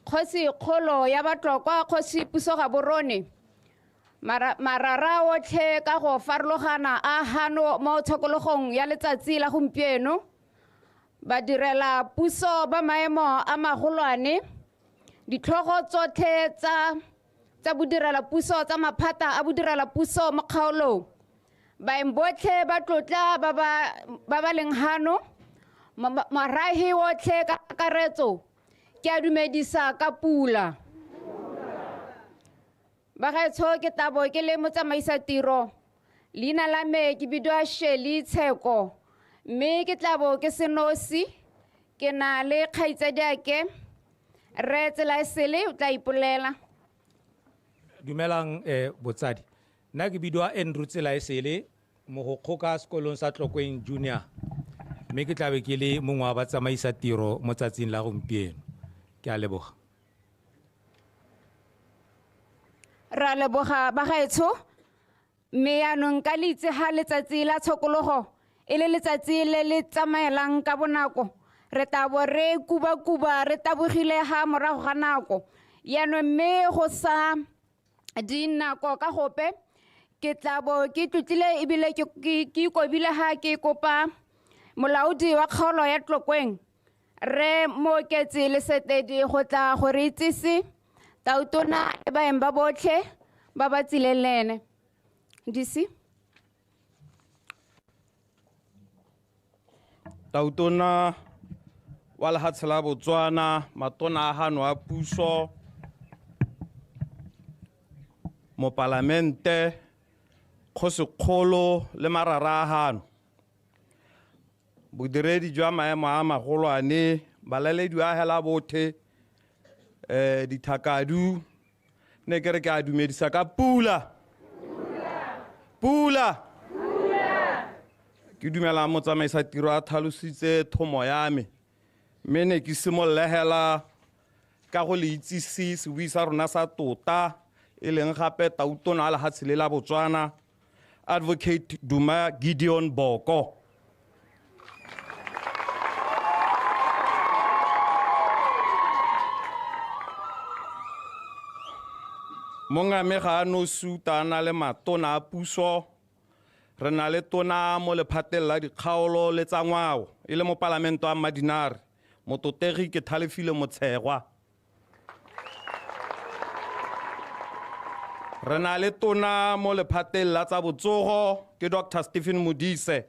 Kgosi kgolo ya Batlokwa, Kgosi Puso Gaborone. Marara otlhe ka go farologana a hano mo tshokologong ya letsatsi la gompieno. Badirela puso ba maemo a magolwane. Ditlhogo tsotlhe tsa bodirela puso tsa maphata a bodirela puso mo kgaolong. Baeng botlhe ba tlotla ba ba leng hano. Marahi otlhe ka kakaretso. Ke a dumedisa ka pula. Bagaetsho ke tabo ke le motsamaisa tiro. Leina la me ke bidiwa Shirley Tsheko. Mme ke tlabo ke senosi. Ke na le kgaitsadi ake. Re tsela esele o tla ipolela. Dumelang botsadi. Nna ke bidiwa Andrew tsela esele mo go kgoka sekolong sa Tlokweng Junior. Mme ke tlabe ke le mongwe wa batsamaisa tiro mo tsatsing la gompieno. Ke a leboga. Ra leboga bagaetsho. Mme yaanong ka le itse ha letsatsi la tshokologo e le letsatsi le le tsamaelang ka bonako. Re tabo re kuba re tabogile ha morago ga nako. Yaanong mme go sa di nako ka gope ke tlabo ke tlotlile ebile ke ikobile ha ke kopa molaodi wa kgaolo ya Tlokweng re mo ketse le setedi go tla go re itsise tautona e baeng ba botlhe ba ba tsilelene. Disi tautona wa lehatshe la Botswana matona a hano a puso mo palamente kgosikgolo le marara a hano bodiredi jwa maemo a magolwane balaledi a hela bothe dithakadu ne ke re ke a dumedisa ka pula ke dumela motsamaisa tiro a tlhalositse thomo ya me mme ne ke simologela ka go le itsise sebui sa rona sa tota e leng gape tautona a lehatshe le la Botswana Advocate Duma Gideon Boko. Mongame ga no suta na le matona a puso re na le tona mo lephateng la dikgaolo le tsa ngwao e le mo parlamento a Madinare mototegi ke Thalefile Motshegwa. Re na le tona mo lephateng la tsa botsogo ke Dr. Stephen Modise.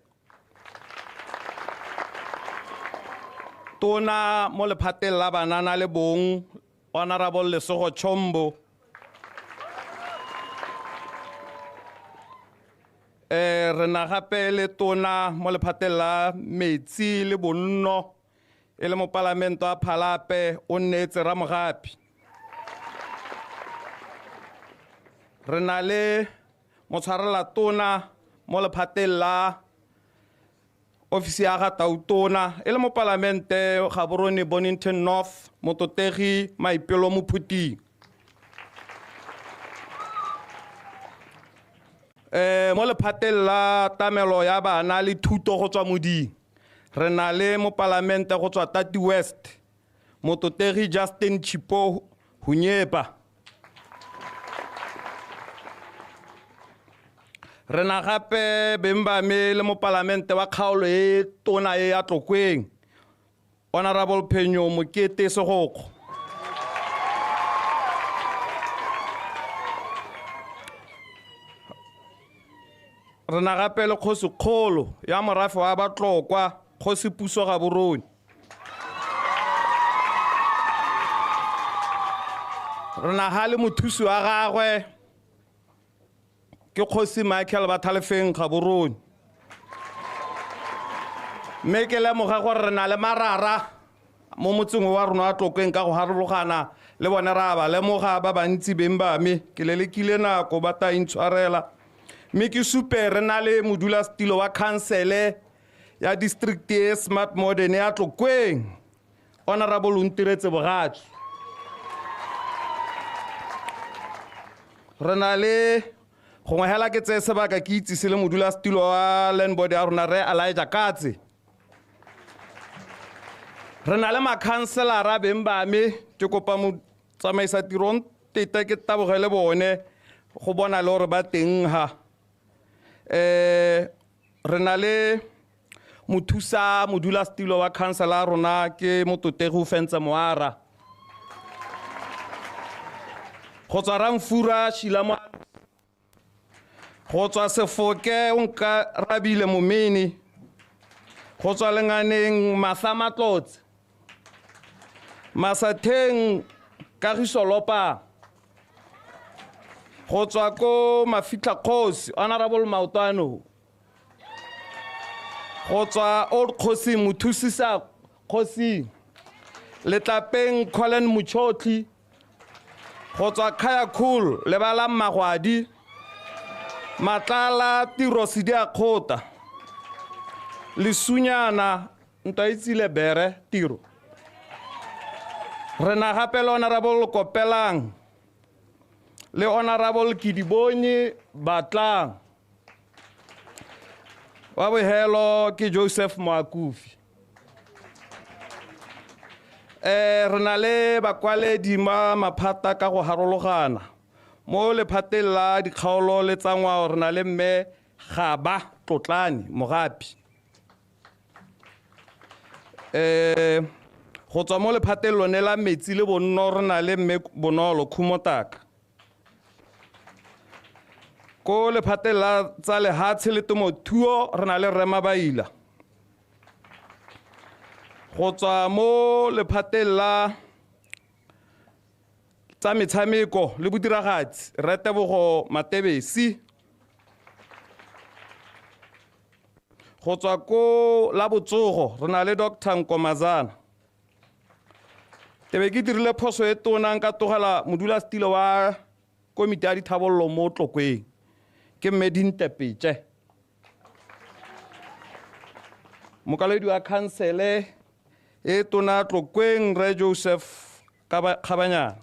Tona mo lephateng la banana le bong Honorable Lesego Chombo. Re na gape le tona mo lephateng la metsi le bonno e le mo parlamento a Phalape o nnetse Ramogapi. Re na le motshwarela tona mo lephateng la ofisi ya ga tautona e le mo palamente Gaborone Bonington North mototegi Maipelo Mophuting. Mo lephateng la tamelo ya bana le thuto go tswa moding re na le mo palamente go tswa Tati West mototegi Justin Chipo Hunyepa. Re na gape beng ba me le mo palamente wa kgaolo e tona e ya Tlokweng Honorable Phenyo Mokete Segokgo. Re na gape le kgosikgolo ya morafe wa Batlokwa Kgosi Puso Gaborone. Re na ha le mothusi wa gagwe ke Kgosi Michael Bathalefeng Gaborone. Mme ke lemoga gore re na le marara mo motseng wa rona wa Tlokweng ka go harologana le bone ra ba lemoga ba bantsi beng ba me ke lelekile nako ba ta intshwarela. Mme ke supe re na le modulasetilo wa council ya district e Smart Modern ya Tlokweng Honorable Ntiretse Bogatsi. Re na le gongwe hela ke tse sebaka ke itsise le modulasetilo wa land board ya rona re Elijah Katse. re na le makhanselara beng ba me ke kopa mo tsamaisa tirong teta ke tabogele bone go bona le gore ba teng ha re na le mothusa modulasetulo wa councilor a rona ke mototegi o fentse moara go tswa Ramfura Shilamo go tswa Sefoke o nka Rabile Momeni go tswa Lenganeng Martha Matlotse Masatheng Kagiso Lopa go tswa ko Mafitla Khosi Honorable Mautano go tswa Old Khosi Muthusisa Khosi Letlapeng Colin Muchotli go tswa Khaya Cool Lebala Magwadi Matlala Tiro Sidia Khota Lisunyana Ntaitsile Bere Tiro Rena gape le Honorable Kopelang le Honorable Kidibonyi Batlang wa bohelo ke Joseph Moakufi re na le bakwaledi maphata ka go harologana mo lephateng la dikgaolo le tsa ngwao re na le mme Gaba Tlotlane Mogapi go tswa mo lephateng lone la metsi le bonno re na le mme Bonolo Khumotaka ko lephateng la tsa lehatshe le temothuo re na le Rema Baila go tswa mo lephateng la tsa metshameko le bodiragatsi re Tebogo Matebesi go tswa ko la botsogo re na le Dr. Nkomazana tebe ke dirile phoso e tona nka togela modulasetulo wa komiti ya dithabollo mo Tlokweng ke Medintepetse mokaledi wa council e tona Tlokweng Re Joseph Khabanyana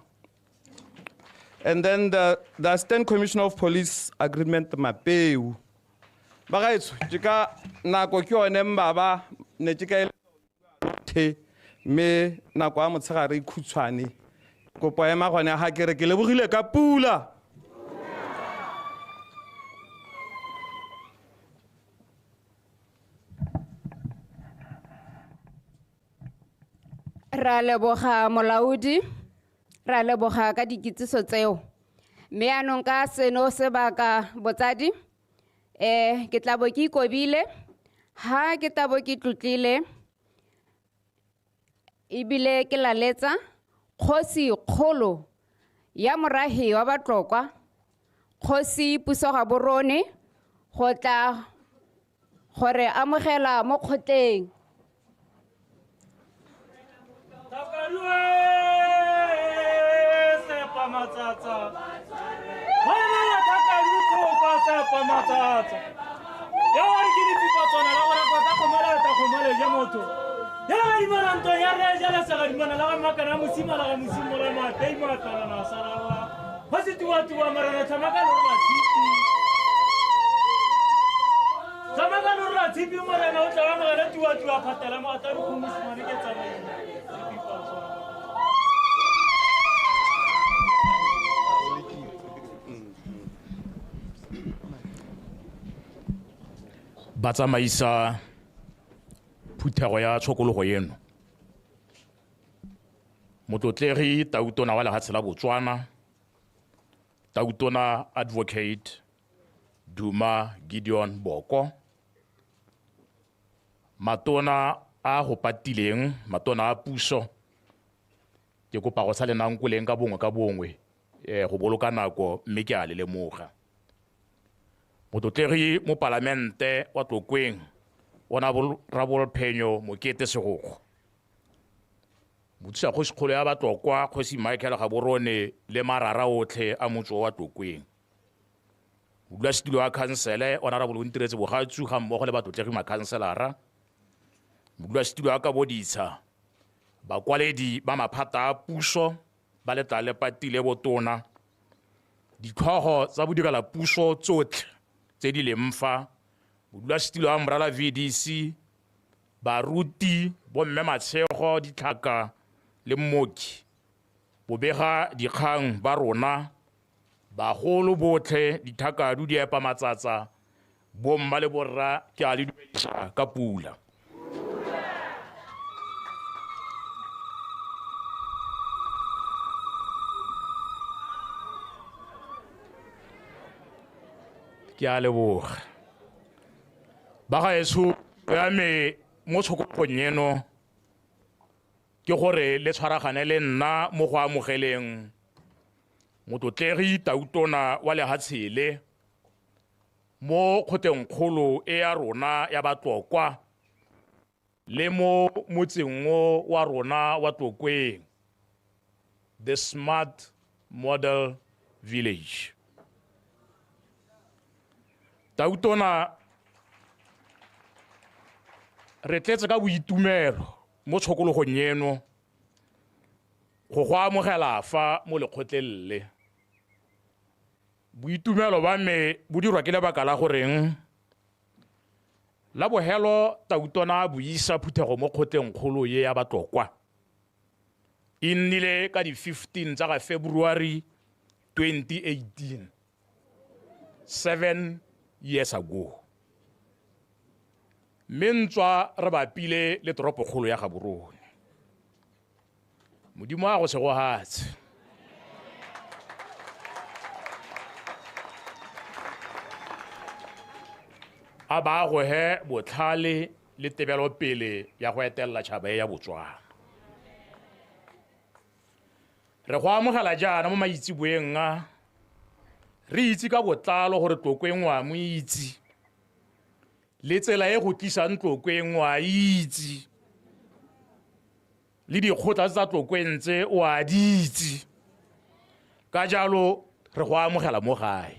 and then the Assistant Commissioner of Police Agreement Mapeu bagaetso ka nako ke yone mbaba ne ke ka the me nako a motshegare khutshwane kopo ya magwane ha ke re ke lebogile ka pula ra leboga molaodi ra leboga ka dikitsiso tseo mme anong ka seno sebaka botsadi ke tla bo ke ikobile ha ke tla bo ke tlotlile ebile ke laletsa kgosi kgolo ya morahi wa Batlokwa kgosi Puso Gaborone go tla gore amogela mo kgotleng ba tsamaisa phuthego ya tshokologo eno motlotlegi Tautona wa lehatshe la Botswana Tautona Advocate Duma Gideon Boko matona a go patileng matona a puso ke kopa go sa lenang koleng ka bongwe go boloka nako mme ke a le lemoga motlotlegi mo parlamente wa Tlokweng Honorable Phenyo Mokete Segogo Mothusa Kgosikgolo ya Batlokwa Kgosi Michael Gaborone le marara otlhe a motso wa Tlokweng modulasetulo wa khansele Honorable Ntiretse Bogatsu ga mmogo le batlotlegi makhanselara modulasetulo wa Kaboditsha bakwaledi ba maphata a puso ba letla le patile botona ditlhogo tsa bodirela puso tsotlhe tse di leng fa modulasetulo wa Mrala VDC baruti bomme matshego ditlhaka le mmoki bobega dikgang ba rona bagolo botlhe dithakadu di epa matsatsa bomma le borra ke a le dumedisa ka pula. Ke a leboga ba gaetsho ya me mo tshokogong eno ke gore le tshwaragane le nna mo go amogeleng motlotlegi Tautona wa Lehatshele mo kgoteng kgolo e ya rona ya Batlokwa le mo motseng wa rona wa Tlokweng, the Smart Model Village. Tautona re tletse ka boitumelo mo tshokologong eno go go amogela fa mo lekgotleng. Boitumelo ba me bo dirwa ke lebaka la goreng la bogelo Tautona bo isa phuthego mo kgotleng kgolo ye ya Batlokwa e nnile ka di 15 tsa February 2018, 7 years ago. Mentswa re bapile le toropokgolo ya Gaborone. Modimo a go se go hatse. A ba go he botlhale le tebelo pele ya go etella tšhaba ya Botswana. Re go amogela jaana mo maitseboeng a re itse ka botlalo gore Tlokweng wa mo itse le tsela e go tlisang Tlokweng wa itse le dikgotla tsa Tlokweng tse o a di itse ka jalo re go amogela mo gae.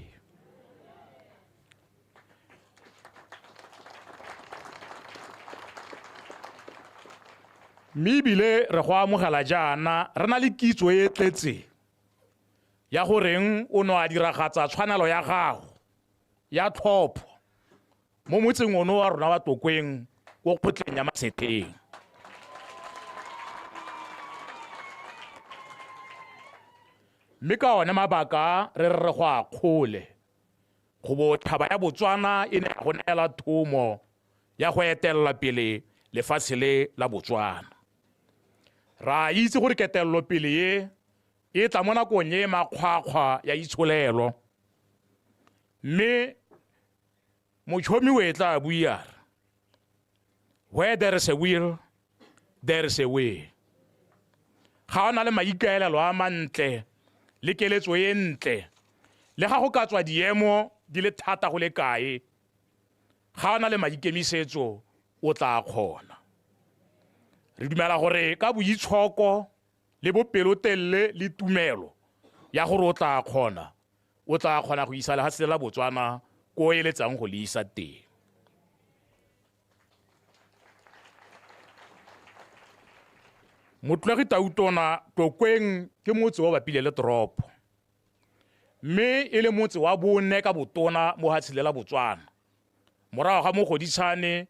Mme ebile re go amogela jaana re na le kitso e tletse ya goreng o no a diragatsa tshwanelo ya gago ya tlhopho mo motseng ono wa rona wa Tlokweng ko kgotleng ya Masetheng. Mme ka one mabaka re re go a kgole go bo thaba ya Botswana e ne go neela thomo ya go etelela pele lefatshe le la Botswana. Ra itse gore ketelelo pele ye e tla mo nakong e makgwakgwa ya itsholelo. Mme motlhomi o e tla bua re, where there is a will, there is a way. Ga o na le maikaelelo a mantle le keletso e ntle le ga go ka tswa diemo di le thata go le kae, ga o na le maikemisetso o tla kgona. Re dumela gore ka boitshoko le bopelotelele le tumelo ya gore o tla kgona go isa lefatshe la Botswana ko eletsang go le isa teng. Motlegi Tautona Tlokweng ke motse wa bapile le toropo, mme e le motse wa bone ka botona mo lefatsheng la Botswana morago ga Mogoditšhane,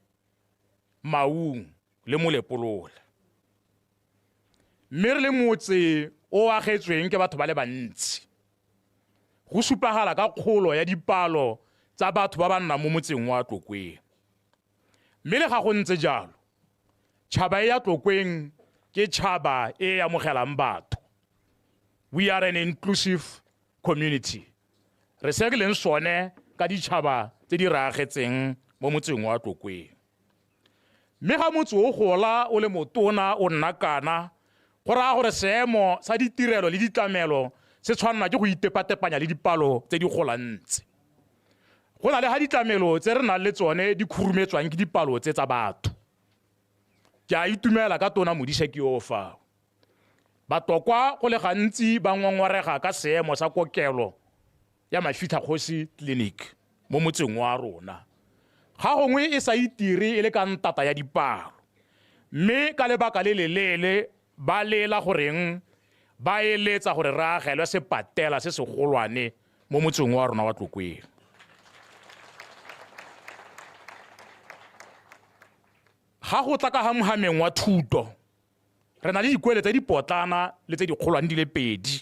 Maung le Molepolole. Mme re le motse o agetsweng ke batho ba le bantsi go supagala ka kgolo ya dipalo tsa batho ba ba nnang mo motseng wa Tlokweng. Mme le ga go ntse jalo tšhaba ya Tlokweng ke tšhaba e amogelang batho. We are an inclusive community. Re se ke leng sone ka ditšhaba tse di raagetseng mo motseng wa Tlokweng. Mme ga motse o gola o le motona o nna kana go raya gore seemo sa ditirelo le ditlamelo se tshwanela ke go itepatepanya le dipalo tse di golantse. Go na le ga ditlamelo tse re nang le tsone di khurumetswang ke dipalo tse tsa batho. Ke a itumela ka Tona Modise ke yo fa. Batlokwa go le gantsi ba ngongorega ka seemo sa kokelo ya Mafihla Kgosi Clinic mo motseng wa rona. Ga gongwe e sa itire e le ka ntata ya dipalo, mme ka lebaka le lelele ba lela goreng ba eletsa gore re agelwe sepatela se segolwane mo motseng wa rona wa Tlokweng. ga go tla ka gamogameng wa thuto re na le dikuele tse dipotlana le tse dikgolwane di le pedi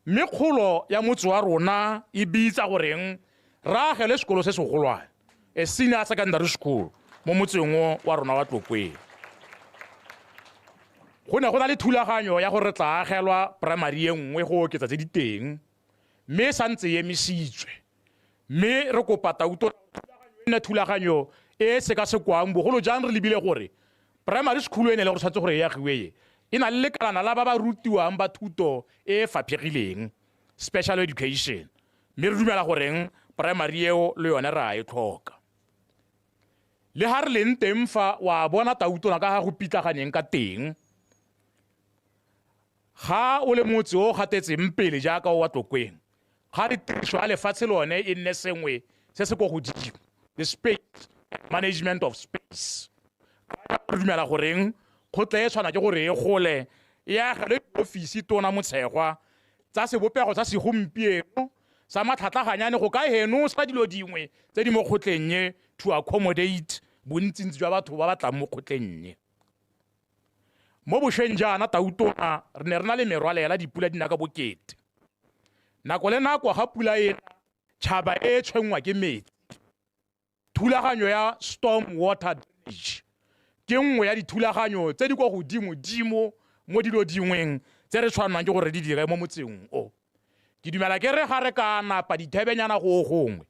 mme kgolo ya motse wa rona e bitsa goreng re agele sekolo se segolwane a senior secondary school mo motseng wa rona wa Tlokweng go ne go na le thulaganyo ya gore re tla agelwa primary e nngwe go oketsa tse di teng mme sa ntse e emisitswe mme re kopa Tauto thulaganyo e se ka sekwang bogolo jang re lebile gore primary school e ne le go tshwanetse gore e agiwe e na le lekalana la ba ba rutiwang ba thuto e faphegileng special education mme re dumela goreng primary eo le yone ra e tlhoka le ha re leng teng fa wa bona Tautona ka ga go pitlaganeng ka teng ga o le motse o gatetseng pele jaaka o wa Tlokweng ga re tiriso ya lefatshe lone e nne sengwe se se go godimo the space management of space re dumela goreng go tle e tshwana ke gore e gole e agele ofisi tona Motshegwa tsa sebopego tsa segompieno sa matlhatlhaganyane go ka heno sa dilo dingwe tse di mo kgotleng ye to accommodate bontsintsi jwa batho ba batlang mo kgotleng ye mo bošweng jaana Tautona re ne re na le merwalela dipula di na ka bokete nako le nako ga pula ena tšhaba e tshwengwa ke metsi thulaganyo ya storm water drainage ke nngwe ya dithulaganyo tse di kwa godimo-dimo mo dilo dingweng tse re tshwanang ke gore di dire mo motseng o ke dumela ke re ga re ka napa dithebenyana go gongwe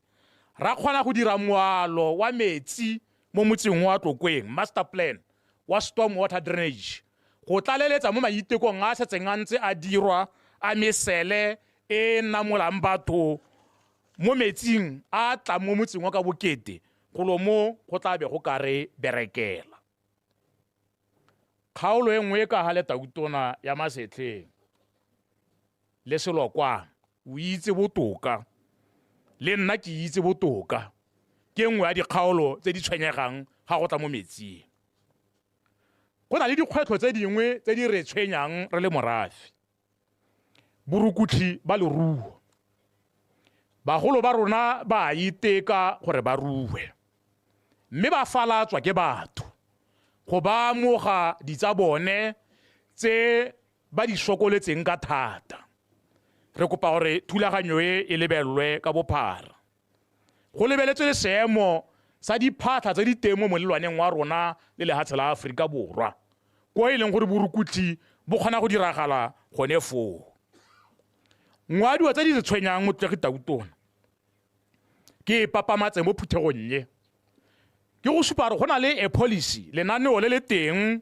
ra kgona go dira moalo wa metsi mo motseng wa Tlokweng master plan wa storm water drainage go tlaleletsa mo maitekong a setseng a ntse a dirwa a mesele e namolang batho mo metsing a tla mo motseng wa ka bokete golo mo go tla be go ka re berekela kgaolo e nngwe ka ga le Tautona ya Masetleng le Selokwana o itse botoka le nna ke itse botoka ke nngwe ya dikgaolo tse di tshwenyegang ga go tla mo metsing go na le dikgwetlho tse dingwe tse di re tshwenyang re le morafe borukutli ba leruo bagolo ba rona ba iteka gore ba ruwe mme ba falatswa ke batho go ba amoga ditsa bone tse ba di sokoletseng ka thata re kopa gore thulaganyo e lebelwe ka bophara go lebeletswe le seemo sa diphatla tse di teng mo molelwaneng wa rona le lehatshe la Aforika Borwa ko e leng gore borukutli bo kgona go diragala gone foo ngwadiwa tse di re tshwenyang mo Tautona ke papamatse mo phuthegong ye ke go supa gore go na le a policy lenaneo le le teng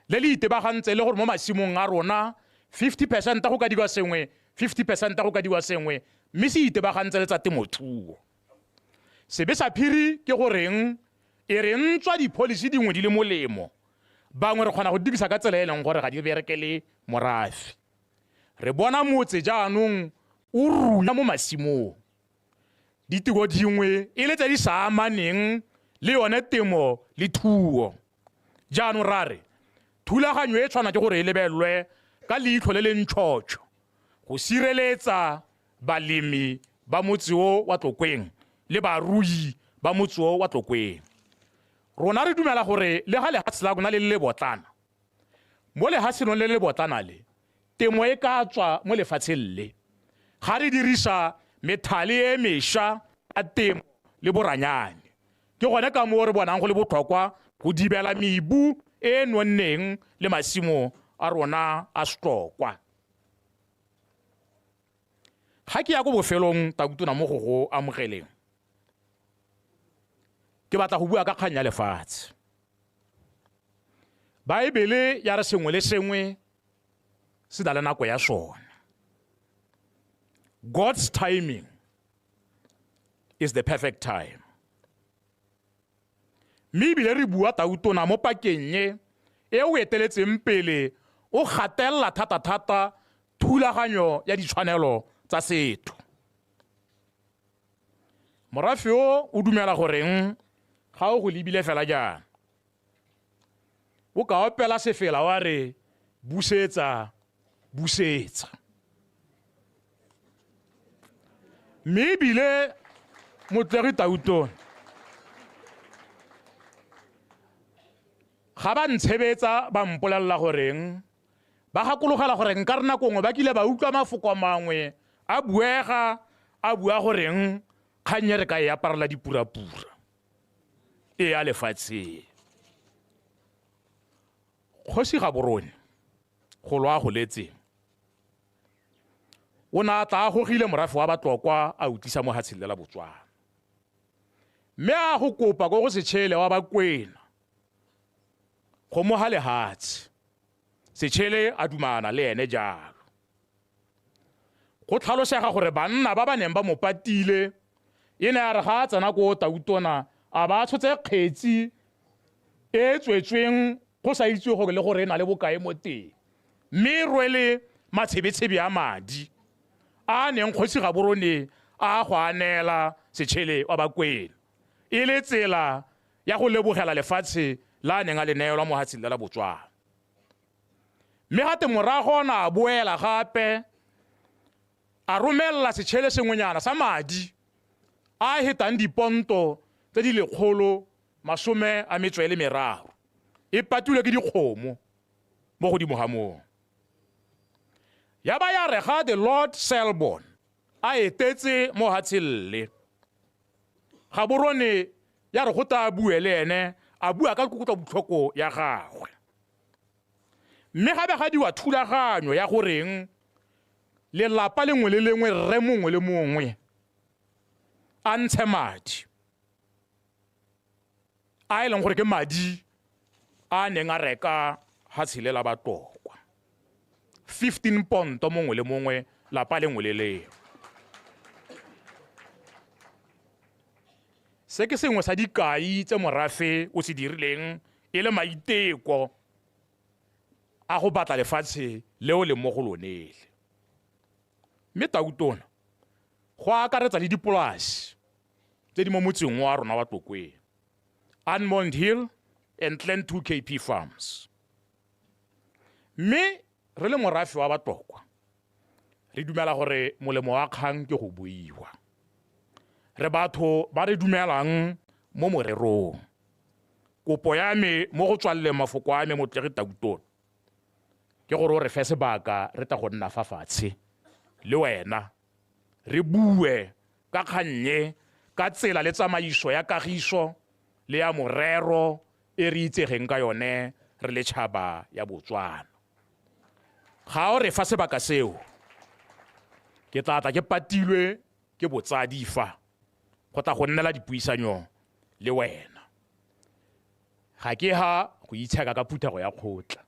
le le itebagantse le gore mo masimong a rona 50% go ka diwa sengwe 50% go ka diwa sengwe mme se itebagantse le tsa temothuo sebe sa phiri ke goreng e re ntswa di-policy dingwe di le molemo bangwe re kgona go dirisa ka tsela e leng gore ga di berekele morafe re bona motse jaanong o runa mo masimong ditiro dingwe e le tse di sa amaneng le yone temo le thuo jaanong ra re thulaganyo e tshwana ke gore e lebelwe ka leitlho le le ntšhotšho go sireletsa balemi ba motse o wa Tlokweng le barui ba motse o wa Tlokweng rona re dumela gore le ga lehatshe la rona le le botlana mo lehatsheng le le botlana le temo e ka tswa mo lefatsheng le ga re dirisa methale e mešwa a temo le boranyane ke gone ka mo re bonang go le botlhokwa go dibela mebu e nonneng le masimo a rona a Setokwa ga ke ya go bofelong Tautona mo go amogeleng ke batla go bua ka kgang ya lefatshe Baebele ya re sengwe le sengwe se na le nako ya sona God's timing is the perfect time mme ebile re bua Tautona mo pakeng e o eteletseng pele o gatelela thata-thata thulaganyo ya ditshwanelo tsa setho morafe o dumela goreng ga o go lebile fela jaana o ka opela sefela wa re busetsa mme ebile motlegi Tautona ga ba ntshebetsa ba mpolelela goreng ba gakologela gore nka re nako ngwe ba kile ba utlwa mafoko a mangwe a buega a bua goreng kgannye re ka e aparela dipurapura e ya lefatsheng. Kgosi Gaborone go lo a go letseng o na a tla a gogile morafe wa Batlokwa a utlwisa mo Hatshile la Botswana, mme a go kopa go Setšhele wa Bakwena go mo ha lehatshe. Setšhele a dumana le ene jalo. Go tlhalosega gore banna ba ba neng ba mo patile e ne a re ga a tsena ko Tautona a ba tshotse kgetsi e tswetsweng go sa itse gore le gore e na le bokae mo teng, mme rwele matshebetshebe a madi a neng Kgosi Gaborone a go anela Setšhele wa Bakwena e le tsela ya go lebogela lefatshe la neng a le neelwa mo Hatshile la Botswana. Mme gate morago na a boela gape a romella Setšhele sengwenyana sa madi a hetang diponto tse di 130 e patulwe ke dikgomo mo godimo ga moo. Ya ba ya re ga the Lord Selborne a etetse mo Hatshile, Gaborone ya re go ta bue le ene a bua ka kukutla botlhoko ya gagwe, mme gabe ga diwa thulaganyo ya goreng lelapa lengwe le lengwe rre mongwe le mongwe a ntshe madi a e leng gore ke madi a neng a reka Hatshile la Batlokwa 15 ponto mongwe le mongwe lapa lengwe le lengwe. Se ke sengwe sa dikai tse morafe o se dirileng e le maiteko a go batla lefatshe leo le mo go lonele. Mme Tautona go akaretsa le dipolasi tse di mo motseng wa rona wa Tlokweng, Almond Hill and Clan 2 KP Farms. Mme re le morafe wa Batlokwa re dumela gore molemo wa kgang ke go buiwa, re batho ba re dumelang mo morerong. Kopo ya me mo go tswalle mafoko a me Motlegi Tautona ke gore o re fe sebaka re ta go nna fa fatshe le wena re bue ka kgannye ka tsela le tsamaiso ya kagiso le ya morero e re itsegeng ka yone re le tšhaba ya Botswana. Ga o re fa sebaka seo ke tla ke patilwe ke botsadi fa go ta go nnela dipuisanyo le wena. Ga ke ha go itsheka ka phuthego ya kgotla.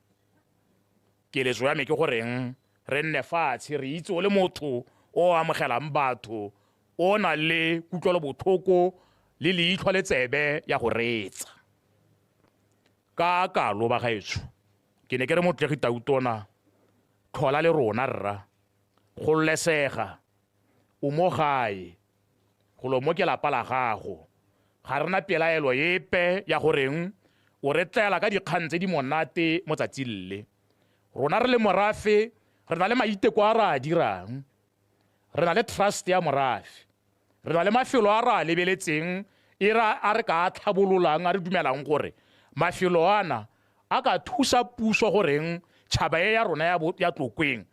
Keletso ya me ke goreng re nne fatshe re itse o le motho o amogelang batho o na le kutlwelo botlhoko le leitlho le tsebe ya go reetsa. Ka kalo ba gaetsho ke ne ke re Motlegi Tautona tlhola le rona rra go lesega o mo gae go lo mo ke lapa la gago ga rena pelaelo epe ya goreng o re tlela ka dikgang tse di monate mo tsatsing le. Rona re le morafe re na le maiteko a ra a dirang, re na le trust ya morafe, re na le mafelo a ra a lebeletseng e ra a re ka a tlhabololang a re dumelang gore mafelo ana a ka thusa puso goreng tšhaba e ya rona ya Tlokweng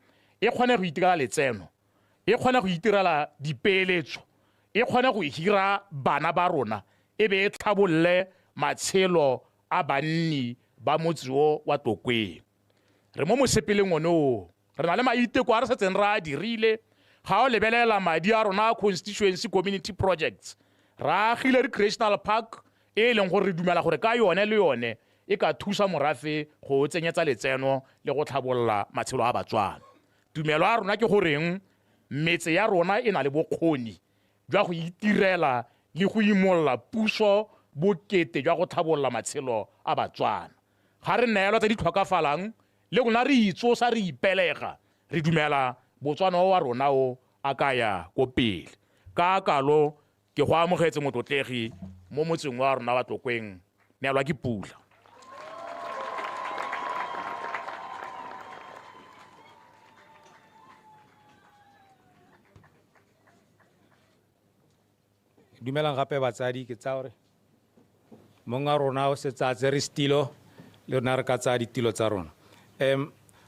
e kgone go itirela letseno, e kgone go itirela dipeeletso, e kgone go hira bana ba rona e be e tlhabolle matshelo a banni ba motse o wa Tlokweng. Re mo mosepeleng one o re na le maiteko a re setseng ra a dirile. Ga o lebelela madi a rona a constituency community projects ra agile recreational park e leng gore re dumela gore ka yone le yone e ka thusa morafe go tsenyetsa letseno le go tlhabolola matshelo a Batswana. Tumelo a rona ke goreng metse ya rona e na le bokgoni jwa go itirela le go imolola puso bokete jwa go tlhabolola matshelo a Batswana. Ga re neelwa tse di tlhokafalang le rona re itsosa re ipelega re dumela Botswana wa rona o a ka ya ko pele. Ka kalo ke go amogetse Motlotlegi mo motseng wa rona wa Tlokweng. Neelwa ke pula. Dumelang gape batsadi ke tsa gore mong a rona o se tsa tsere stilo le rona re ka tsaya ditilo tsa rona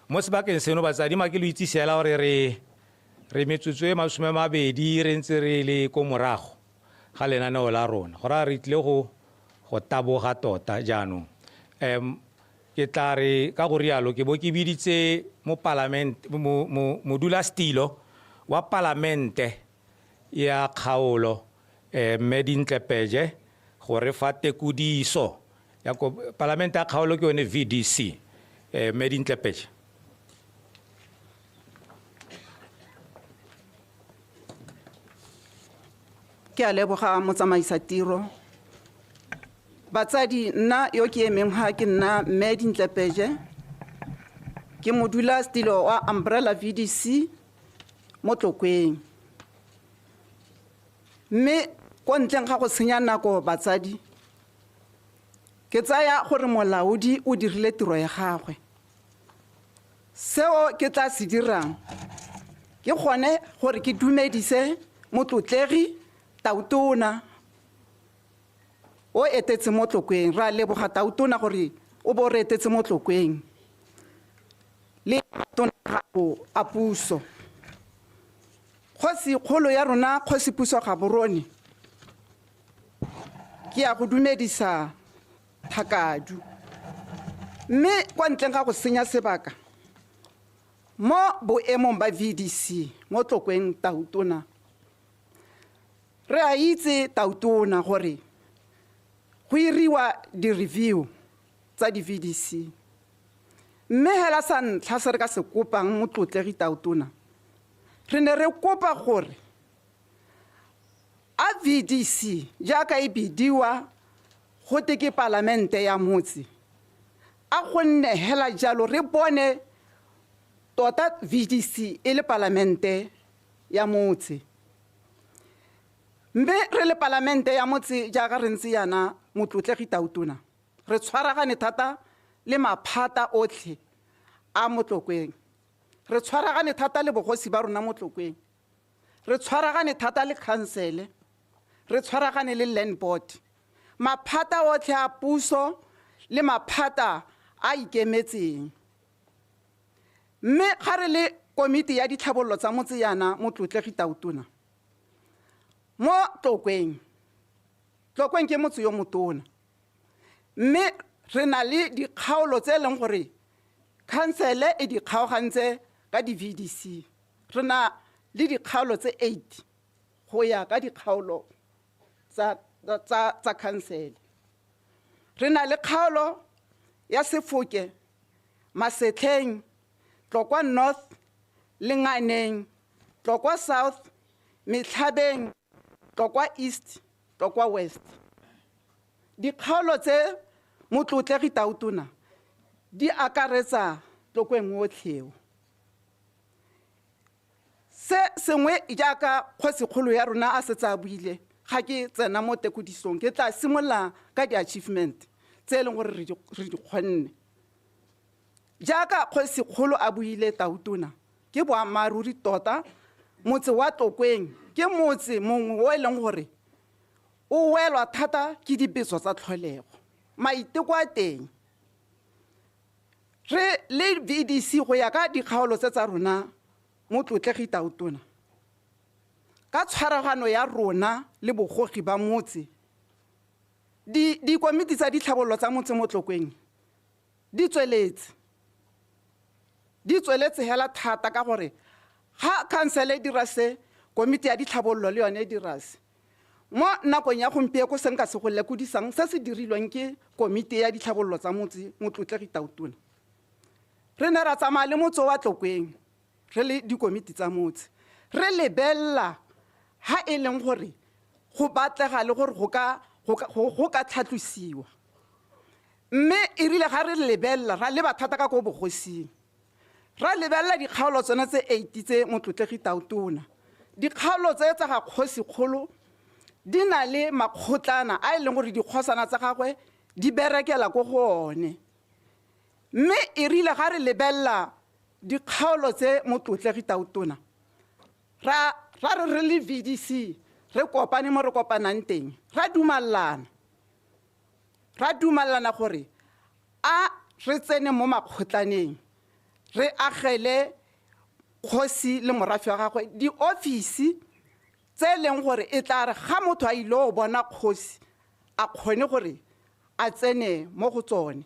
mo sebakeng seno batsadi ma ke lo itse seela gore re metsotso e 20 re ntse re le ko morago ga lenaneo la rona go ra re tlile go taboga tota jaanong ke tla re ka go rialo ke bo ke biditse mo parlament modulasetilo wa parlamente ya kgaolo mme Dintle Pejee gore fa tekodiso ya parlamente ya kgaolo ke yone VDC mme Dintle Pejee. Ke a leboga motsamaisa tiro batsadi nna yo ke emeng ha ke nna mme Dintle Pejee ke modulasetilo wa Umbrella VDC mo Tlokweng mme ko ntleng ga go senya nako batsadi ke tsaya gore molaodi o dirile tiro ya gagwe seo ke tla se dirang ke gone gore ke dumedise motlotlegi Tautona o etetse mo Tlokweng ra leboga Tautona gore o bo re etetse mo Tlokweng le tona gago a puso kgosi kgolo ya rona kgosi puso ga borone ke a go dumedisa Thakadu mme kwa ntleng ga go senya sebaka mo boemong ba VDC mo Tlokweng Tautona re a itse Tautona gore go iriwa di-review tsa di-VDC mme hela sa ntlha se re ka se kopang motlotlegi Tautona re ne re kopa gore a VDC jaaka e bidiwa go te ke parlamente ya motse a gonne hela jalo re bone tota VDC e le parlamente ya motse mme re le parlamente ya motse jaaka re ntse yana motlotlegi Tautona re tshwaragane thata le maphata otlhe a mo Tlokweng re tshwaragane thata le bogosi ba rona mo Tlokweng re tshwaragane thata le council re tshwaragane le land board maphata otlhe a puso le maphata a ikemetseng mme ga re le komiti ya ditlhabololo tsa motse yana motlotlegi Tautona mo Tlokweng ke motse yo motona mme re na le dikgaolo tse leng gore council e di kgaogantse ka di-VDC re na le dikgaolo tse 8 go ya ka dikgaolo tsa council re na le kgaolo ya Sefoke Masetleng Tlokwa North Lenganeng Tlokwa South Metlhabeng Tlokwa East Tlokwa West dikgaolo tse motlotlegi Tautona di akaretsa Tlokweng otlheo se sengwe jaaka kgosikgolo ya rona a setsa buile ga ke tsena mo tekodisong ke tla simolla ka di-achievement tse leng gore re di kgonne jaaka kgosikgolo a buile Tautona ke boammaaruri tota motse wa Tlokweng ke motse mongwe o e leng gore o welwa thata ke dibetso tsa tlholego maiteko a teng re le VDC go ya ka dikgaolo tsa rona motlotlegi Tautona ka tshwaragano ya rona le bogogi ba motse di komiti tsa ditlhabololo tsa motse mo Tlokweng di tsweletse hela thata ka gore ga council e dira se komiti ya ditlhabololo le yone e dira se mo nakong ya gompieko se nka se go lekodisang se se dirilweng ke komiti ya ditlhabololo tsa motse motlotlegi Tautona re ne ra tsamaya le motse wa Tlokweng re le dikomiti tsa motse re lebella ha e leng gore go batlega le gore go ka tlhatlosiwa mme e rile ga re lebella ra le bathata ka go bogosing ra lebella dikgaolo tsona tse 8 tse motlotlegi Tautona dikgaolo tse tsa ga kgosikgolo di na le makgotlana a e leng gore dikgosana tsa gagwe di berekela go gone mme e rile ga re lebella dikgaolo tse motlotlegi Tautona ra re le VDC re kopane mo re kopanang teng ra dumalana gore a re tsene mo makgotlaneng re agele kgosi le morafe wa gagwe di-office tse leng gore e tla re ga motho a ile o bona kgosi a kgone gore a tsene mo go tsone.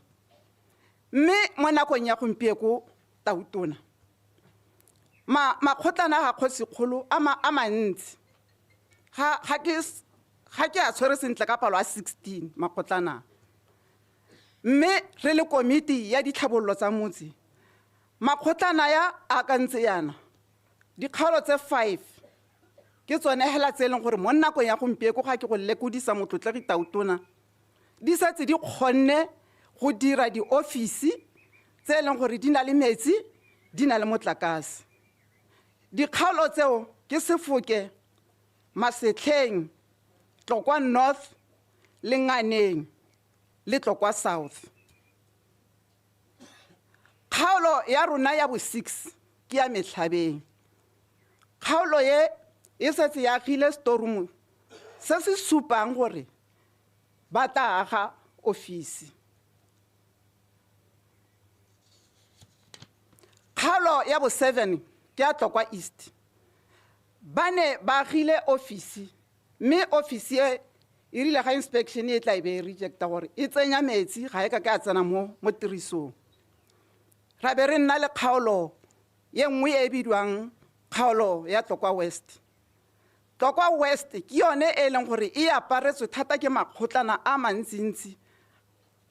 Mme mo nakong ya gompieko Tautona makgotlana ga kgosikgolo a mantsi ga ke a tshwere sentle ka palo a 16 makgotlana. Mme re le komiti ya ditlhabololo tsa motse makgotlana ya a ka ntse yana dikgaolo tse 5 ke tsone hela tse leng gore mo nakong ya gompieko ga ke go lekodisa motlotlegi Tautona di setse di kgonne go dira di-office tse leng gore di na le metsi di na le motlakase. Dikgaolo tseo ke Sefoke, Masetlheng, Tlokwa North, le Nganeng le Tlokwa South. Kgaolo ya rona ya bo 6 ke ya Metlhabeng. Kgaolo ye e setse ya agile storeroom se se supang gore ba tla aga office. Kgaolo ya bo 7 ke ya Tlokwa East. Bane ba agile office mme office e rile ga inspection e tla be rejecta gore e tsenya metsi ga e ka ka tsena mo tirisong. Ra be re nna le kgaolo ye nngwe e bidwang kgaolo ya Tlokwa West. Tlokwa West ke yone e leng gore e aparetswe thata ke makgotlana a mantsintsi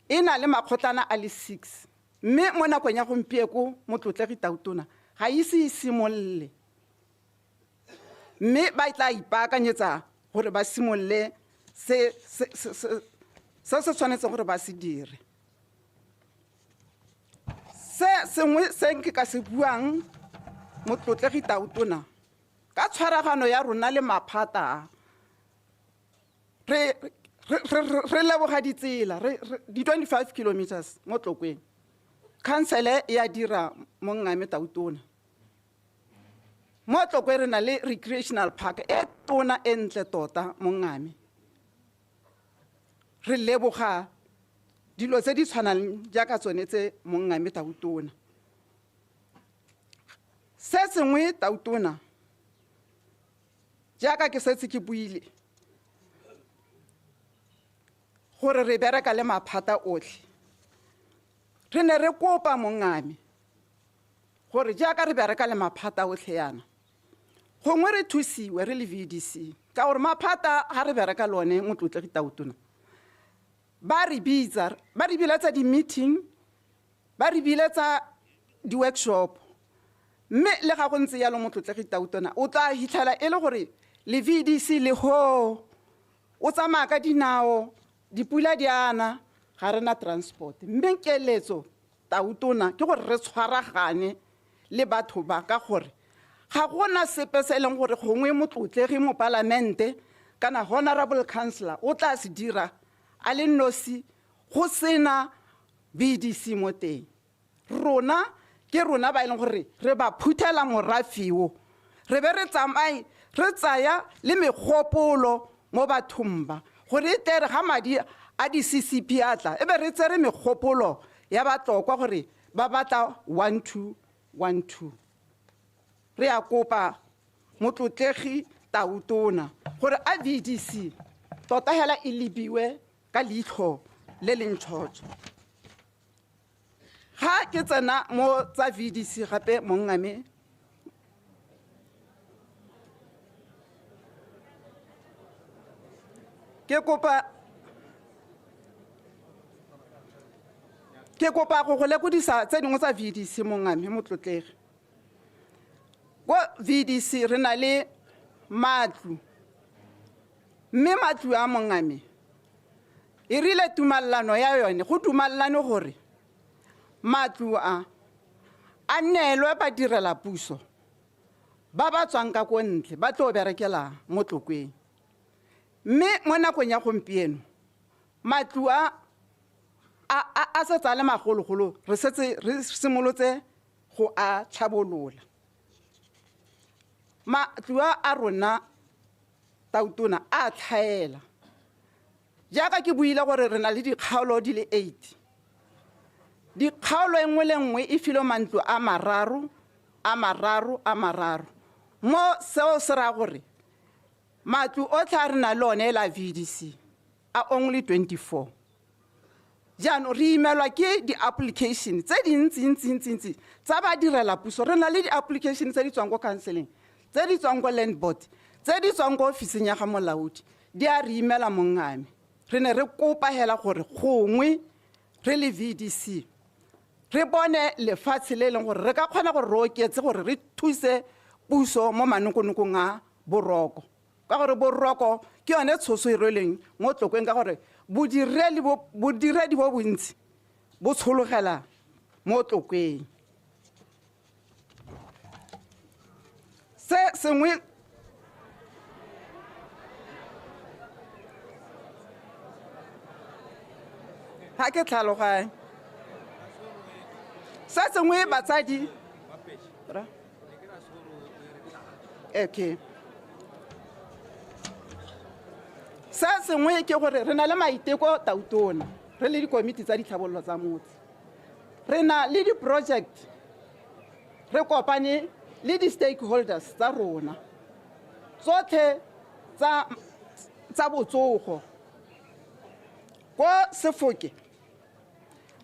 e na le makgotlana a le 6. Mme mo nakong ya gompieko motlotlegi Tautona ga ise simolle. Mme ba tla ipaakanyetsa gore ba simolle se tshwanetse gore ba se dire. Se sengwe se nke ka se buang motlotlegi Tautona ka tshwaragano ya rona le maphata re leboga ditsela di 25 kilometers mo Tlokweng. Council ya dira mo Ngame Tautona. Mo Tlokwe re na le recreational park e tona e ntle tota mo Ngame. Re leboga dilo tse di tshwanang jaaka tsone tse mo Ngame Tautona. Se sengwe Tautona jaaka ke setse ke buile gore re bereka le maphata otlhe. Re ne re kopa mo Ngame gore jaaka re bereka le maphata otlhe yana gongwe re thusiwe re le VDC ka gore maphata ga re bereka lone motlotlegi Tautona ba re biletsa di-meeting ba re biletsa di-workshop. Mme le ga go ntse yalo motlotlegi Tautona o tla hitlhela e le gore le VDC le ho o tsamaya ka dinao dipula di ana ga rena transport. Mme keletso Tautona ke gore re tshwaragane le batho ba ka gore ga gona sepe se leng gore gongwe motlotlegi mo parlamente kana honorable councillor o tla se dira a le nosi go sena VDC mo teng. Rona ke rona ba ileng gore re ba phuthela morafio re be re tsamaye re tsaya le megopolo mo bathong ba gore tere ga madi a di-CCP atla e be re tsere megopolo ya Batlokwa gore ba batla 1212. Re a kopa motlotlegi Tautona gore a VDC tota hela e lebiwe ka leitlho le lentšhotšo. Ga ke tsena mo tsa VDC gape mo Ngame ke kopa go lekodisa tse dingwe tsa VDC mo Ngame motlotlegi. Ko VDC re na le matlu mme matlu a mo Ngame e rile tumallano ya yone go tumallane gore matlu a neelwe ba direla puso ba ba tswang ka ko ntle ba tlo berekela mo Tlokweng. Mme mo nakong ya gompieno matlu a setse a le magologolo re setse re simolotse go a tlhabolola. Matlu a rona Tautona a tlhaela jaaka ke buile gore re na le dikgaolo di le 8. dikgaolo e nngwe le nngwe e filwe mantlo a mararo mo seo se ra gore matlo otlhe a re na le one la VDC a only 24 jaanong re imelwa ke di-application tse dintsintsi tsa badirela puso re na le di-application tse di tswang ko counseling tse di tswang ko land board tse di tswang ko ofising ya ga molaodi di a re imela mongame re ne re kopa hela gore gongwe re le VDC re bone lefatshe le leng gore re ka kgona gore re oketse gore re thuse puso mo manokonokong a boroko ka gore boroko ke yone tshoso e rweleng mo Tlokweng ka gore bodiredi bo bontsi bo tshologela mo Tlokweng se sengwe ha ke tlhaloganya se sengwe batsadi okay se sengwe ke gore re na le maiteko Tautona re le dikomiti tsa ditlhabololo tsa motse re na le di-project re kopane le di-stakeholders tsa rona tsotlhe tsa botsogo ko Sefoke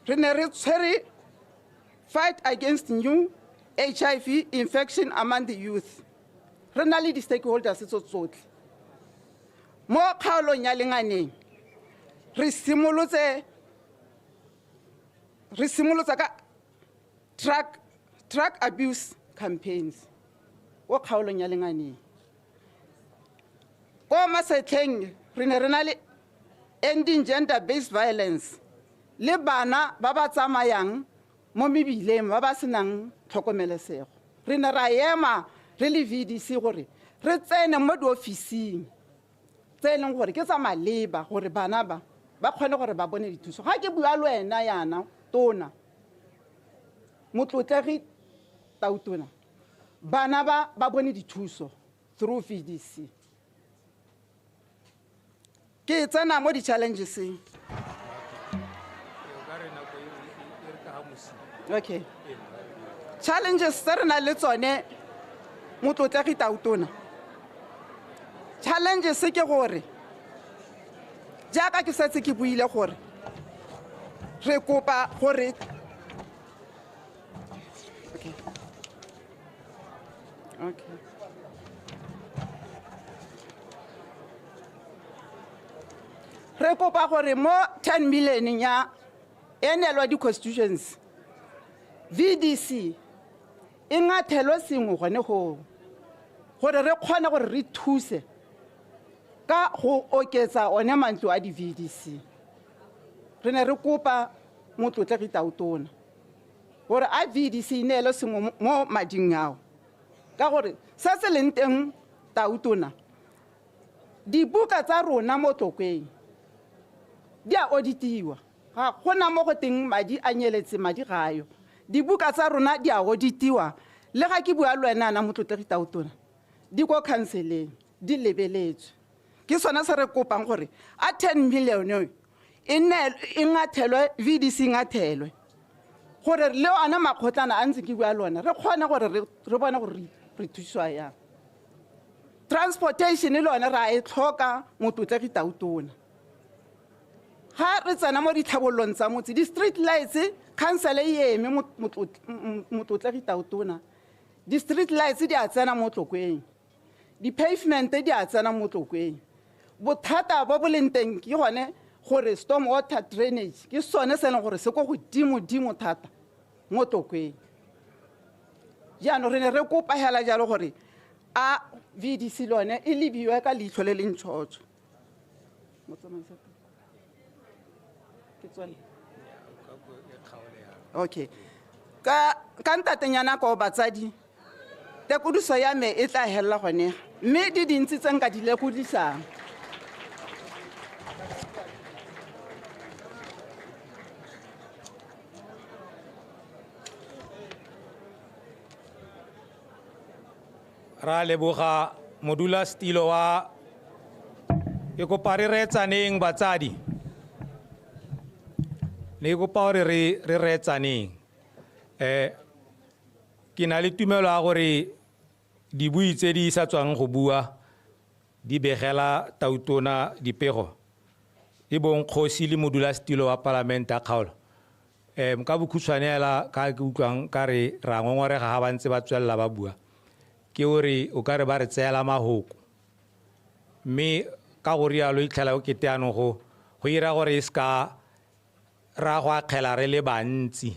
re ne re tshwere fight against new HIV infection among the youth re na le di-stakeholders tsotlhe mo kgaolong ya Lenganeng re simolotse ka drug abuse campaigns wo kgaolong ya Lenganeng ko Masetleng re ne re na le ending gender based violence le bana ba ba tsamayang mo mebileng ba ba senang tlhokomelesego re ne ra ema re le VDC gore re tsene mo diofising tse e leng gore ke tsa maleba gore bana ba kgone gore ba bone dithuso ga ke bua le wena yana tona Motlotlegi Tautona bana ba bone dithuso through VDC ke tsena mo di-challenges okay challenges tse re na le tsone Motlotlegi Tautona challenges ke gore jaaka ke setse ke buile gore re kopa gore okay re kopa gore mo 10 million ya enelwa di-constitutions VDC e ngathelwe sengwe gone gore re kgone gore re thuse ka go oketsa one mantlo a di-VDC re ne re kopa Motlotlegi Tautona gore a VDC ne le sengwe mo mading ao ka gore se se leng teng Tautona dibuka tsa rona mo Tlokweng di a auditiwa ga gona mo go teng madi a nyeletse madi gayo dibuka tsa rona di a auditiwa le ga ke bua le wena na Motlotlegi Tautona di ko counseling di lebeletswe ke sona se re kopang gore a 10 million e ngathelwe VDC ngathelwe gore le ona makgotlana a ntse ke bua le ona re kgone gore re bone gore re thuswa yang transportation le ona ra e tlhoka Motlotlegi Tautona ha re tsena mo ditlhabololong tsa motse di-street lights council e eme Motlotlegi Tautona di-street lights di a tsena mo Tlokweng di-pavement di a tsena mo Tlokweng bothata bo bo leng teng ke gone gore storm water drainage ke sone se leng gore se ko godimo thata mo Tlokweng jaanong re ne re kopa hela jalo gore a VDC lone e lebiwe ka leitlho le leng tšhotšho okay ka ntatenyana ko batsadi tekodiso ya me e tla helela gone mme di dintsi tse nka di lekodisang ra leboga modulasetilo wa ke kopa re reetsaneng batsadi ne ke kopa gore re reetsaneng ke na le tumelo ya gore dibui tse di sa tswang go bua di begela tautona dipego e bong kgosi le modulasetilo wa palamente ya kgaolo ka bokhutshwane hela ka ke utlwang ka re ra ngongorega ga ba ntse ba tswelela ba bua ke gore o ka re ba re tseela mahoko mme ka go rialo itlhela o kete anong go ira gore e ska ra go akgela re le bantsi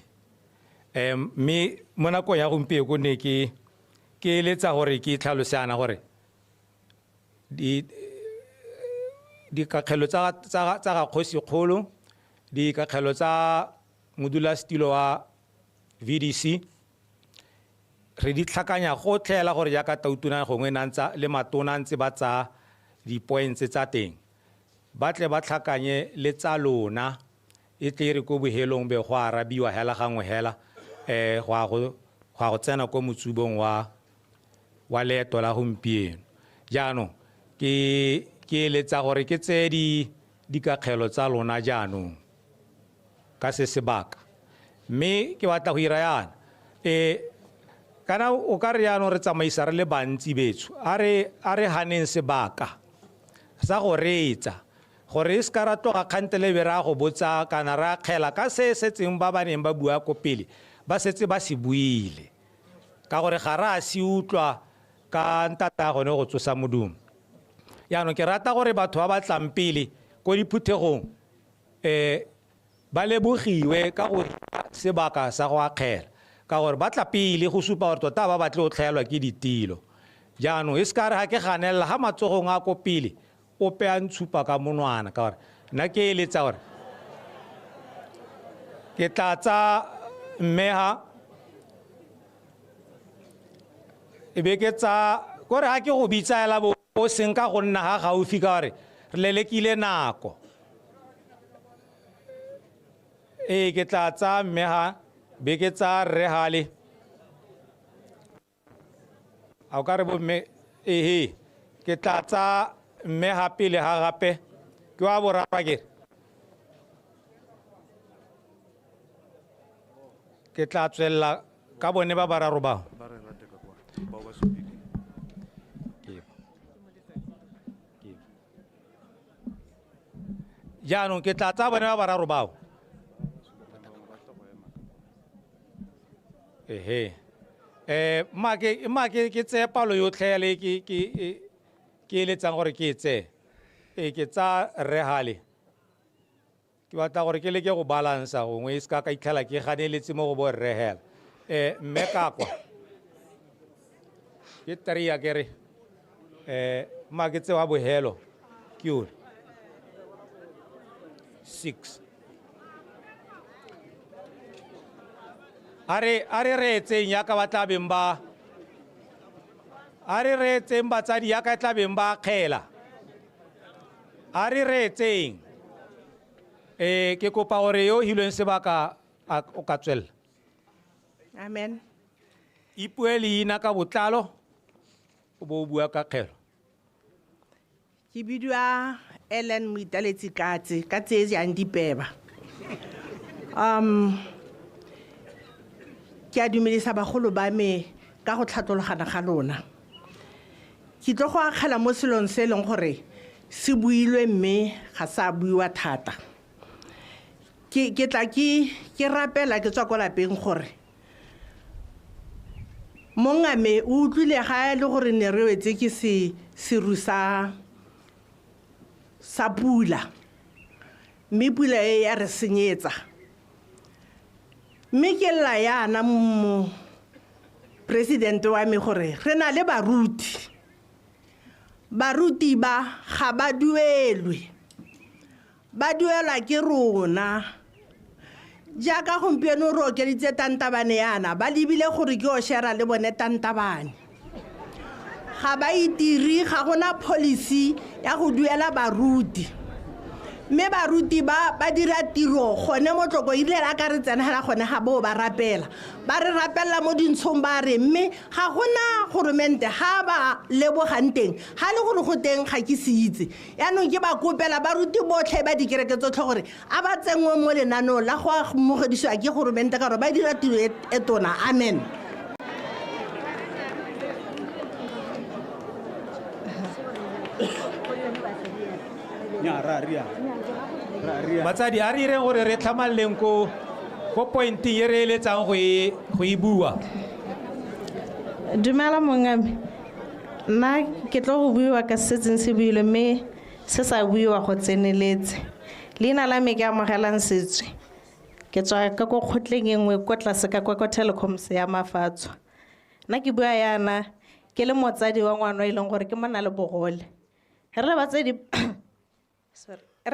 mme mo nakong ya gompieko ne ke eletsa gore ke tlhalosana gore dikakgelo tsa ga kgosikgolo dikakgelo tsa modulasetilo wa VDC re di tlhakanya gotlhela gore jaaka tautona gongwe le matona ntse ba tsa di-points tsa teng ba tle ba tlhakanye le tsa lona e tle re ko bohelong be go arabiwa hela gangwe hela go go tsena ko motsubong wa leeto la gompieno jaanong ke eletsa gore ke tse dikakgelo tsa lona jaanong ka se sebaka mme ke batla go ira yana kana o ka re yaanong re tsamaisa re le bantsi betso a re haneng sebaka sa go reetsa gore e se ka ra tloga kgantele be ra go botsa kana ra kgela ka se setseng ba baneng ba bua ko pele ba setse ba se buile ka gore ga ra se utlwa ka ntata gone go tsosa modumo yaanong ke rata gore batho ba ba tlang pele ko diphuthegong ba lebogiwe ka gore sebaka sa go akgela ka gore ba tla pele go supa gore tota ba batle go tlhaelwa ke ditilo jaanong e se ka re ga ke ganelela ga matsogong a ko pele o pe a ntshupa ka monwana ka gore nna ke eletsa gore ke tla tsa mmeha e be ke tsa kore ga ke go bitsaela o seng ka go nna ga gaufi ka gore re lelekile nako ke tla tsa mmeha be ke tsa rrehale a o ka re bomme ke tla tsa mmeha pele ga gape ke wa boraro ke tla tswelela ka bone ba bararo bao jaanong ke tla tsa bone ba bararo bao ma ke tseye palo yotlhele ke eletsang gore ke tse ke tsa rrehale ke batla gore ke leke go balansa gongwe e se ka itlhela ke ganeletse mo go bo rrehela mme ka kwa ke tria ke re ma ke tse wa bohelo ke ore 6 a re reetseng yaka ba tla beng ba a re reetseng batsadi yaka tla beng ba kgela a re reetseng ke kopa gore yo hilweng sebaka o ka tswelela Amen. ipue leina ka botlalo o bo bua ka kgelo Ke bidwa Ellen Moitaletsi Katse ka tse jang dipeba. Ke a dumedisa bagolo ba me ka go tlhatologana ga lona. Ke tlo go akgela mo selong se leng gore se builwe mme ga sa buiwa thata. Ke tla ke rapela ke tswa ko lapeng gore mongame o utlwile ga le gore ne re wetse ke seru sa pula mme pula e ya re senyetsa mme ke lla yana mo president wa me gore re na le baruti ba ga ba duelwe ba duelwa ke rona jaaka gompieno re okeditse tantabane yana ba lebile gore ke o shera le bone tantabane ga ba itiri ga gona policy ya go duela baruti mme baruti ba dira tiro gone motloko ile a ka re tsenela gone ga bo ba rapela ba re rapella mo dintshong ba re mme ga gona goromente ga ba lebogang teng ga le gore go teng ga ke se itse yaanong ke ba kopela baruti botlhe ba dikereke tsotlhe gore a ba tsengwe mo lenanong la go amogedisiwa ke goromente ka gore ba dira tiro e tona amen. batsadi a re ireng gore re tlhamaleleng ko pointeng e re eletsang go e bua. Dumela mongame, nna ke tlo go buiwa ka setseng se builwe mme se sa buiwa go tseneletse. Leina la me ke amogelang setswe ke tswa ka ko kgotleng e nngwe ko tlase ka kwa Telecoms ya Mafatswa. Nna ke bua yana ke le motsadi wa ngwana e leng gore ke mona le bogole. Re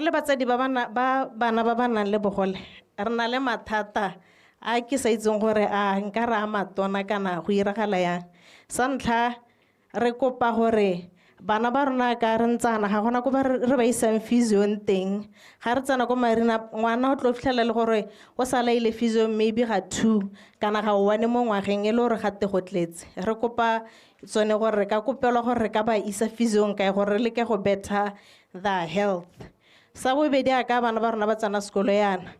le batsadi ba bana ba nang le bogole re na le mathata a ke sa itseng gore a nka re a matona kana go iragala yang. Sa ntlha re kopa gore bana ba rona ka re ntsana ga gona ko ba re ba isang physiong teng ga re tsana ko marina ngwana o tlo fitlhela le gore o sa laile physio maybe ga 2 kana ga 1 mo ngwageng e le gore ga te go tletse. Re kopa tsone gore re ka kopelwa gore re ka ba isa physiong kae gore le ke go better the health. Sa bobedi a ka bana ba rona ba tsana sekolo yana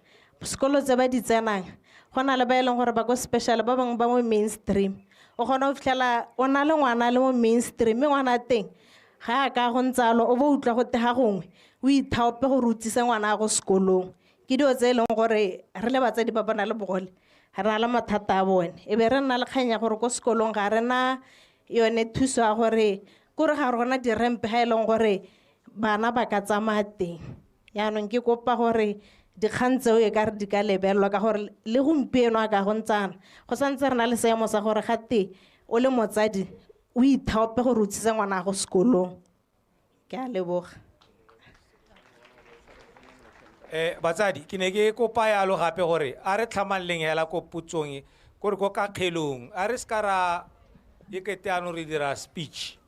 sekolo tse ba di tsenang go na le ba e leng gore ba ko special ba bangwe ba mo mainstream o kgona go fitlhela o na le ngwana le mo mainstream ngwana teng ga a ka go ntsalo o bo utlwa go tega gongwe o ithaope go rutsisa ngwana go sekolong ke dio tse e leng gore re le batsadi ba bana le bogole re na le mathata a bone e be re nna le kganya gore ko sekolong ga rena yone thuso ya gore kore ga rona dirempe ga e leng gore bana ba ka tsamaya teng. Yaanong ke kopa gore dikgang tseo e ka re di ka lebelelwa ka gore le gompieno a ka go ntsana go santse re na le seemo sa gore gate o le motsadi o ithaope go rutsisa ngwana go sekolong. Ke a leboga. Batsadi ke ne ke kopa yalo gape gore a re tlhamaleng hela ko putsong gore ko ka kgelong a re ska ra e kete ano re dira speech.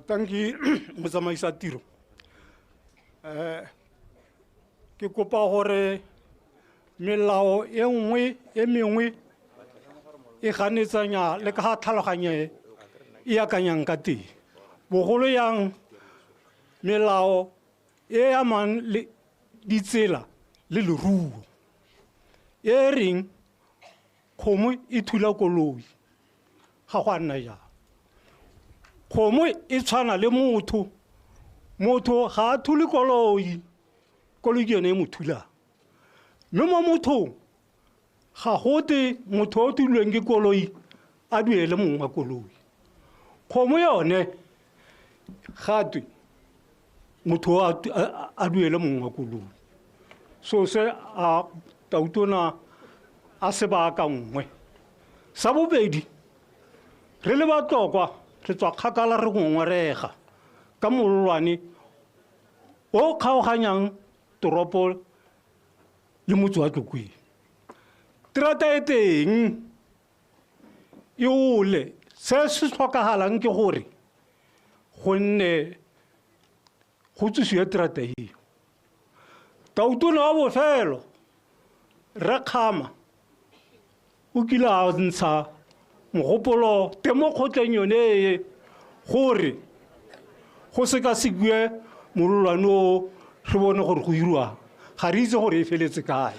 Tanki motsamaisa tiro ke kopa gore melao e nngwe e mengwe e ganetsanya le ka tlhaloganye e akanyang ka teng bogolo yang melao e amang le ditsela le leruo e reng kgomo e thula koloi ga go a nna jang kgomo e tshwana le motho ga a thule koloi ke yone e mo thulang mme mo mothong ga gote motho o tulweng ke koloi a duele mongwe wa koloi kgomo yone gatwe motho a duele mongwe wa koloi so se a tautona a sebaka nngwe. Sa bobedi re le batlokwa re tswa kgakala re ngongorega ka mololwane o kgaoganyang toropo le motse wa Tlokweng. Terata e teng e ole se se tlhokagalang ke gore gonne go tsusiwe terata eo. Tautona wa bofelo re kgama o kile a ntsha mogopolo temo kgotleng yone gore go sekasekiwe mololwane o re bone gore go irwa ga re itse gore e feletse kae.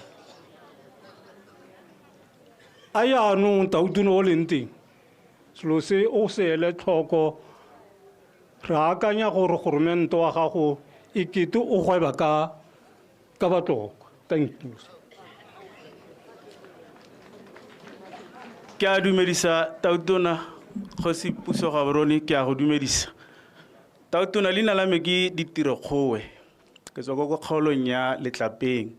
A yaanong tautona o leng teng selo se o se ele tlhoko re akanya gore goromento wa gago e kete o gweba ka batlokwa. Thank you. Ke a dumedisa tautona Kgosi Puso Gaborone ke a go dumedisa. Tautona leina la me ke Ditiro Kgowe ke tswa go kgaolong ya Letlapeng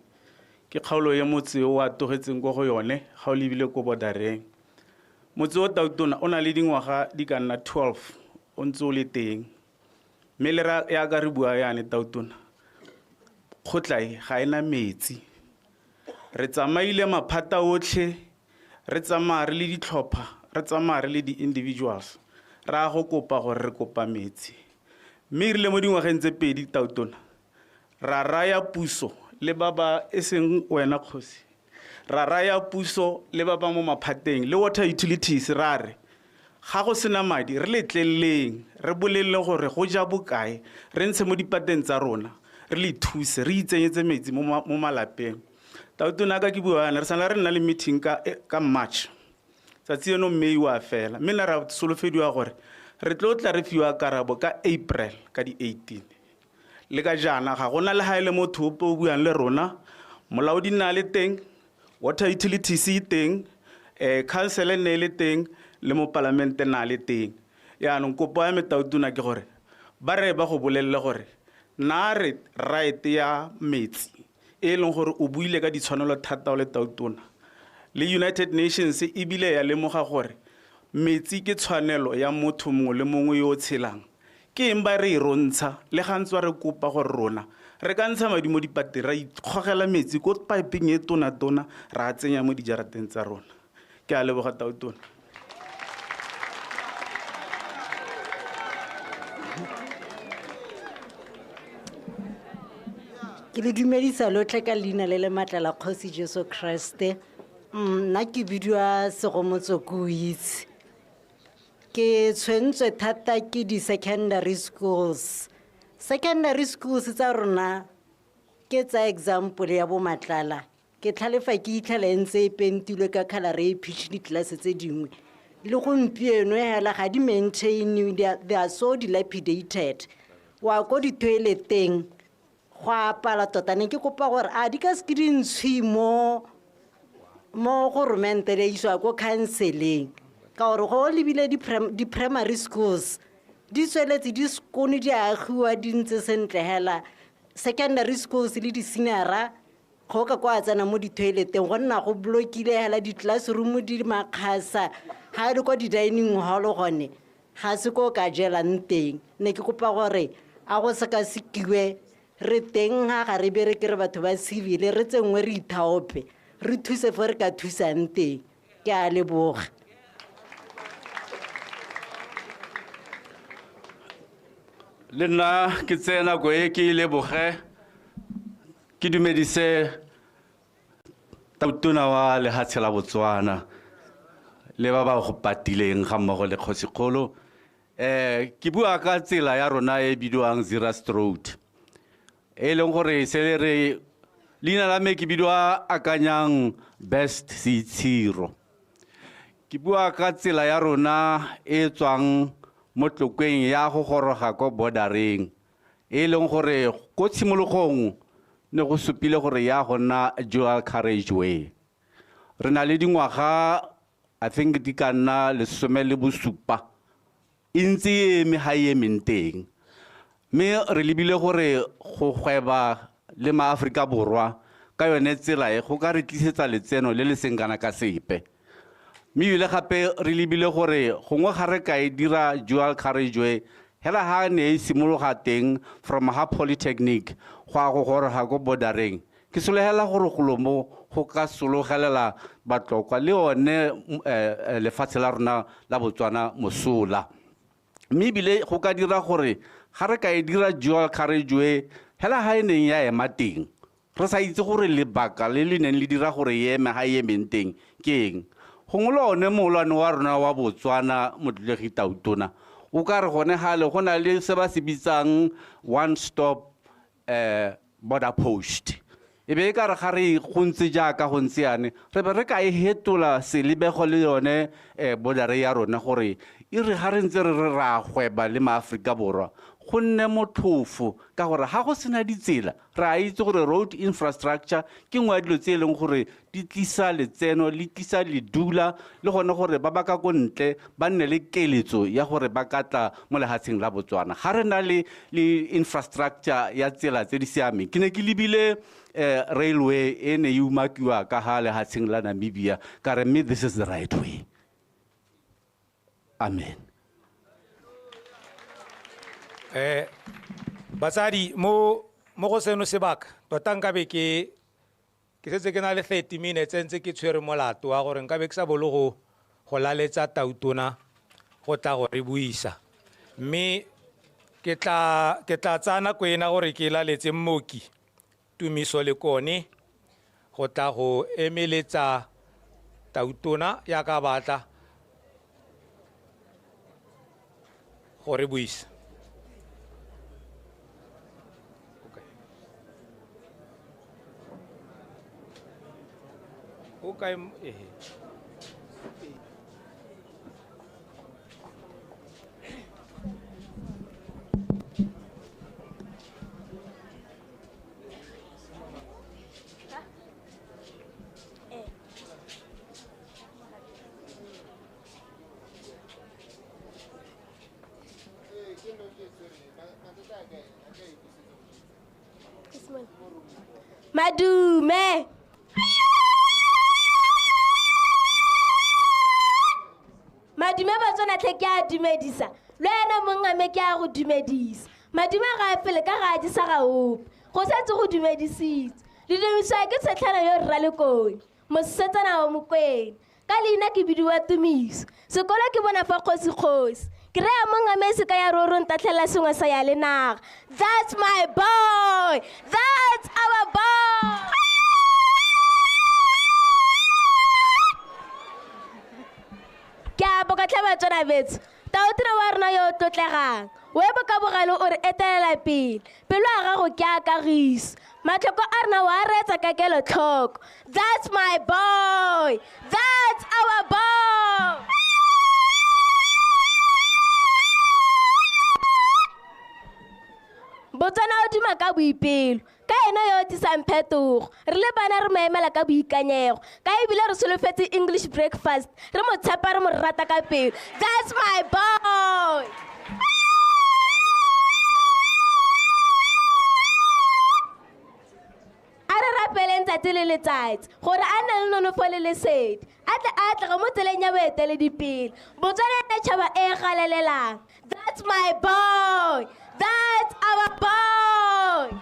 ke kgaolo ya motse o a togetseng go yone ga o lebile ko Bodareng. Motse o tautona o na le dingwaga di ka nna 12 o ntse o le teng mme le ya ka re bua yane tautona kgotlae ga ena metsi re tsamaile maphata otlhe re tsamaya re le ditlhopha re tsamaya re le di-individuals ra go kopa gore re kopa metsi mme re le mo dingwageng tse pedi tautona ra raya puso le ba ba e seng wena kgosi ra raya puso le ba ba mo maphateng le water utilities ra re ga go sena madi re letleleng re bolelle gore go ja bokae re ntshe mo dipateng tsa rona re le thuse re itsenyetse metsi mo malapeng tautona ka ke bua yana re sana re nna le meeting ka March tsatsi eno May wa fela mme na ra solofediwa gore re tlo tla re fiwa karabo ka April ka di 18 le ka jana ga gona le haele motho o buang le rona molaodi nna le teng water utilities e teng council ne le teng le mo parlamente na le teng ya no kopo ya metautuna ke gore ba re ba go bolelle gore na re right ya metsi e leng gore o buile ka ditshwanelo thata o le tautona le United Nations e bile ya lemoga gore metsi ke tshwanelo ya motho mongwe le mongwe yo o tshelang ke eng ba re e rontsha le gantswa re kopa gore rona re ka ntsha madi mo dipateng ra ikgogela metsi ko pipeng e tona ra tsenya mo dijarateng tsa rona ke a leboga tautona ke le dumedisa lotlhe ka leina le le maatla la Kgosi Jesu Kriste nna ke bidiwa Segomotso ko itse ke tshwentswe thata ke di-secondary schools tsa rona ke tsa example ya bo Matlala ke tlhalefa ke itlhela ntse e pentilwe ka color e peach ditlelase tse dingwe le gompieno hela ga di maintain they are so dilapidated wa ko di-toileteng go apala tota ne ke kopa gore a di ka se ke dintshwi mo goromente le iswa ko counseling ka gore go lebile di-primary schools di tsweletse di sekone di agiwa di ntse sentle hela secondary schools le di-seniora go ka kwa tsena mo di-toileteng go nna go blokile hela di-classroom di makgasa ga le kwa di-dining hall gone ga se ko ka jelang teng ne ke kopa gore a go sekasekiwe re teng ga re bereke re batho ba civil re tsengwe re ithaope re thuse fo re ka thusang teng ke a leboga le nna ke tsena go e ke leboge ke dumedise tautona wa lehatshe la Botswana le ba ba go patileng ga mmogo le kgosikgolo ke bua ka tsela ya rona e bidiwang Zeerust Road e leng gore se re leina la me ke bidiwa Akanyang Best Seatshiro ke bua ka tsela ya rona e tswang mo tlokeng ya go goroga ko bordereng e leng gore ko tshimologong ne go supile gore ya gona dual carriageway re na le dingwaga I think di ka nna 17 intsi me ha ye menteng me re lebile gore go gweba le maAfrika Borwa ka yone tsela e go ka re tlisetsa letseno le le sengana ka sepe me ile gape re lebile gore gongwe ga re ka e dira dual carriageway hela ha ne e simologa teng from ha Polytechnic go a go goroga go bordereng ke solegela gore golomo go ka sologelela batlokwa le one lefatshe la rona la Botswana mosola mme bile go ka dira gore ga re ka e dira dual carriageway hela ha e neng ya ema teng re sa itse gore lebaka le le neng le dira gore ye eme ha ye menteng ke eng gongwe le one moolwane wa rona wa Botswana motlolegi tautona o ka re gone gale go na le se ba se bitsang one stop border post e be e ka re ga re go ntse jaaka go ntse yane re be re ka e hetola selebego le yone border ya rona gore e re ga re ntse re ra gweba le maAfrika Borwa go nne motlhofo ka gore ga go sena ditsela re a itse gore road infrastructure ke ngwe ya dilo tse e leng gore di tlisa letseno le tlisa ledula le gone gore ba baka ko ntle ba nne le keletso ya gore ba ka tla mo lehatsheng la Botswana ga re na le infrastructure ya tsela tse di siameng ke ne ke lebile railway e ne e umakiwa ka ha lehatsheng la Namibia ka re me this is the right way amen batsadi mo go seno sebaka tota nkabe ke setse ke na le 30 minutes ntse ke tshwere molato wa gore nkabe ke sa bolo go laletsa tautona go tla go re buisa mme ke tla tsaya nako ena gore ke laletse mmoki Tumiso Lekone go tla go emeletsa tautona ya ka batla gore buisa. Okay. Madume. Madume ba tsona tle ke a dumedisa. Le ena monga me ke a go dumedisa. Madume ga pele ka ga di sa ga ope. Go setse go dumedisitse. Le dumisa ke setlhana yo rra lekone. Mosetsana wa Mokwena. Ka leina ke bidiwa Tumiso. Sekolo ke bona fa kgosi. Ke re monga me se ka ya rorong tatlhela sengwe sa ya le naga. That's my boy. That's our boy. Ke a boka tlhaba tsona betso. Tautira wa rena yo tlotlegang. We boka bogalo o re etelela pele. Pelo a gago ke a kagiso. Matlhoko a rena wa retsa ka kelotlhoko. That's my boy. That's our boy. Botswana o duma ka boipelo. Ka ena yo tisang phetogo. Re le bana re maemela ka boikanyego. Ka ebile re solofetse English breakfast. Re mo tshepa re mo rata ka pelo. That's my boy. A re rapeleng tsatsi le letsatsi gore a nne le nonofo le lesedi. A tle go mo tseleng ya boeteledipele. Botswana e tšhaba e galelelang. That's my boy. That's our boy.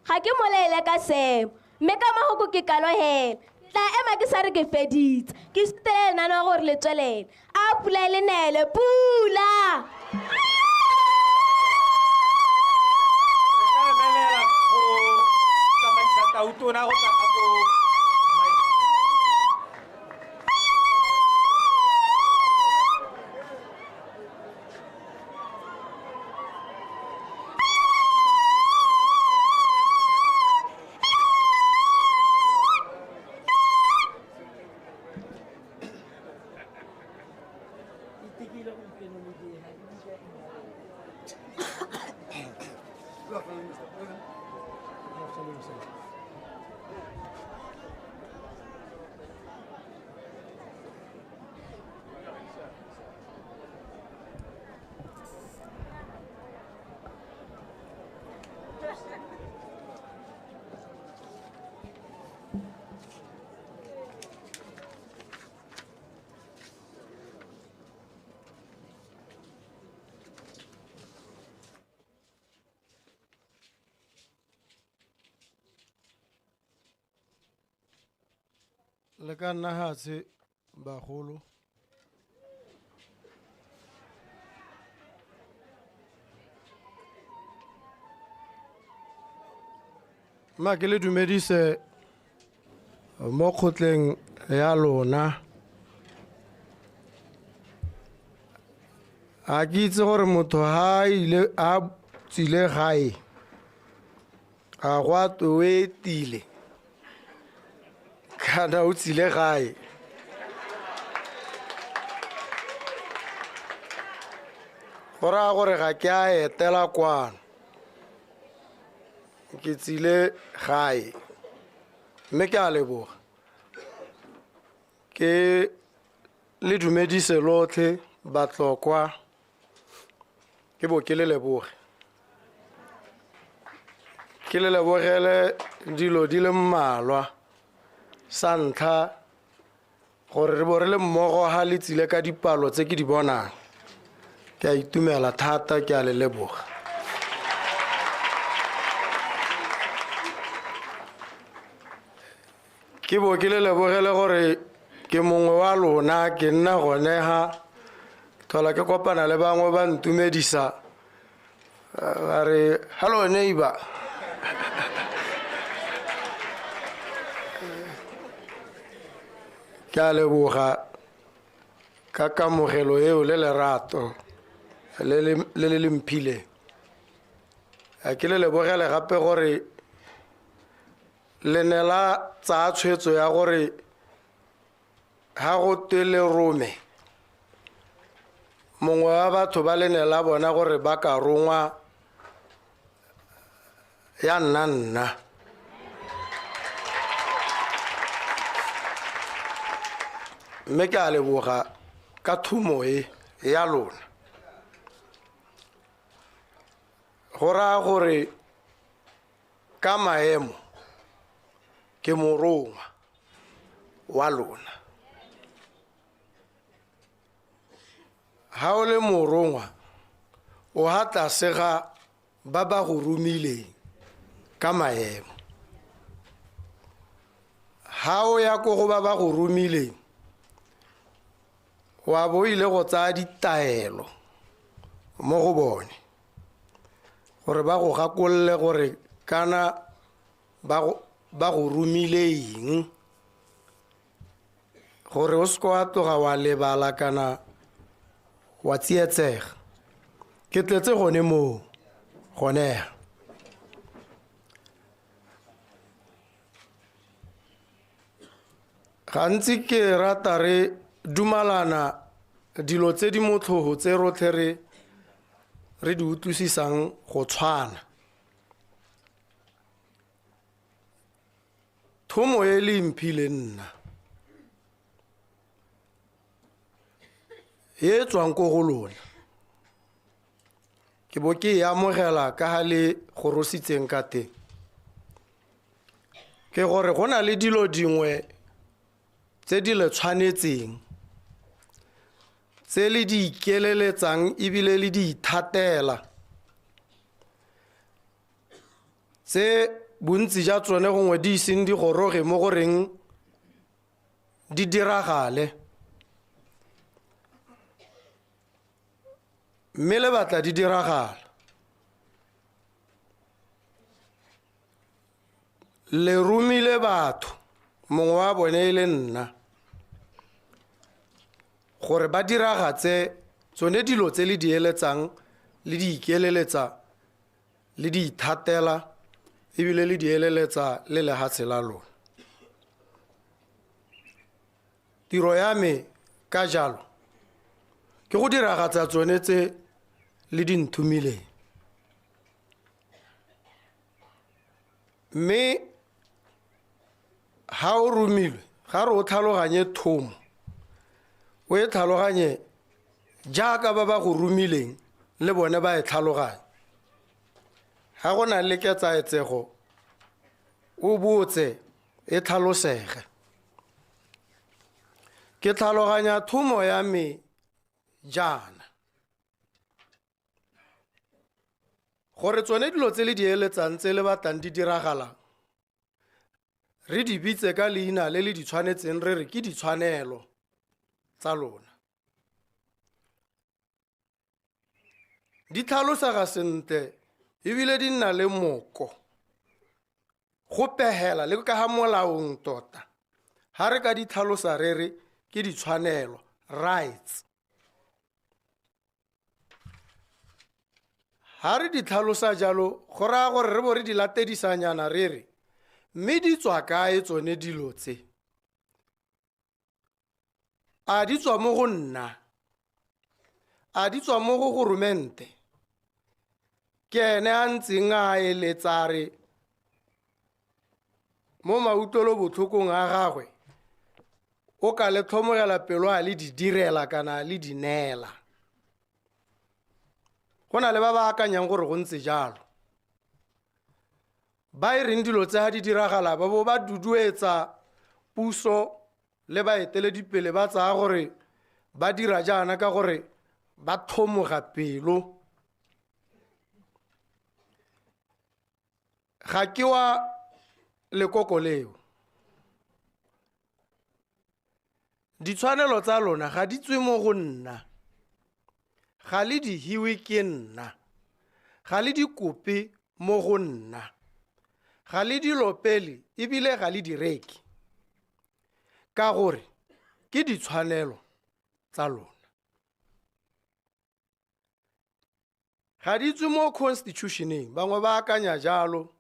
Ga ke molele ka semo. Mme ka mahoko ke kalohela. Tla ema ke sa re ke feditse. Ke setele nana gore le tswelele. A pula le nele. Pula. Tautona go tla ka go le ka nna hatshe bagolo ma ke le dumedise mo kgotleng ya lona a ke itse gore motho ha ile a tsile gae a go a toetile kana o tsile gae go raya gore ga ke a etela kwano ke tsile gae mme ke a leboga ke le dumedise lotlhe batlokwa ke bo ke le leboge ke le lebogele dilo di le mmalwa sa ntlha gore re bo re le mmogo ha le tsile ka dipalo tse ke di bonang ke a itumela thata ke a le leboga ke bo ke le lebogele gore ke mongwe wa lona ke nna gone ha thola ke kopana le bangwe ba ntumedisa ba re hello neighbor ke a leboga ka kamogelo eo le lerato le le mphile ke le lebogele gape gore le ne la tsaya tshwetso ya gore ha go tele rome mongwe wa batho ba lene la bona gore ba ka rongwa ya nna mme ke a leboga ka thumo e ya lona go raya gore ka maemo ke morongwa wa lona ha o le morongwa o ha tlase ga ba ba go romileng ka maemo ha o ya ko go ba ba go romileng wa bo ile go tsaya ditaelo mo go bone gore ba go gakolle gore kana ba go romile eng gore o seko wa tloga wa lebala kana wa tsietsega ke tletse gone moo gone gantsi ke rata re dumalana dilo tse di motlhogo tse rotlhe re di utlwisisang go tshwana thomo e le mphile nna e tswang ko go lona ke bo ke e amogela ka ha le gorositseng ka teng ke gore go na le dilo dingwe tse di le tshwanetseng tse le di ikeleletsang ebile le di ithatela tse bontsi ja tsone gongwe di iseng di goroge mo goreng di diragale mme le batla di diragala le romile batho mongwe wa bone e le nna gore ba diragatse tsone dilo tse le di eletsang le di ikeleletsa le di ithatela ebile le di eleletsa le lehatshe la lona tiro ya me ka jalo ke go diragatsa tsone tse le di nthumileng mme ha o romilwe ga re o tlhaloganye thomo o e tlhaloganye jaaka ba ba go romileng le bone ba e tlhaloganye ga go na le ketsaetsego o botse e tlhalosege ke tlhaloganya thomo ya me jana gore tsone dilo tse le di eletsang tse le batlang di diragalang re di bitse ka leina le le di tshwanetseng re re ke ditshwanelo tsa lona di tlhalosega sentle ebile di nna le moko go pehela le ka ha molaong tota ha re ka di tlhalosa re re ke ditshwanelo rights ha re di tlhalosa jalo go raya gore re bo re di latedisanyana re re mme di tswa kae tsone dilo tse a di tswa mo go nna a di tswa mo go goromente ke ene a ntseng a eletsa re mo mautlwelo botlhokong a gagwe o ka le tlhomogela pelo a le di direla kana le di neela go na le ba ba akanyang gore go ntse jalo ba e reng dilo tse ha di diragala ba bo ba duduetsa puso le baeteledipele ba tsaya gore ba dira jaana ka gore ba thomoga pelo ga ke wa lekoko leo ditshwanelo tsa lona ga di tswe mo go nna, ga le di hiwe ke nna, ga le di kope mo go nna, ga le di lopele ebile ga le di reke, ka gore ke ditshwanelo tsa lona. Ga di tswe mo constitutioneng, bangwe ba akanya jalo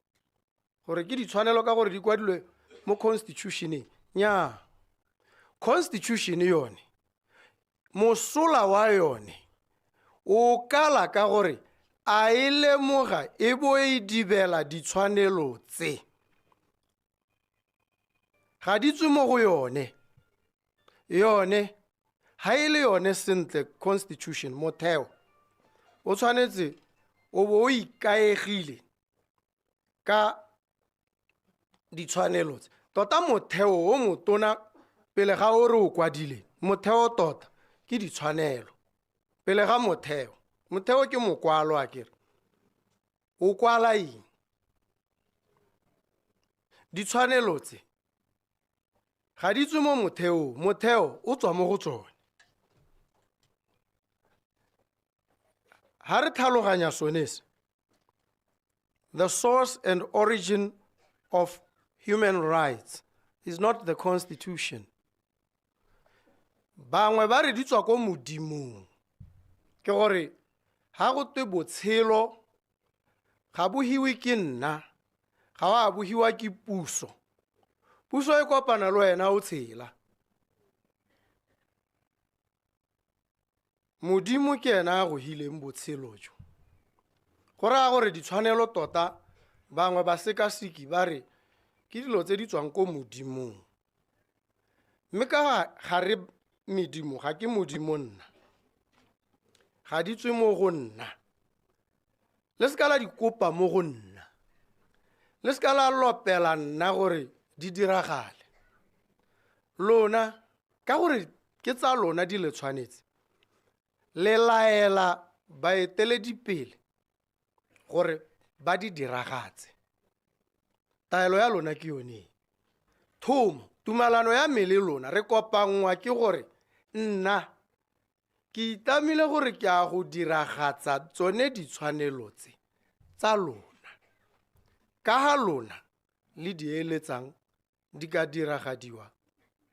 gore ke ditshwanelo ka gore di kwadilwe mo constitutioneng. Nnyaa, constitution yone mosola wa yone o kala ka gore a e lemoga e bo e dibela ditshwanelo tse, ga di tswe mo go yone. Yone ha e le yone sentle constitution, motheo o tshwanetse o bo o ikaegile ka ditshwanelo tse. Tota motheo o motona pele ga o re o kwadile, motheo tota ke ditshwanelo. Pele ga motheo, motheo ke mokwalo a kere o kwala eng? Ditshwanelo tse ga di tswe mo motheo, motheo o tswa mo go tsone. Ha re tlhaloganya sonese, the source and origin of human rights is not the constitution. Bangwe ba re di tswa ko modimong, ke gore ha go twe botshelo ga bo hiwe ke nna, ga wa bo hiwa ke puso. Puso e kopana le wena o tshela. Modimo ke ena a go hileng botshelo jo. Go raya gore ditshwanelo tota bangwe ba sekasiki ba re ke dilo tse di tswang ko modimong. Mme ka gare medimo ga ke modimo nna, ga di tswe mo go nna, le se ka la di kopa mo go nna, le se ka la lopela nna gore di diragale. Lona ka gore ke tsa lona di le tshwanetse, le laela baeteledipele gore ba di diragatse. Taelo ya lona ke yone. Thomo, tumalano ya me le lona re kopangwa ke gore nna ke itamile gore ke a go diragatsa tsone ditshwanelo tse tsa lona, ka ha lona le di eletsang di ka diragadiwa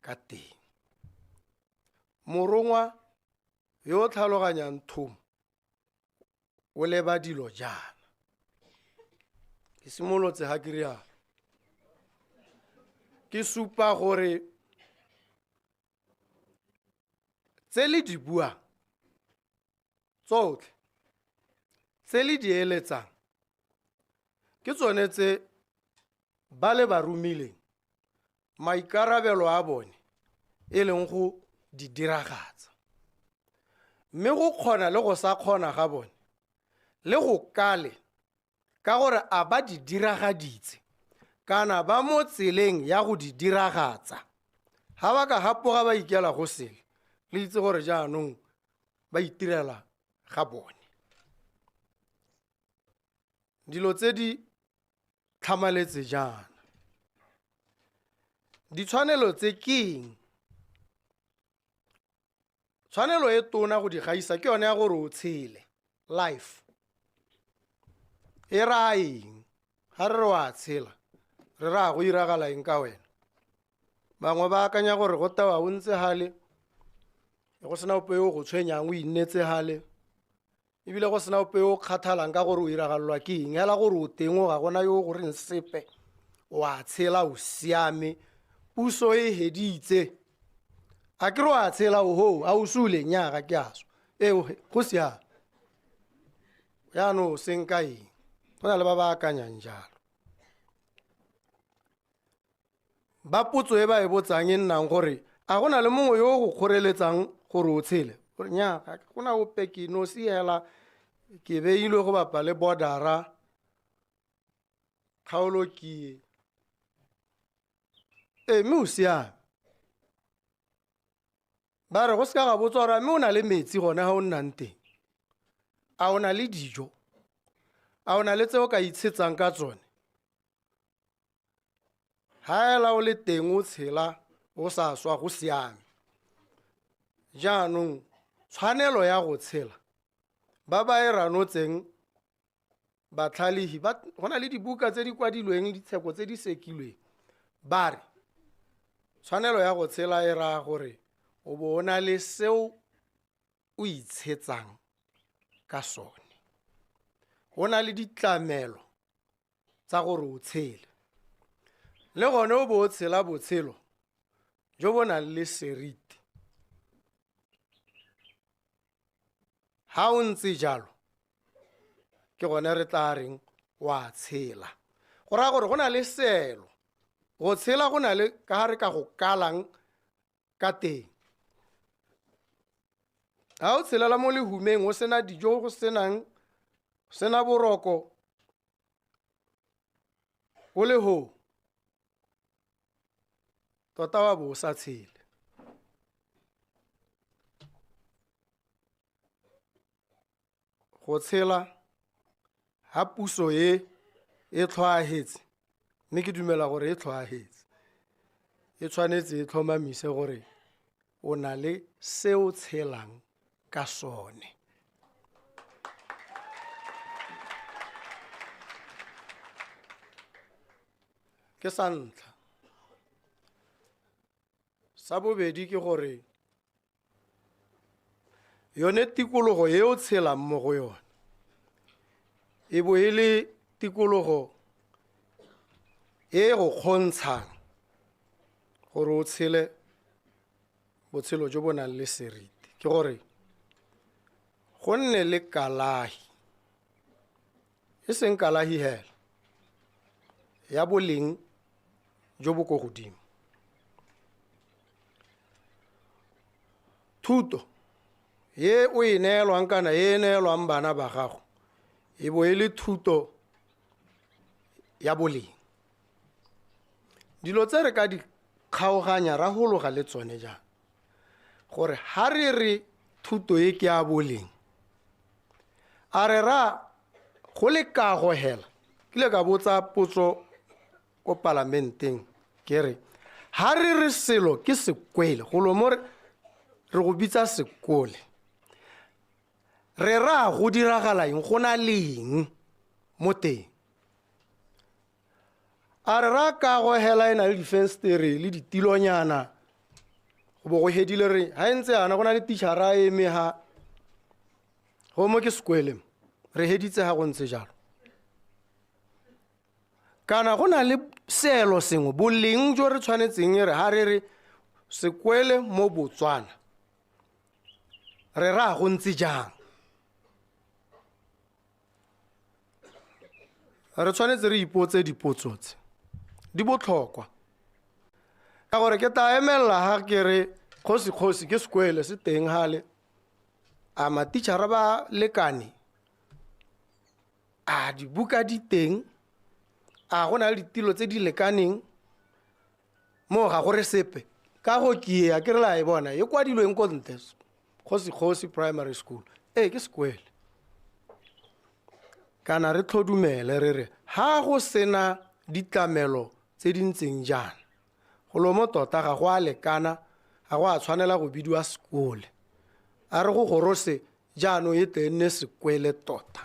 ka teng. Morongwa yo o tlhaloganyang thomo o leba dilo jana. Ke simolotse ha ke rialo, ke supa gore tse le di bua tsotlhe, tse le di eletsang, ke tsone tse ba le ba romileng maikarabelo a bone e leng go di diragatsa. Mme go kgona le go sa kgona ga bone le go kale ka gore a ba di diragaditse kana ba mo tseleng ya go di diragatsa. Ha ba ka hapoga ba ikela go sele, le itse gore jaanong ba itirela ga bone. Dilo tse di tlhamaletse jana, ditshwanelo tse keng? Tshwanelo e tona go di gaisa ke yone ya gore o tshele, life. E ra eng? Ha re wa tshela, re ra go iragala eng ka wena? Bangwe ba akanya gore go tawa o ntse hale, go sena ope yo go tshwenyang o innetse hale, ebile go sena ope yo kgathalang ka gore o iragalelwa ke eng. Hela gore o teng o ga gona yo go reng sepe, wa tshela o siame, puso e heditse. A ke re wa tshela o ho, a o sule nyaga ke aso. Go siame. Yaanong o seng ka eng? Go na le ba ba akanyang jalo. Ba potso e ba e botsang e nnang gore a gona le mongwe yo go kgoreletsang gore o tshele. Gore nyaga, go na ope ke no siela, ke beilwe go bapa le bodara, kgaolo ke mme o siame. Ba re go se ka ga botsa gore mme o na le metsi gona ga o nnang teng, a o na le dijo, a o na le tseo ka itshetsang ka tsone. Ha ela o le teng o tshela o sa swa go siame. jaanong tshwanelo ya go tshela ba ba e ranotseng batlhalehi go na le dibuka tse di kwadilweng ditsheko tse di sekilweng ba re tshwanelo ya go tshela e raya gore o bo o na le seo o itshetsang ka sone go na le ditlamelo tsa gore o tshele le gone o bo o tshela botshelo jo bo nang le seriti ha o ntse jalo ke gone re tla reng wa tshela go raya gore go na le seelo go tshela go na le ka gare ka go kalang ka teng ha o tshelela mo lehumeng o sena dijo go sena boroko o le ho tota wa bo sa tshele go tshela ha puso e tlhoahetse mme ke dumela gore e tlhoahetse e tshwanetse e tlhomamise gore o na le seo tshelang ka sone ke sa ntlha sa bobedi ke gore yone tikologo ye o tshelang mo go yone e bo e le tikologo e go kgontshang gore o tshele botshelo jo bo nang le seriti ke gore go nne le kalahi e seng kalahi hela ya boleng jo bo ko godimo thuto ye o e neelwang kana ye e neelwang bana ba gago e bo e le thuto ya boleng dilo tse re ka di kgaoganya ra hologa le tsone jang gore ha re re thuto e ke ya boleng a re ra go le kago hela ke le ka botsa potso ko parlamenteng ke re ha re re selo ke sekwele go lo mo re go bitsa sekole re ra go diragala eng go na leng mo teng a re ra kago hela e na le difenstere le ditilonyana go bo go hedile re ha ntse ana go na le tishara e eme ha go mo ke sekwele re heditse ha go ntse jalo kana go na le seelo sengwe boleng jo re tshwanetseng re ha re re sekwele mo Botswana re ra go ntse jang re tshwanetse re ipotse dipotso tse di botlhokwa ka gore ke ta emela ha ke re kgosi ke sekwele se teng hale a matitšhara ba lekane a dibuka di teng a go na le ditilo tse di lekaneng mo ga gore sepe ka go ke ya ke re la e bona e kwadilweng ko nte kgosi primary school ke sekwele kana re tlhodumele re re ha go sena ditlamelo tse di ntseng jana go lo mo tota ga go a lekana ga go a tshwanela go bidiwa sekole a re go gorose jaanong e tenne sekwele tota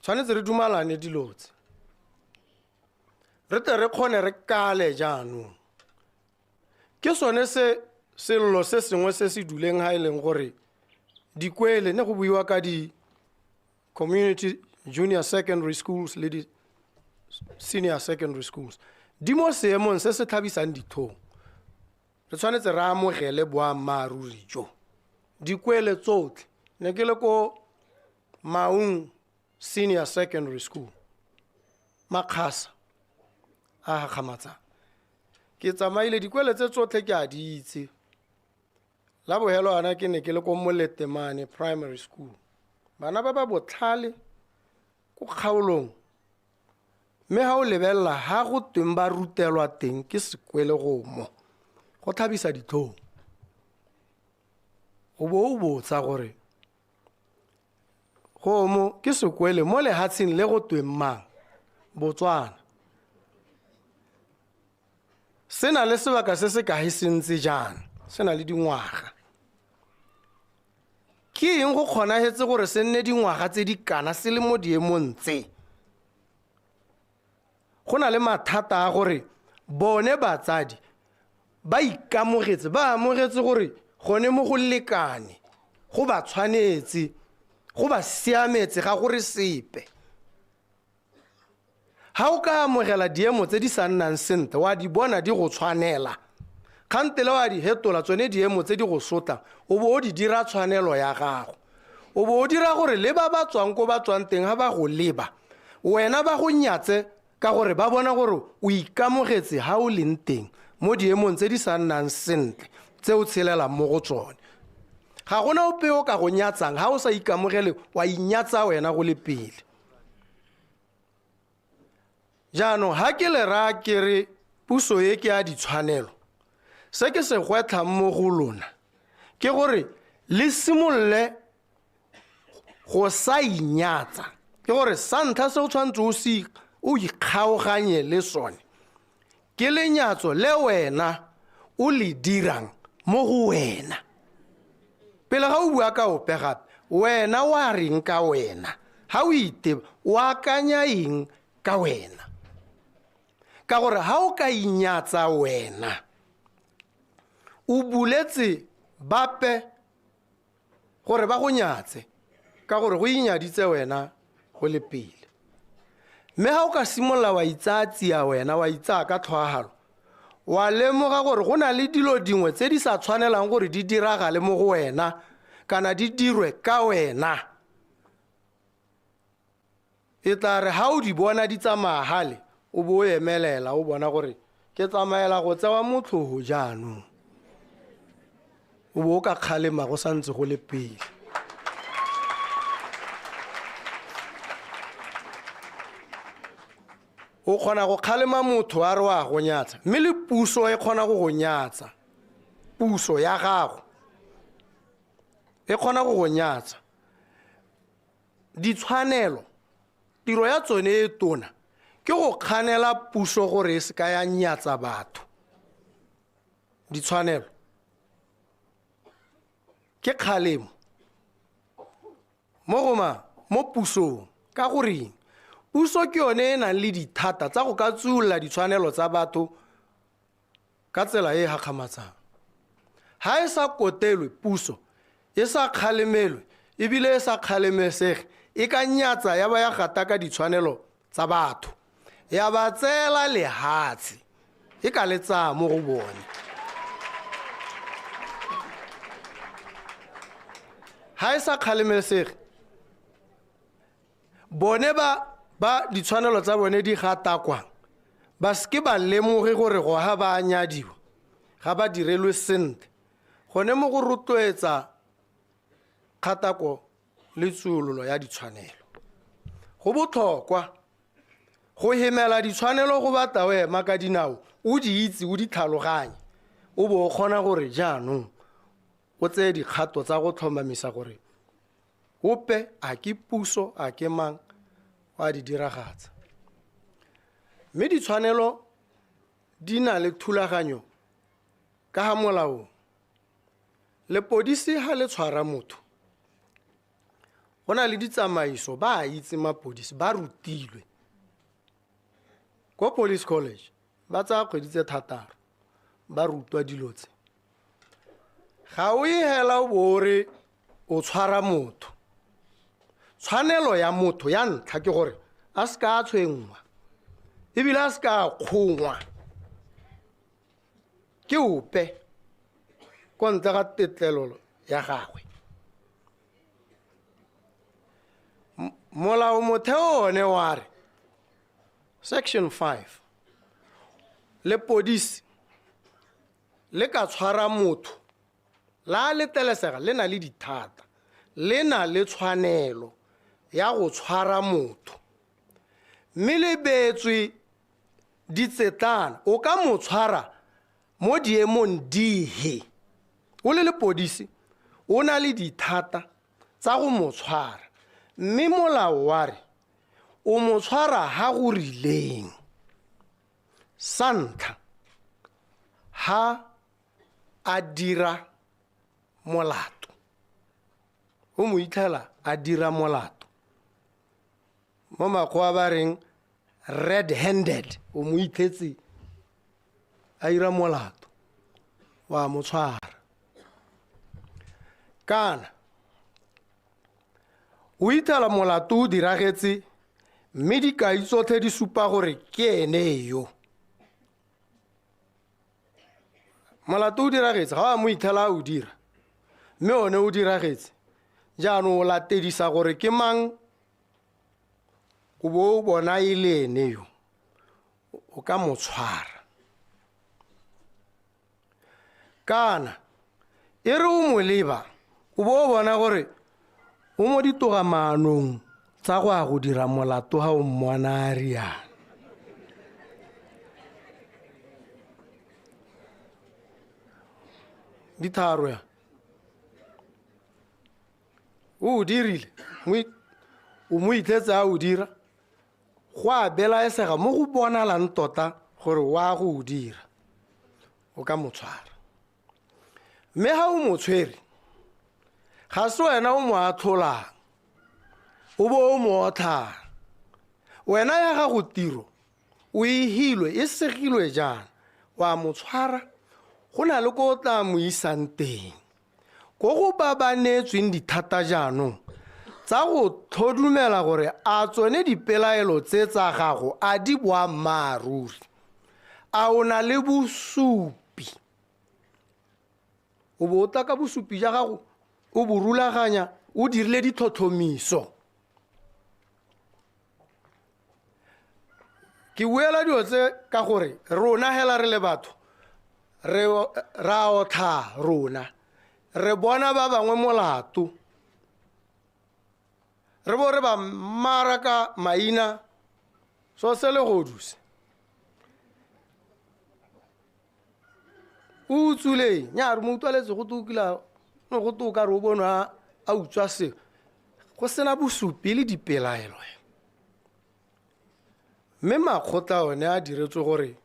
tshwanetse re dumalane dilotse re te re kgone re kale jaanong ke sone sello se sengwe se se duleng ha e leng gore dikwele ne go buiwa ka di community junior secondary schools le di senior secondary schools di mo seemong se se tlhabisang dithong re tshwanetse re amogele boammaaruri jo dikwele tsotlhe ne ke le ko Maung senior secondary school Makgasa a Gagamatsa ke tsamaile dikwele tse tsotlhe ke a di itse la bohelo ana ke ne ke le ko Moletemane primary school bana ba ba botlhale ko kgaolong mme ha o lebella ha go tweng ba rutelwa teng ke sekwele go mo go tlhabisa dithong go bo o botsa gore go mo ke sekwele mo lehatsheng le go tweng mang Botswana sena le sebaka se se kae sentse jana sena le dingwaga ke eng go kgonagetse gore se nne dingwaga tse di kana se le mo diemong tse? Go na le mathata a gore bone batsadi ba ikamogetse ba amogetse gore gone mo go lekane go ba tshwanetse go ba siametse ga gore sepe. Ha o ka amogela diemo tse di sa nnang sentle wa di bona di go tshwanela, kgantele wa di hetola tsone diemo tse di go sotla o bo o di dira tshwanelo ya gago, o bo o dira gore le ba ba tswang ko ba tswang teng ha ba go leba wena ba go nyatse ka gore ba bona gore o ikamogetse ha o leng teng mo diemong tse di sa nnang sentle tse o tshelelang mo go tsone. Ga gona ope o ka go nyatsang ha o sa ikamogele wa inyatsa wena go le pele. Jaanong ha ke le ra ke re puso e ke a ditshwanelo, se ke se gwetlhang mo go lona ke gore le simolle go sa inyatsa, ke gore sa ntlha se o tshwanetse o ikgaoganye le sone ke lenyatso le wena o le dirang mo go wena. Pele ga o bua ka ope gape wena wa reng ka wena, ha o iteba o akanya eng ka wena. Ka gore ha o ka inyatsa wena o buletse bape gore ba go nyatse ka gore go inyaditse wena go le pele. Mme ha o ka simolla wa itsatsia wena wa itsa ka tlhoagalo wa lemoga gore go na le dilo dingwe tse di sa tshwanelang gore di diragale mo go wena kana di dirwe ka wena, e tla re ha o di bona di tsamaya hale o bo o emelela o bona gore ke tsamaela go tsewa motlhogo jaanong, o bo o ka kgalema go santse go le pele. O kgona go kgalema motho a re wa go nyatsa, mme le puso e kgona go go nyatsa, puso ya gago e kgona go go nyatsa. Ditshwanelo tiro ya tsone e tona ke go kganela puso gore e se ka ya nyatsa batho. Ditshwanelo ke kgalemo mo pusong ka gore puso ke yone e nang le dithata tsa go ka tsulla ditshwanelo tsa batho ka tsela e gakgamatsang. Ha e sa kotelwe puso e sa kgalemelwe ebile e sa kgalemesege e ka nyatsa ya ba ya gata ka ditshwanelo tsa batho ya ba tsela lehatshe e ka letsa mo go bone. Ha e sa kgalemesege bone ba ditshwanelo tsa bone di gatakwa ba ske ba lemoge gore go ha ba nyadiwa ga ba direlwe sentle gone mo go rotloetsa kgatako le tsulolo ya ditshwanelo. Go botlhokwa go hemela ditshwanelo go batla o ema ka dinao o di itse o di tlhaloganye o bo o kgona gore jaanong o tseye dikgato tsa go tlhomamisa gore ope a ke puso a ke mang wa di diragatsa. Mme ditshwanelo di na le thulaganyo ka ha molao. Lepodisi ha le tshwara motho go na le ditsamaiso ba a itse mapodisi ba rutilwe ko police college ba tsaya kgwedi tse 6 ba rutwa dilo tse. Ga o hela o bore o tshwara motho, tshwanelo ya motho ya ntlha ke gore a se ka tshwengwa ebile a se ka kgongwa ke ope ko ntle ga tetlelelo ya gagwe. Molao motheo one wa re section 5 lepodisi le ka tshwara motho la letelesega le na le dithata le na le tshwanelo ya go tshwara motho mme le beetswe ditsetana o ka mo tshwara mo diemong dihe. O le lepodisi o na le dithata tsa go mo tshwara mme molao wa re o mo tshwara ha go rileng. Sa ntlha ha a dira molato o mo itlhela a dira molato mo makgowa ba reng red handed o mo itlhetse a ira molato wa mo tshwara kana o itlhela molato o diragetse mme dikai tsotlhe di supa gore ke ene yo molato o diragetse ga wa mo itlhela o dira mme one o diragetse jaanong o latedisa gore ke mang o bo o bona e le ene yo o ka mo tshwara kana e re o mo leba o bo o bona gore o mo ditogamaanong tsa go a go dira molato ga o mmona a riana ditharo ya o dirile o mo itlhetse a o dira go a belaesega mo go bonalang tota gore wa go o dira o ka mo tshwara mme ga o mo tshwere ga se wena o mo atlholang o bo o mo otlhang wena ya gago tiro o e hilwe e segilwe jaana wa mo tshwara go na le ko o tla mo isang teng ko go babanetsweng dithata jaanong tsa go tlhodumela gore a tsone dipelaelo tse tsa gago a di boammaaruri a o na le bosupi o bo o tla ka bosupi ja gago o bo rulaganya o dirile ditlhotlhomiso ke buela dilo tse ka gore rona hela re le batho ra otha rona re bona ba bangwe molato re bo re ba maraka maina so se le goduse o tsule nya re mo utlwaletse go tukila no go tuka re o bona a utswa se go sena bosupi le dipelaelo mme makgotla one a diretswe gore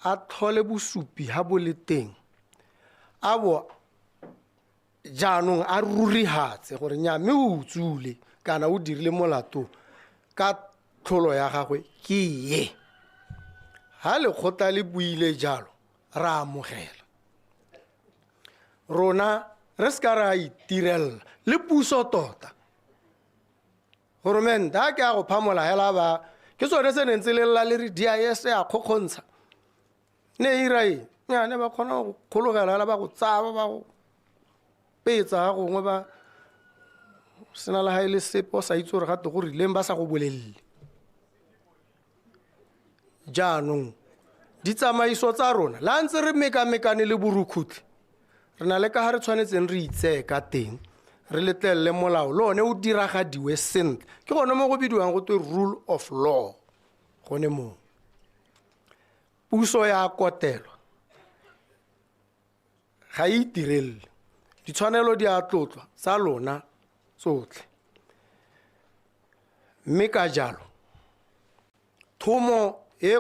a thole bosupi ha bo le teng a bo jaanong a rurihatse gore nya mme o utsule kana o dirile molato ka tlholo ya gagwe ke ye ha le khotla le buile jalo ra amogela rona re ska ra itirela le puso tota goromenta ha ke a go phamola hela ba ke tsone se nentse le lla le re DIS ya khokgontsha ne irai nyane ba khona go khologela la ba go tsaba ba go petsa go ngwe ba sena la haile sepo sa itse gore gato go rileng ba sa go bolelle jaanong di tsamaiso tsa rona la ntse re mekamekane le borukhutlhe re na le ka ha re tshwanetseng re itsee ka teng re letlelele molao le one o diragadiwe sentle ke gone mo go bidiwang go twe rule of law gone mo puso ya kotelwa ga e itirelle ditshwanelo di a tlotlwa tsa lona tsotlhe mme ka jalo thomo e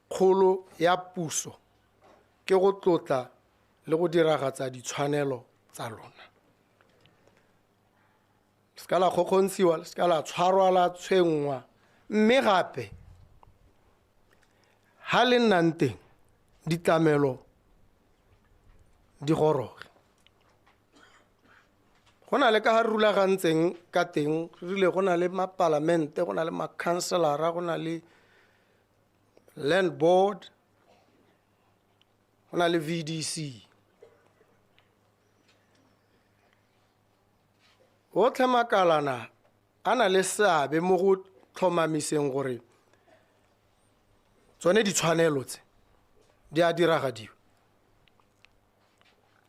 kgolo ya puso ke go tlotla le go diragatsa ditshwanelo tsa lona ska la khokgontshiwa ska la tshwarwa la tshwengwa mme gape ha le nnanteng ditlamelo di goroge go na le ka ha rulagantseng ka teng rile go na le mapalamente go na le makhanselara go na le land board go na le VDC o tlhamakalana a na le seabe mo go tlhomamiseng gore tsone ditshwanelo tse di a diragadiwa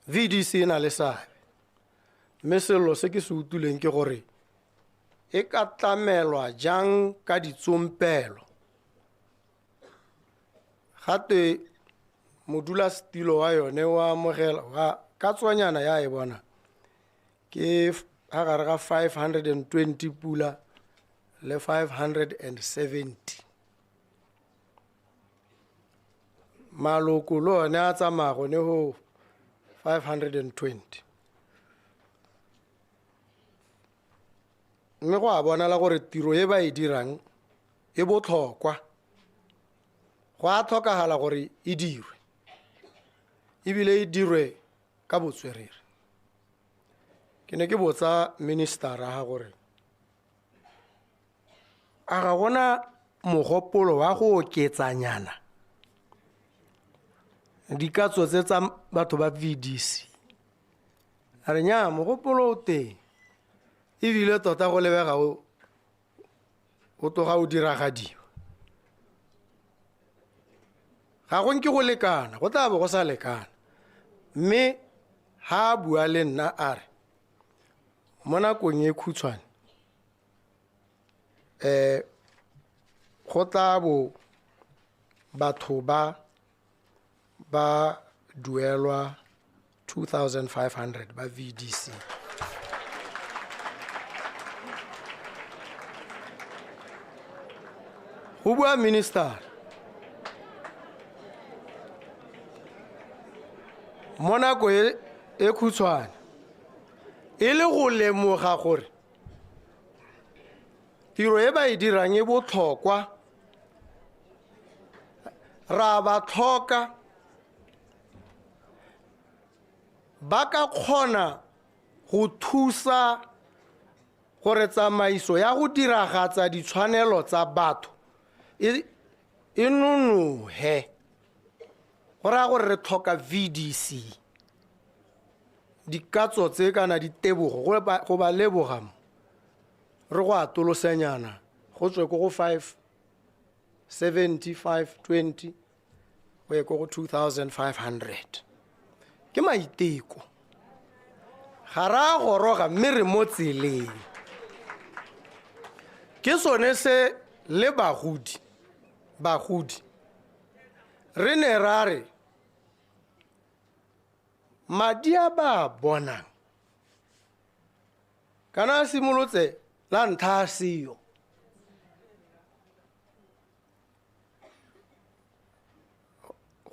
VDC na le seabe mme selo se ke se utuleng ke gore e ka tlamelwa jang ka ditsompelo gate modula stilo wa yone wa amogela ka tswanyana ya e bona ke ha gare ga 520 pula le 570 maloko le one a tsamaya gone go 520 mme go a bonala gore tiro e ba e dirang e botlhokwa go a tlhokagala gore e dirwe ebile e dirwe ka botswerere. Ke ne ke botsa ministera ga gore a ga gona mogopolo wa go oketsanyana dikatso tse tsa batho ba VDC. A re nnyaa, mogopolo o teng ebile tota go lebega o toga o diragadiwa. Ga go nke go lekana, go tla bo go sa lekana. Mme ha a bua le nna a re mo nakong e khutshwane go tla bo batho ba duelwa 2,500 ba VDC. Go bua minister mo nako e khutshwane e le go lemoga gore tiro e ba e dirang e botlhokwa, ra ba tlhoka ba ka kgona go thusa gore tsamaiso ya go diragatsa ditshwanelo tsa batho e nonohe. Go raya gore re tlhoka VDC, dikatso tse kana ditebogo go ba leboga mo re go atolosenyana go tswe ko go 57520 go ye ko go 2,500. Ke maiteko ga ra goroga mme re mo tseleng. Ke sone se le bagodi re ne ra re madi a ba bonang kana a simolotse la ntlha a seyo.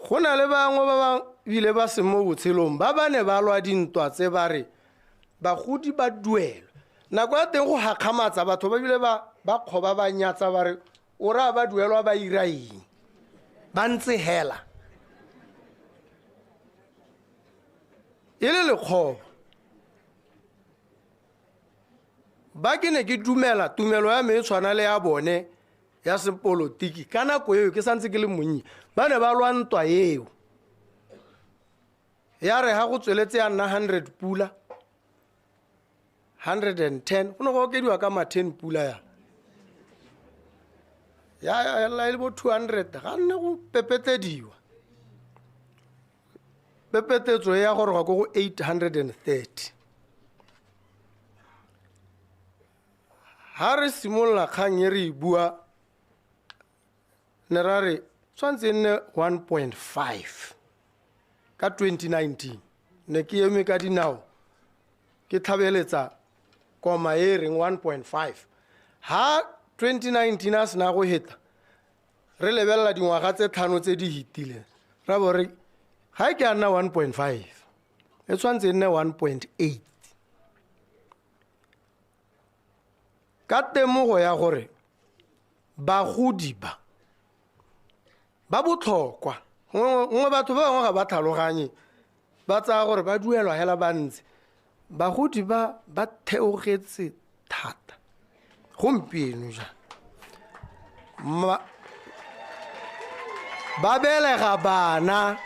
Go na le bangwe ba ba bile ba se mo botshelong ba ba ne ba lwa dintwa tse ba re bagodi ba duelwa. Nako ya teng go gakgamatsa batho ba bile ba kgoba ba nyatsa ba re o ra ba duelwa ba ira eng ba ntse hela e le lekgobo. Ba ke ne ke dumela tumelo ya me e tshwana le ya bone ya sepolotiki ka nako eo ke santse ke le monnye ba ne ba lwa ntwa eo ya re ha go tsweletse ya nna 100 pula 110 go ne go okediwa ka ma 10 pula ya la ile bo 200 ga nne go pepetediwa pepetetso ya gore ga go 830. Ha re simolla kgang e re bua ne ra re tshwantse nne 1.5 ka 2019 ne ke eme ka dinao ke tlhabeletsa koma e reng 1.5. Ha 2019 a sena go heta re lebelela dingwaga tse tlhano tse di hitile ra bo re ga ke a nna 1.5 e tshwantse nne 1.8 ka temogo ya gore bagodi ba botlhokwa. Ngwe batho ba bangwe ga ba tlhaloganye ba tsaya gore ba duelwa hela ba ntse. Bagodi ba theogetse thata gompieno ja ba belega bana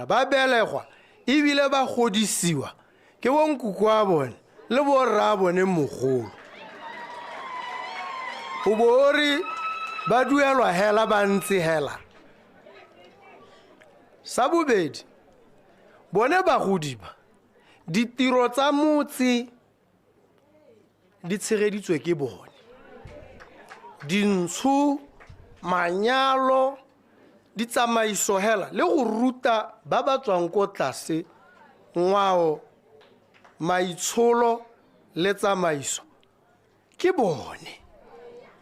ba belegwa ebile ba godisiwa ke bonkoko a bone le borra bone mogolo. O bori ba duelwa hela ba ntse hela. Sa bobedi bone bagodi ba ditiro tsa motse di tshegeditswe ke bone. Dintsho manyalo di tsamaiso hela le go ruta ba ba tswang ko tlase ngwao maitsholo le tsamaiso ke bone.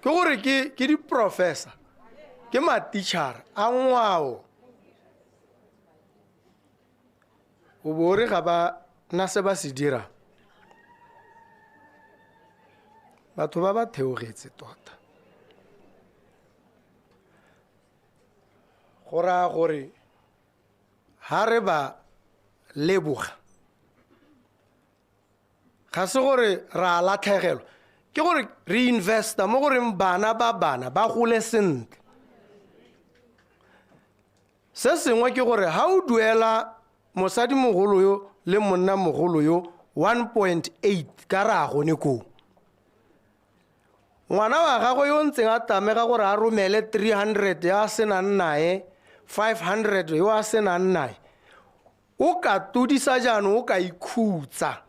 Ke gore ke di professor ke ma teacher a ngwao. O bore ga ba na se ba se dira batho ba ba theogetse tota go raya gore ha re ba leboga ga se gore ra latlhegelwa ke gore re investa mo goreng bana ba gole sentle se sengwe ke gore ha o duela mosadi mogolo yo le monna mogolo yo 1.8 ka rago ne ko ngwana wa gagwe yo ntseng a tamega gore a romele 300 ya senang nae 500 yo a senang nae o ka tudisa jaanong o ka ikhutsa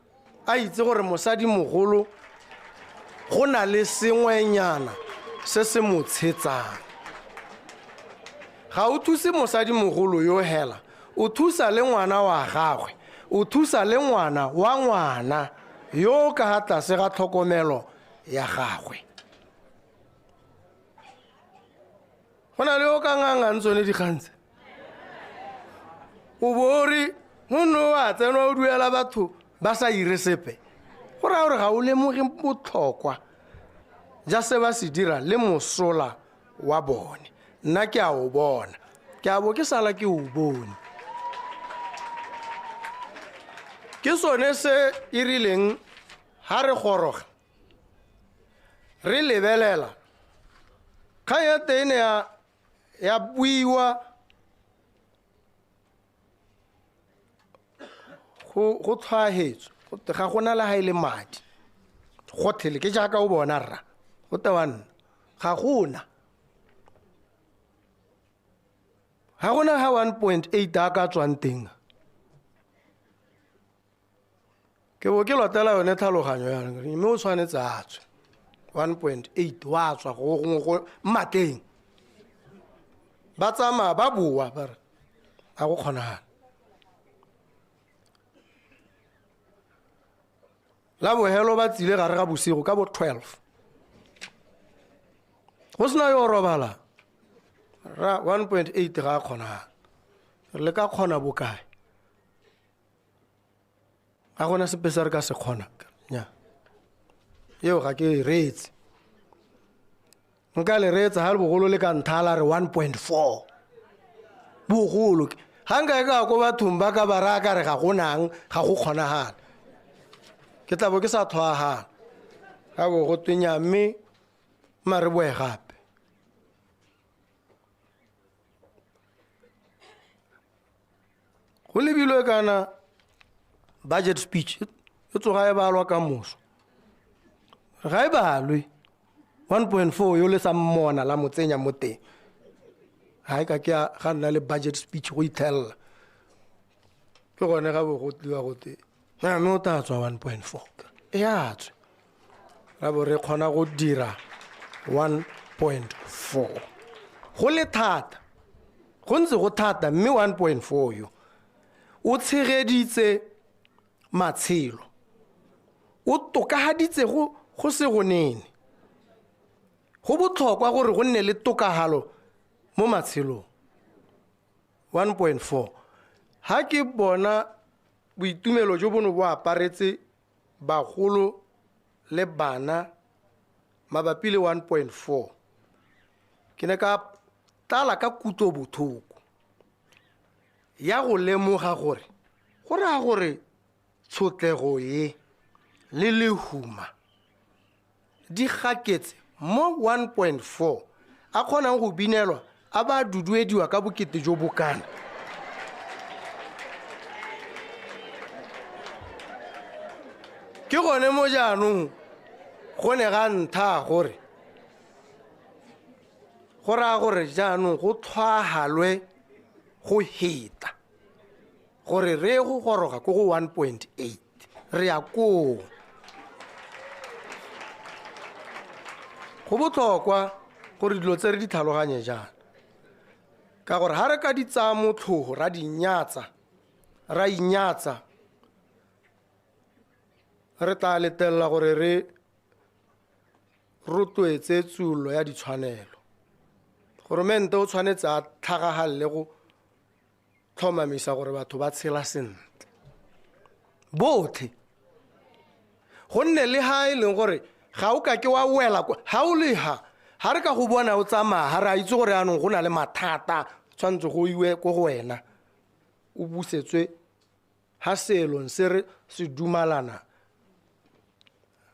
a itse gore mosadi mogolo go na le sengwenyana se se mo tshetsang ga o thuse mosadi mogolo yo hela o thusa le ngwana wa gagwe o thusa le ngwana wa ngwana yo ka ga tlase ga tlhokomelo ya gagwe go na le o ka ngangang tsone dikgantse o bore monno wa tsenwa o duela batho ba sa ire sepe go raya gore ga o lemoge botlhokwa ja se ba se dira le mosola wa bone nna ke a o bona ke a bo ke sala ke o bone ke sone se e rileng ha re goroga re lebelela kgang ya teng ya buiwa go tshwaetso ga gona le ha ile madi go thele ke jaaka o bona rra go tawana ga gona ha 1.8 a ka tswang teng ke bo ke lotela yone tlhaloganyo ya mme o tshwanetse a tswe 1.8 wa tswa go mateng ba tsamaya ba bua ba re a go kgonagala la bohelo ba tsile gare ga bosigo ka bo 12 go sena yo robala ra 1.8 ga a kgonagala re le ka kgona bokae ga gona sepe se re ka se kgona nya eo ga ke reetse nka le reetsa ga le bogolo le ka nthala re 1.4 bogolo ga nka e ka ko bathong ba ka ba raya ka re ga gonang ga go kgonagala ke tla bo ke sa thwagala ga bo go twenya mme mare boe gape go lebilwe kana budget speech e tsoga e balwa ka moso ga e balwe 1.4 yo le sa mmona la motsenya mo teng ga e ka ke ga nna le budget speech go ithelela ke gone ga bo go tliwa go teng mme o tla tswa 1.4 e a tswe ra bo re kgona go dira 1.4 go le thata go ntse go thata mme 1.4 yo o tshegeditse matshelo o tokahaditse go se go nene go botlhokwa gore go nne le tokagalo mo matshelong 1.4 ha ke bona boitumelo jo bono bo aparetse bagolo le bana mabapi le 1.4 ke ne ka tala ka kutlo bothoko ya go lemoga gore go raya gore tshotlego ye le lehuma di gaketse mo 1.4 a kgonang go binelwa a ba duduediwa ka bokete jo bokana ke gone mo jaanong go ne ga ntha gore go raya gore jaanong go tlhwagalwe go heta gore re go goroga ko go 1.8 re ya koo go botlhokwa gore dilo tse re di tlhaloganye jaana ka gore ha re ka di tsaya motlhogo ra inyatsa re tla letelela gore re rotloetse tsullo ya ditshwanelo goromente o tshwanetse a tlhagagalele go tlhomamisa gore batho ba tshela sentle botlhe gonne le ha e leng gore ga o ka ke wa wela ga o le ha re ka go bona o tsamaya ga re a itse gore anong go na le mathata tshwanetse go iwe ko go wena o busetswe ha seelong se re se dumalana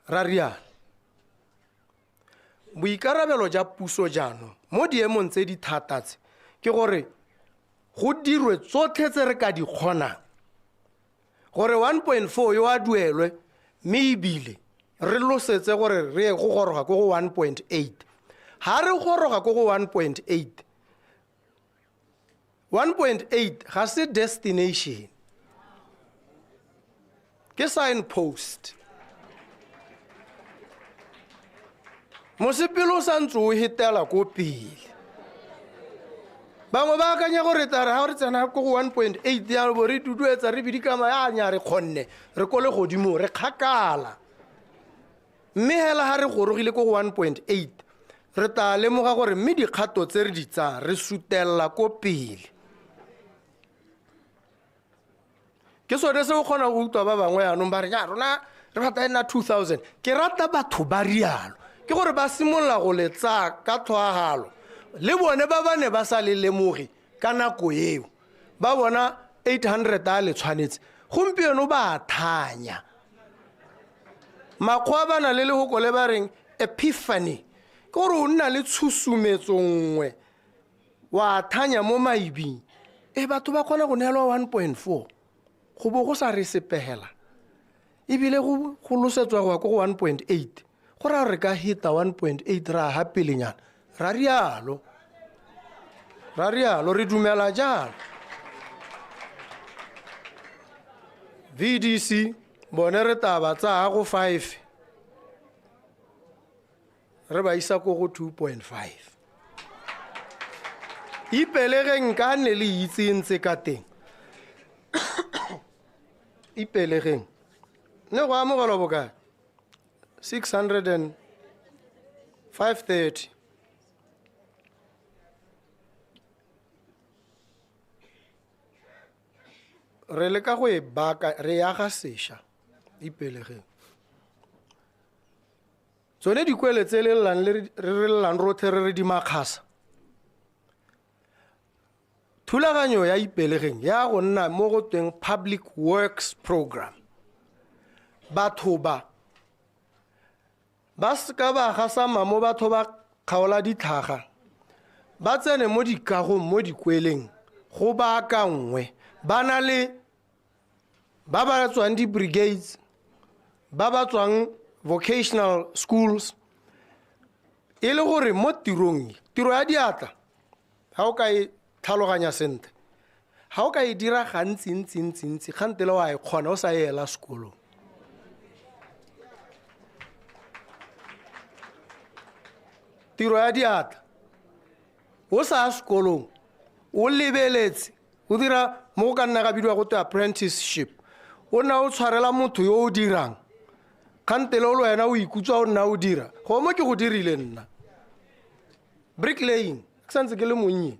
ra rialo boikarabelo ja puso jaanong mo diemong tse di thatatse ke gore go dirwe tsotlhe tse re ka di kgonang gore 1.4 yo a duelwe mme ebile re losetse gore re ye go goroga ko go 1.8 ha re goroga ko go 1.8 ga se destination ke signpost mosepelo o santse o hetela ko pele bangwe ba akanya gore tare ga re tsena ko go 1.8 ya bo re duduetsa re bidikama ya nya re kgonne re kole godimo re kgakala mme hela ha re gorogile ko go 1.8 re ta lemoga gore mme dikgato tse re di tsaya re sutella ko pele ke sone se o kgona go utlwa ba bangwe yanong ba re ja rona re rata ena 2000 ke rata batho ba rialo ke gore ba simolola go letsa ka tlhoagalo le bone ba bane ba sa le lemogi ka nako eo ba bona 800 a le tshwanetse gompieno ba thanya makgwa ba na le lehoko le ba reng epiphany ke gore o nna le tshusumetso nngwe wa thanya mo maibing batho ba kgona go neelwa 1.4 go bo go sa re sepegela ebile go losetswa go ya ko go 1.8 go ra re ka hita 1.8 ra ha pelenyana ra rialo re dumela jalo VDC bone re taba tsa go 5 re ba isa ko go 2.5 ipelegeng ka ne le itsentse ka teng ipelegeng ne go amogela bokae 530 re le ka go e baka re ya ga sesha ipelegeng tsone dikwele tse le llang rothe re di makgasa thulaganyo ya ipelegeng ya go nna mo go teng public works program batho ba ska ba gasama mo batho ba kgaola ditlhaga ba tsene mo dikagong mo dikweleng go baka nngwe ba na le ba ba tswang di-brigades ba ba tswang vocational schools e le gore mo tiro ya diatla ga o ka e tlhaloganya sentle ga o ka e dira gantsi kgantele wa e kgona o sa ela sekolong tiro ya diatla o sa sekolong o lebeletse o dira mo go ka nna ga bidiwa go te apprenticeship o nna o tshwarela motho yo o dirang kgantele o le wena o ikutswa o nna o dira go mo ke go dirile nna bricklaying ke santse ke le monnye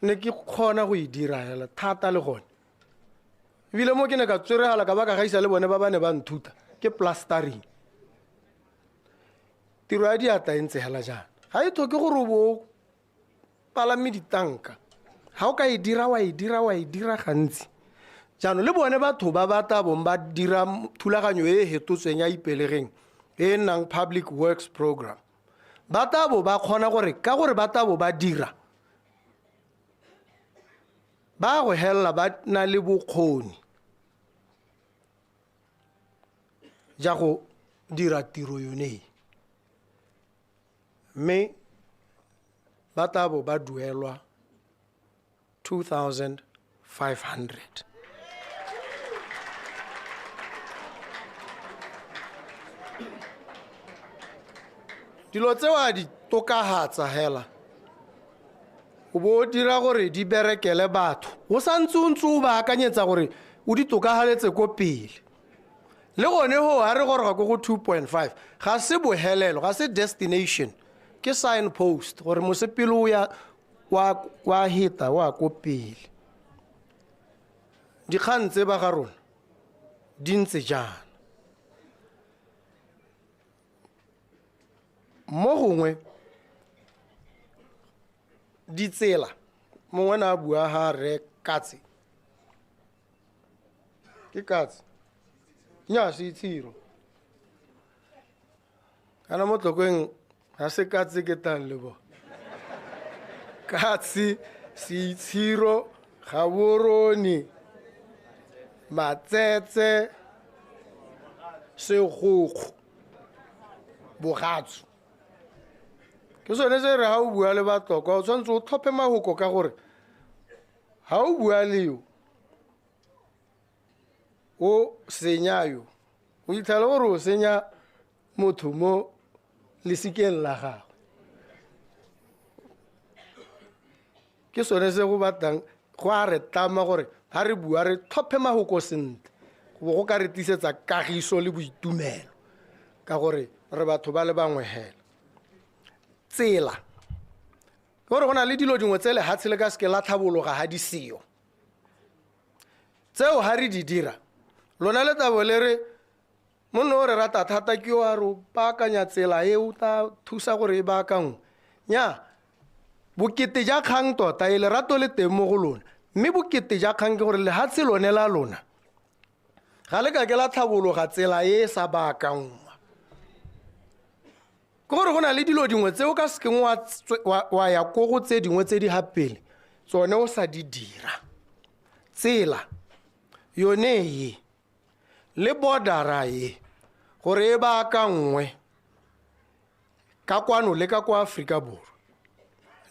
ne ke kgona go e dira hela thata le gone ebile mo ke ne ka tsweregala ka ba ka gaisa le bone ba ba ne ba nthuta ke plastering tiro ya diatla e ntse hela jana ga e thoke gore o bo palame ditanka ga o ka e dira wa e dira gantsi jaanong le bone batho ba bata bong ba dira thulaganyo e hetotsweng ya ipelegeng e nnang public works program ba tabo ba kgona gore ka gore ba tabo ba dira ba go hella ba na le bokgoni ja go dira tiro yone mme ba tabo ba duelwa 2,500 dilo tse wa di tokahatsa hela o bo dira gore di berekele batho o santse o ntse o ba akanyetsa gore o di tokahaletse ko pele le gone ho a re goroga ko go 2.5 ga se bohelelo ga se destination ke signpost gore mosepele o ya wa hita wa ko pele dikgang tse ba ga rona di ntse jana mo gongwe ditsela mongwe na a bua ha re Katse ke Katse nya se Itshiro kana mo Tlokeng ha se Katse ke tang le bo Katse se Itshiro Gaborone Matsetse Segokgo Bogatso ke sone se re ha o bua le Batlokwa o tshwanetse o tlhophe mahoko ka gore ha o bua le yo o senya yo o itlhela gore o senya motho mo lesikeng la gago ke sone se go batlang go a re tama gore ha re bua re tlhophe mahoko sentle go ka re tisetsa kagiso le boitumelo ka gore re batho ba le bangwe hela tsela gore go na le dilo dingwe tse lehatshe le ka seke la tlhabologa ha di seo tseo ha re di dira lona le tabo le re monna o re rata thata ke yo a re baakanya tsela e o tla thusa gore e baakangwe nya bokete ja kgang tota e lerato le teng mo go lona mme bokete ja kgang ke gore lehatshe lone la lona ga le ka ke la tlhabologa tsela e e sa baakangwa ke gore go na le dilo dingwe tse o ka sekeng wa ya ko go tse dingwe tse di gapele tsone o sa di dira tsela yone ye le bordera ye gore e baakangwe ka kwano le ka kwa Afrika Borwa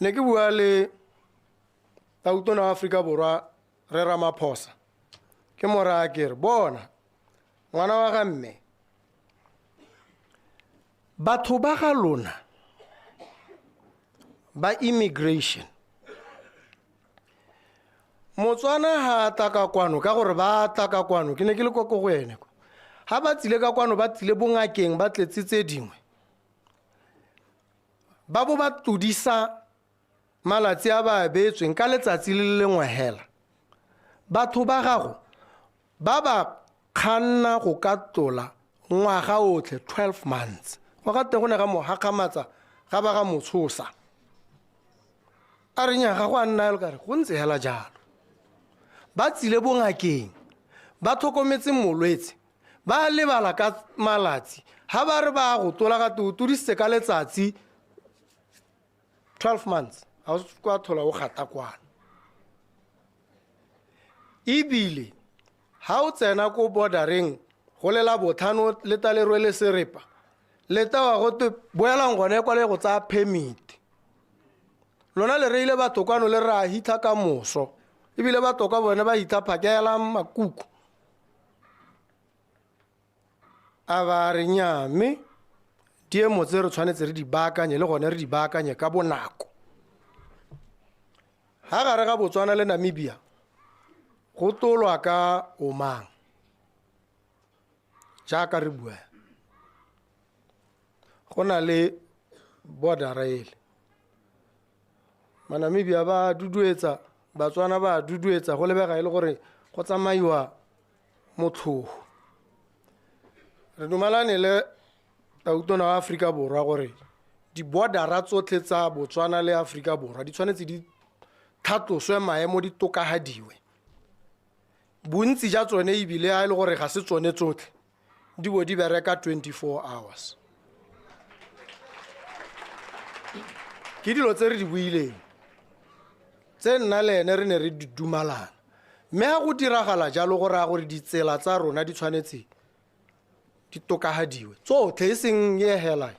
ne ke bua le Tautona wa Afrika Borwa re Ramaphosa ke mora ke re bona ngwana wa ga mme batho ba ga lona ba immigration Motswana ha ta ka kwano ka gore ba ta ka kwano ke ne ke le go ene ha ba tsile ka kwano ba tsile bongakeng ba tletse tse dingwe ba bo ba tudisa malatsi a ba beetsweng ka letsatsi le lengwe hela batho ba gago ba ba kganna go ka tlola ngwaga otlhe 12 months go ga teng go ne ga mo hakamatsa ga ba ga motshosa a re nya ga go a nna le kare go ntse hela jalo ba tsile bongakeng ba tlhokometse molwetse ba lebala ka malatsi ha ba re ba go tola ga tudisitse ka letsatsi 12 months ha o kwa thola o gata kwana ebile ha o tsena ko bordereng go lela bothano le ta le rwele serepa leta wa go te boelang gone kwa le go tsa permit lona le reile batokano le ra hitha ka moso ebile batoka bone ba hitha phakela makuku a ba re nyame die motse re tshwanetse re di baakanye le gone re di baakanye ka bonako ha gare ga Botswana le Namibia go tolwa ka omang jaaka re bua go na le border ele Namibia ba duduetsa Batswana ba duduetsa go lebega ile gore go tsamaiwa motlhogo re dumalane le Tautona wa Afrika Borwa gore di bordera tsotlhe tsa Botswana le Afrika Borwa di tshwanetse di thatoswe maemo di tokagadiwe bontsi ja tsone ebile a ile gore ga se tsone tsotlhe di bo di bereka 24 hours ke dilo tse re di buileng tse nna le ene re ne re di dumalana mme ga go diragala jalo gore a gore ditsela tsa rona di tshwanetse di tokagadiwe tsotlhe e seng ye hela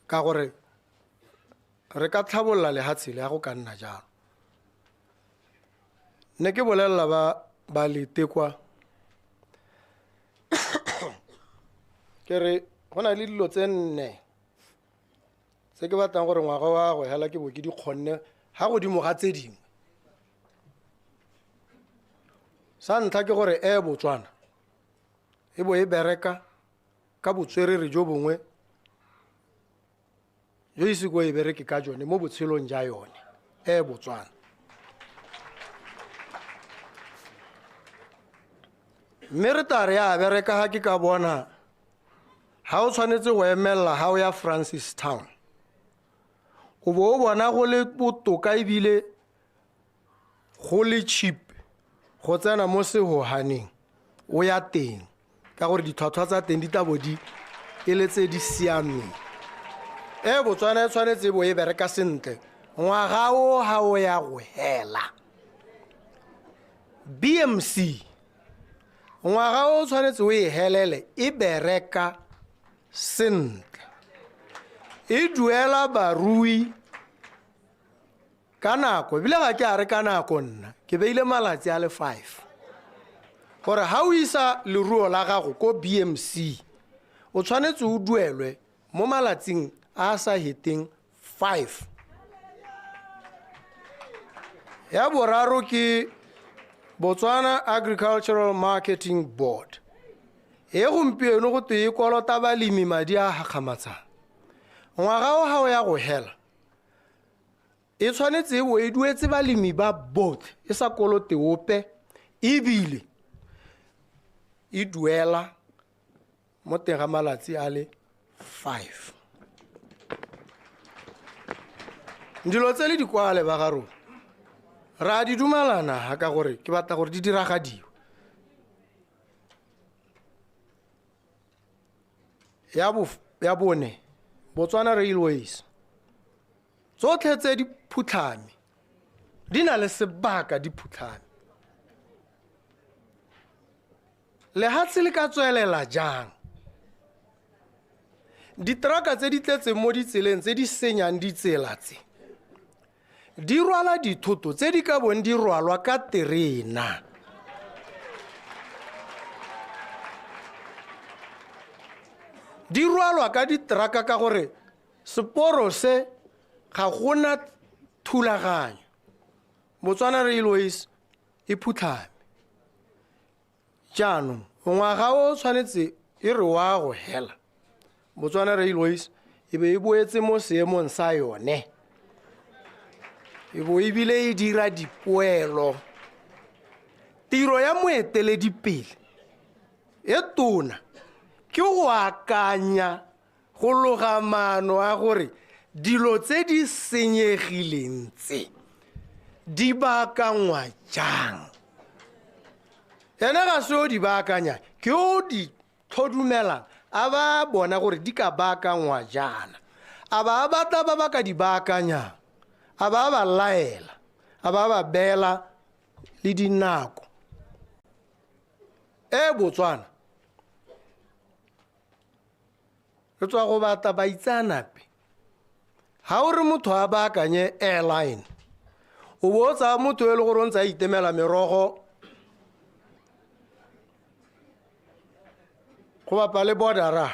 ka gore re ka tlhabolola lehatshele ya go ka nna jalo ne ke bolelela ba letekwa ke re go na le dilo tse nne se ke batlang gore ngwaga wa go hela ke bo ke di kgonne ha godimo ga tse dingwe sa ntlha ke gore Botswana e bo e bereka ka botswerere jo bongwe jo ise go e bereke ka jone mo botshelong ja yone Botswana mme re tare ya bereka ha ke ka bona ha o tshwanetse go emella ha o ya Francis Town o bo bona go le botoka ebile go le cheap go tsena mo sehohaneng o ya teng ka gore ditlhwatlhwa tsa teng di tabodi e le tse di siameng Botswana e tshwanetse bo e bereka sentle ngwaga o ha o ya go hela BMC ngwaga o tshwanetse o e helele e bereka sentle e duela barui ka nako ebile ga ke a re ka nako nna ke beile malatsi a le 5 gore ha o isa leruo la gago ko BMC o tshwanetse o duelwe mo malatsing a sa hiteng 5 ya boraro ke Botswana Agricultural Marketing Board gompieno go tee kolota balemi madi a gakgamatsang ngwaga o ha o ya go hela e tshwanetse bo e duetse balemi ba both e sa kolote ope ebile e duela mo teng ga malatsi a le 5 dilo tse le dikwale ba ga rona ra di dumalana ha ka gore ke batla gore di diragadiwe ya bone Botswana Railways tsotlhe tse di phutlhame di na le sebaka di phutlhame lehatshe le ka tswelela jang ditraka tse di tletse mo ditseleng tse di senyang ditsela tse di rwala dithoto tse di ka bong di rwalwa ka terena di rwalwa ka ditraka ka gore seporo se ga gona thulaganyo Botswana Railways e phutlhame jaanong ngwaga o tshwanetse e re wa go hela Botswana Railways e be e boetse mo seemong sa yone e bo ebile e dira dipoelo tiro ya moeteledipele e tona ke go akanya go loga maano a gore dilo tse di senyegileng tse di baakangwa jang ena ga se o di baakanya ke o di tlhodumelang a ba bona gore di ka baakangwa jana a ba batla ba ba ka di baakanyang a ba laela a ba bela le dinako Botswana re tswa go batla baitsanape ha o re motho a baakanye airline o botsa motho e le gore o ntse a itemela merogo go bapa le bordera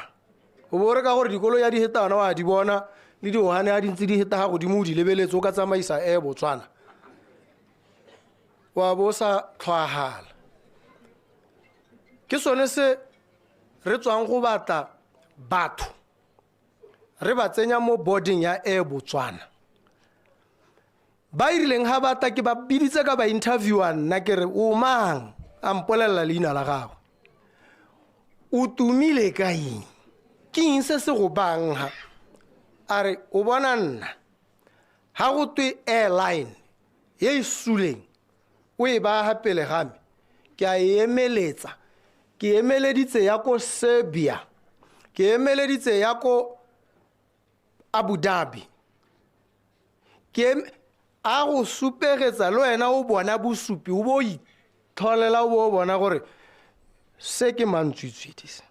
o bo re ka gore dikolo ya dihetana wa di bona le dihane a dintse di heta ga godimo di lebeletse o ka tsamaisa Botswana wa bo sa tlhwagala ke sone se re tswang go batla batho re ba tsenya mo boarding ya Botswana ba irileng ha bata ke ba biditse ka ba interviewa nna ke re o mang a mpolelela leina la gago o tumile ka eng ke eng se se go banga a re o bona nna ha go twe airline ye suleng o e ba ha pele game ke a emeletsa ke emeleditse ya ko Serbia ke emeleditse ya ko Abu Dhabi ke a go supegetsa le wena o bona bosupi o bo itholela o bo bona gore se ke mantswitswedise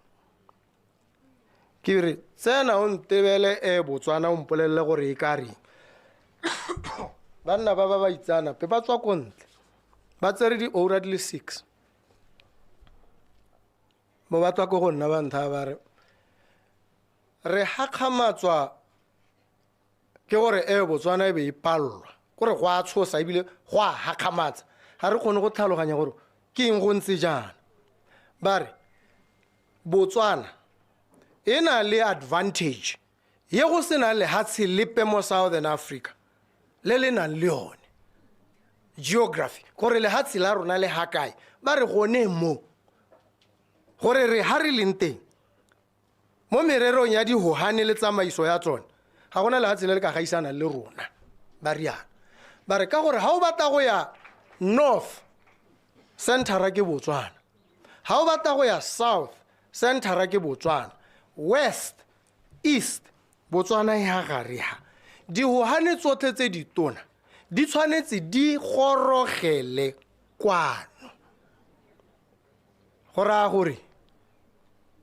ke re tsena o ntebele Botswana o mpolelele gore e ka reng banna ba ba itsana pe ba tswa kontle ba tsere di ora di le 6 mo ba tswa ko go nna ba ntha ba re hakgamatswa ke gore Botswana e be e pallwa gore go a tshosa ebile go a hakgamatsa ha re kgone go tlhaloganya gore ke eng go ntse jana ba re Botswana e na le advantage ye go sena le hatsi lepe mo Southern Africa le le nang le yone geography gore le hatsi la rona le hakae ba re gone mo gore re ha re leng teng mo mererong ya dihohane le tsamaiso ya tsone ga gona le ga tsela le ka gaisana le rona ba riana ba re ka gore ga o batla go ya north centera ke Botswana, ga o batla go ya south centera ke Botswana, west east Botswana ya gare ha dihohane tsotlhe tse di tona di tshwanetse di gorogele kwano go raya gore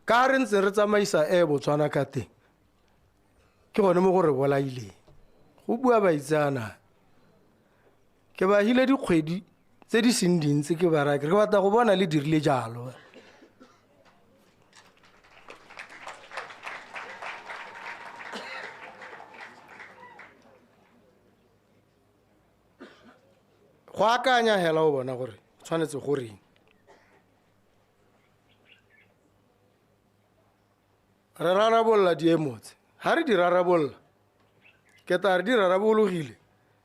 ka re ntse re tsamaisa Botswana ka teng ke gone mo gore bolaileng go bua baitsana ke ba hile dikgwedi tse di seng dintsi ke ba raya ke batla go bona le dirile jalo go akanya hela o bona gore tshwanetse goreng re rarabolla diemotse ha re di rarabolla ke tla re di rarabologile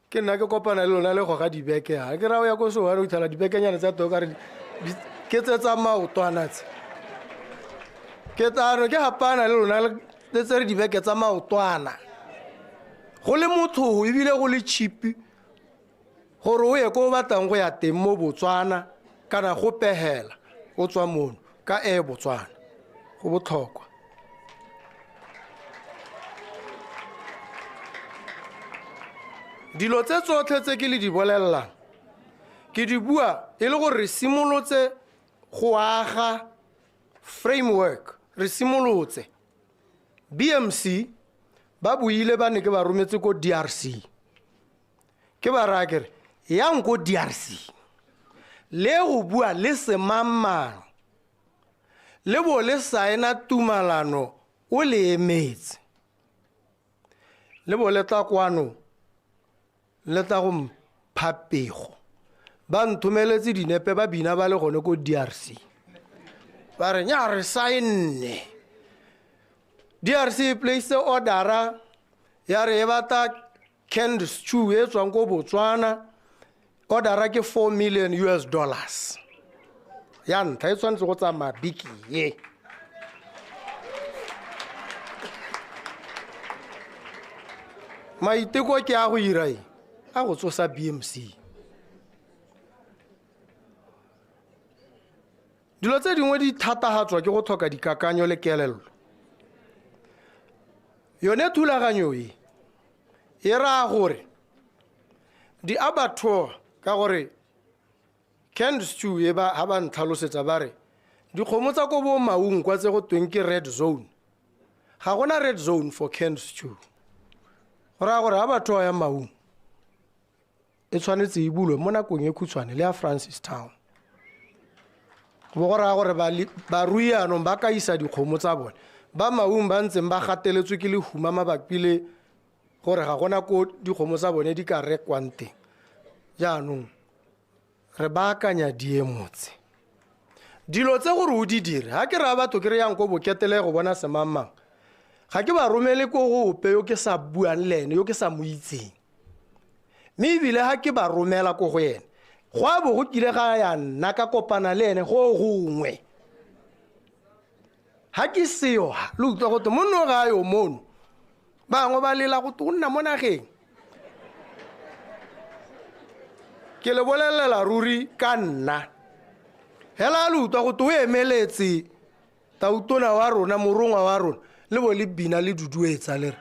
ke nna ke kopana le lona le go ga dibeke ha ke ra o ya go so wa re uthala dibekenyana tsa toka re ke tse tsa maotwana tse ke tla re ke hapana le lona le tse re dibeke tsa maotwana go le motho e bile go le cheap gore o ye ko batlang go ya teng mo Botswana kana go pehela o tswa mono ka Botswana go botlhokwa dilo tse tsotlhe tse ke le di bolelelang ke di bua e le gore re simolotse go aga framework re simolotse BMC ba buile ba ne ke ba rometse ko DRC ke ba raya kere yang ko DRC le go bua le semamang le bo le saena tumalano o le emetse le bo le tla kwano le tla go mphapego ba nthomeletse dinepe ba bina ba le gone ko DRC ba re nya re saenne DRC place order ya re bata canned stew e tswang ko Botswana order ke $4 million ya ntlha e tshwanetse go tsamaya biki ye maiteko ke a go irai a go tsosa BMC dilo tse dingwe di thatagatswa ke go tlhoka dikakanyo le kelello yone thulaganyo e ra gore di abattoir ka gore canned stew e ba ha ba ntlhalosetsa ba re dikgomo tsa ko bo maung kwa tse go tweng ke red zone ga gona red zone for canned stew go raya gore ha batho ya maung e tshwanetse e bulwe mo nakong e khutshwane le ya Francistown go go raya gore ba ruianong ba ka isa dikgomo tsa bone ba maung ba ntseng ba gateletswe ke lehuma mabapi le gore ga gona ko dikgomo tsa bone di ka rekwang teng jaanong re baakanya diemotse dilo tse gore o di dire ha ke ra batho ke re yang ko boketele go bona semamang ga ke ba romele ko go ope yo ke sa buang le ene yo ke sa mo itseng mme ebile ha ke ba romela ko go ene go a bo go kile ga ya nna ka kopana le ene go gongwe ha ke seo le utlwa go te monno ga yo mono bangwe ba lela go nna mo nageng ke le bolelela ruri ka nna hela le utlwa go te o emeletse tautona wa rona morongwa wa rona le bo le bina le duduetsa le re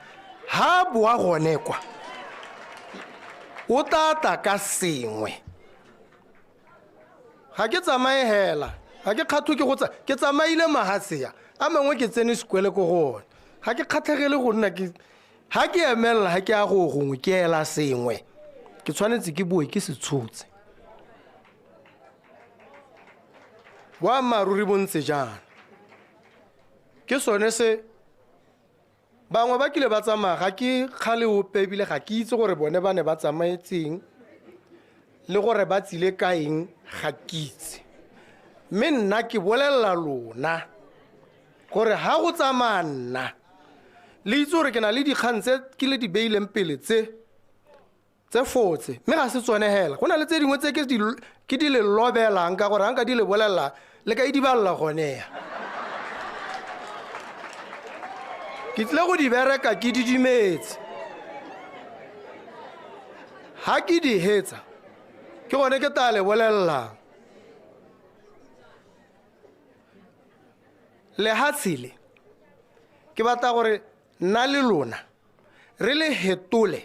ha boa gone kwa o tata ka sengwe ga ke tsamaye hela ga ke kgatho ke go ke tsamaile mahatsea a mangwe ke tsene sekwele ko gone ga ke kgatlhegele go nna ke ha ke emela ha ke a go gongwe ke ela sengwe ke tshwanetse ke boe ke se tshotse wa maruri bontse jana ke sone se bangwe ba kile ba tsamaya ga ke kgale ope ebile ga ke itse gore bone ba ne ba tsamaetseng le gore ba tsile ka eng ga ke itse mme nna ke bolelela lona gore ha go tsamaya nna le itse gore ke na le dikgang tse ke le di beileng pele tse fotse mme ga se tsone hela go na le tse dingwe tse ke di le lobelang ka gore ga nka di le bolelela le ka e dibalela goneya ke tle go di bereka ke di dimetse ha ke di hetsa ke gone ke tla le bolelelang lehatshile ke batla gore nna le lona re le hetole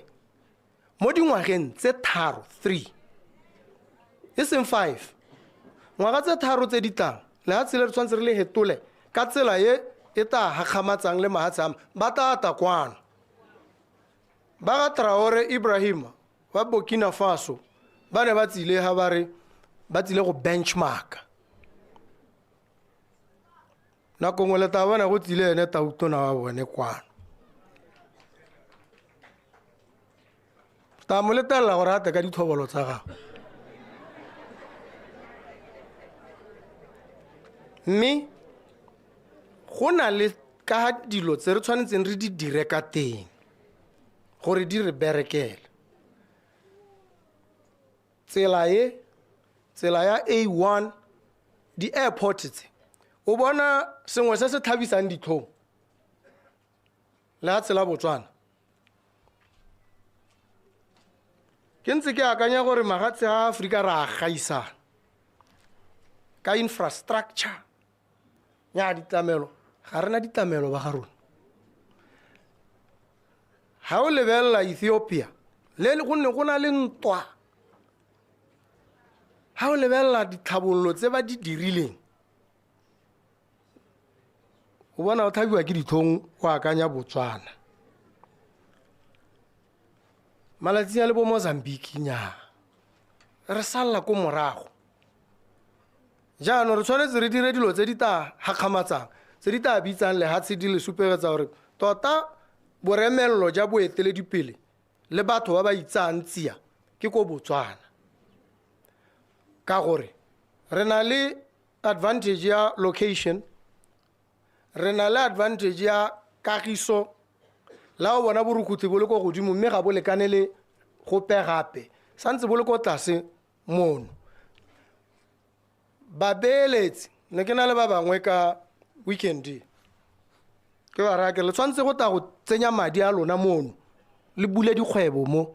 mo dingwageng tse 3 e seng 5 ngwaga tse 3 tse di tlang lehatshile re tshwanetse re le hetole ka tsela ye e ta gakgamatsang le mahatshe ama ba tata kwano ba ga Traore Ibrahim ba Burkina Faso ba ne ba tsile ha ba re ba tsile go benchmark nako ngwe le ta bona go tsile ene Tautona wa bone kwano ta mo letella gore ate ka dithobolo tsa gago mme go na le ka dilo tse re tshwanetseng re di dire ka teng gore di re berekele tsela ya A1 di airport tse o bona sengwe se se thabisang ditlhong le ha tsela Botswana ke ntse ke akanya gore magatse a Afrika ra gaisa ka infrastructure ya ditlamelo ga rena ditlamelo ba ga rona ha o lebella Ethiopia le gonne go na le ntwa ha o lebella ditlhabollo tse ba di dirileng o bona o thabiwa ke dithong go akanya Botswana malatsi a le bo Mozambique nya re salla ko morago jaanong re tshwanetse re dire dilo tse di ta gakgamatsang tse di ta bitsang lehatshe di le supegetsa gore tota boremello ja boeteledipele le batho ba ba itsang tsia ke ko Botswana ka gore re na le advantage ya location re na le advantage ya kagiso la o bona borukuthi bo le go godimo mme ga bo lekane le go pegape santse bo le go tlase mono ba beeletsi ne ke na le ba bangwe ka weekend ke ba rake le tshwantse go ta go tsenya madi a lona mono le bule dikgwebo mo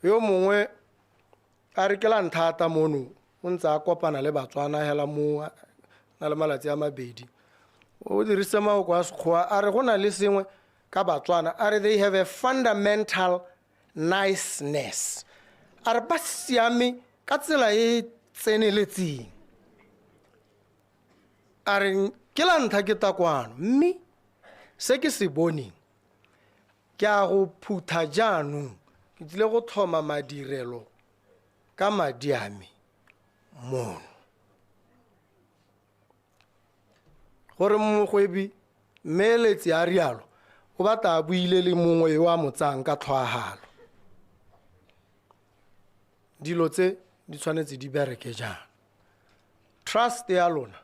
yo mongwe a re ke la nthata mono o ntse a kopana le Batswana hela mo na le malatsi a mabedi o dirise maoko a sekgowa a re go na le sengwe ka Batswana a re they have a fundamental niceness a re ba siame ka tsela e tseneletseng a re ke la ntha ke takwano mme se ke se boneng ke a go phutha jaanong ke tlile go thoma madirelo ka madi a me mono gore mogwebi mmeeletsi a rialo o batla a buile le mongwe yo a motsang ka tlhoagalo dilo tse di tshwanetse di bereke jang trust ya lona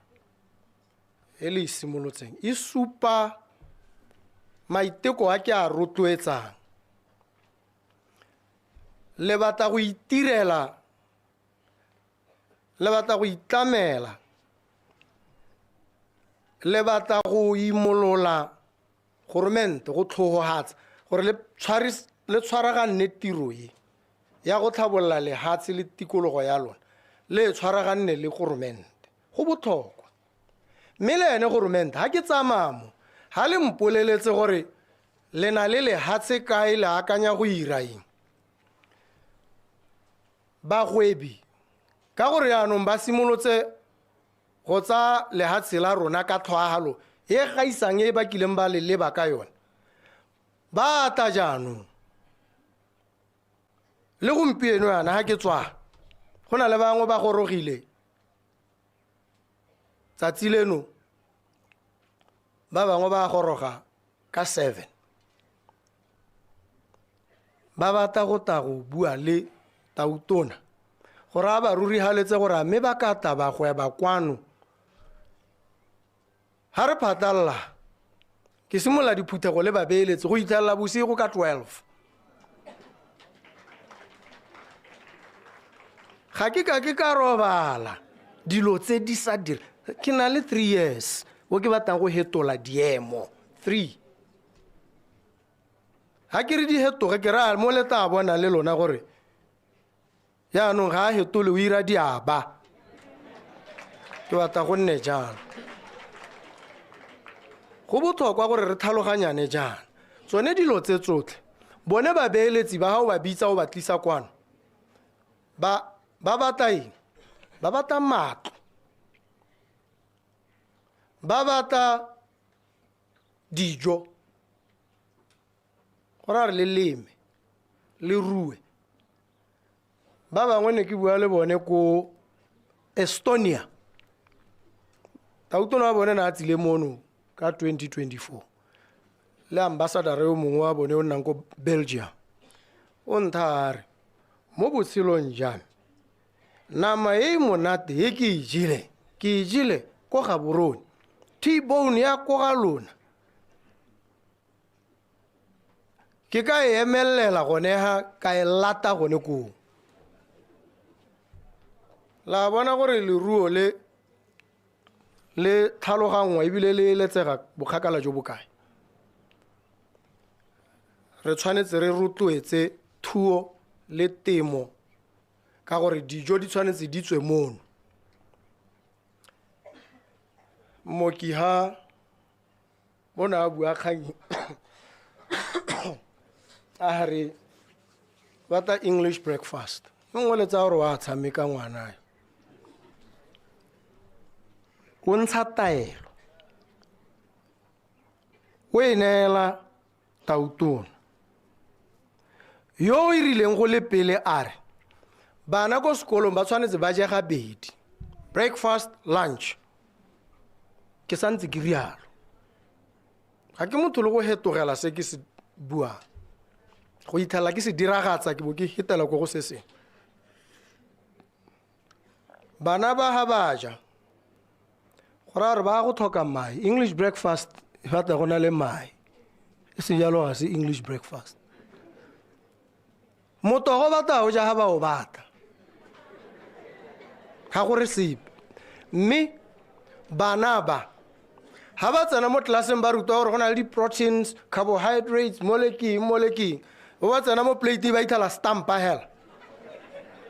e le simolotseng e supa maiteko a ke a rotloetsang le batla go itirela le batla go itlamela le batla go imolola goromente go tlhogohatsa gore le tshwaraganne tiro e ya go tlhabolola lehatshe le tikologo ya lona le tshwaraganne le goromente go botlhokwa mme le ene goromente ha ke tsamamo ha le mpoleletse gore le na le lehatshe kae le akanya go ira eng bagwebi ka gore yaanong ba simolotse go tsa lehatshe la rona ka tlhoagalo e gaisang e ba kileng ba le leba ka yone ba ta jaanong le gompieno yana ha ke tswa go na le bangwe ba gorogile tsatsi leno ba bangwe ba goroga ka 7 ba bata go ta go bua le Tautona gore a ba ruri haletse gore mme ba ka ta ba gweba kwano ha re phatalla ke simola diphuthego le babeeletsi go itlhalla bosigo ka 12 ga ke ka robala dilo tse di sa dire ke na le 3 years wo ke batlang go hetola diemo 3 ga ke re di hetoge ke ra mo le ta bona le lona gore yaanong ga a hetole o ira diaba ke batla go nne jalo go botlhokwa gore re tlhaloganyane jaana tsone dilo tse tsotlhe bone babeeletsi ba ga o ba bitsa o ba tlisa kwano ba batla eng ba batla matlo ba batla dijo gore a re le leme le rue ba bangwe ne ke bua le bone ko Estonia tautona wa bone na a tsile mono ka 2024 le ambassador yo mongwe wa bone o nnang ko Belgium o nthare mo botshelong jame nama e monate e ke e jele ko Gaborone T-bone ya ko ga lona ke ka e emelela gone ha ka e lata gone ko la bona gore leruo le tlhalogangwa ebile le letsega bokgakala jo bokae re tshwanetse re rotloetse thuo le temo ka gore dijo di tshwanetse di tswe mono moki ha bona a bua kgang a re batla English breakfast ngwe le tsa gore wa tshameka ngwana o ntsha taelo o e neela tautona yo o irileng go le pele a re bana ko sekolong ba tshwanetse ba je gabedi breakfast lunch ke santse ke rialo ga ke motho le go hetogela se ke se buang go ithela ke se diragatsa ke bo ke hitela ko go se seng bana ba ha ba ja gore re ba go tlhoka mai English breakfast e batla go na le mai e se jalo ga se English breakfast motogo batla o ja ha ba o batla ga gore sepe mme bana ba ha ba tsena mo tlelaseng ba rutwa gore go na le di-proteins carbohydrates moleking o ba tsena mo plate ba ithala stampa hela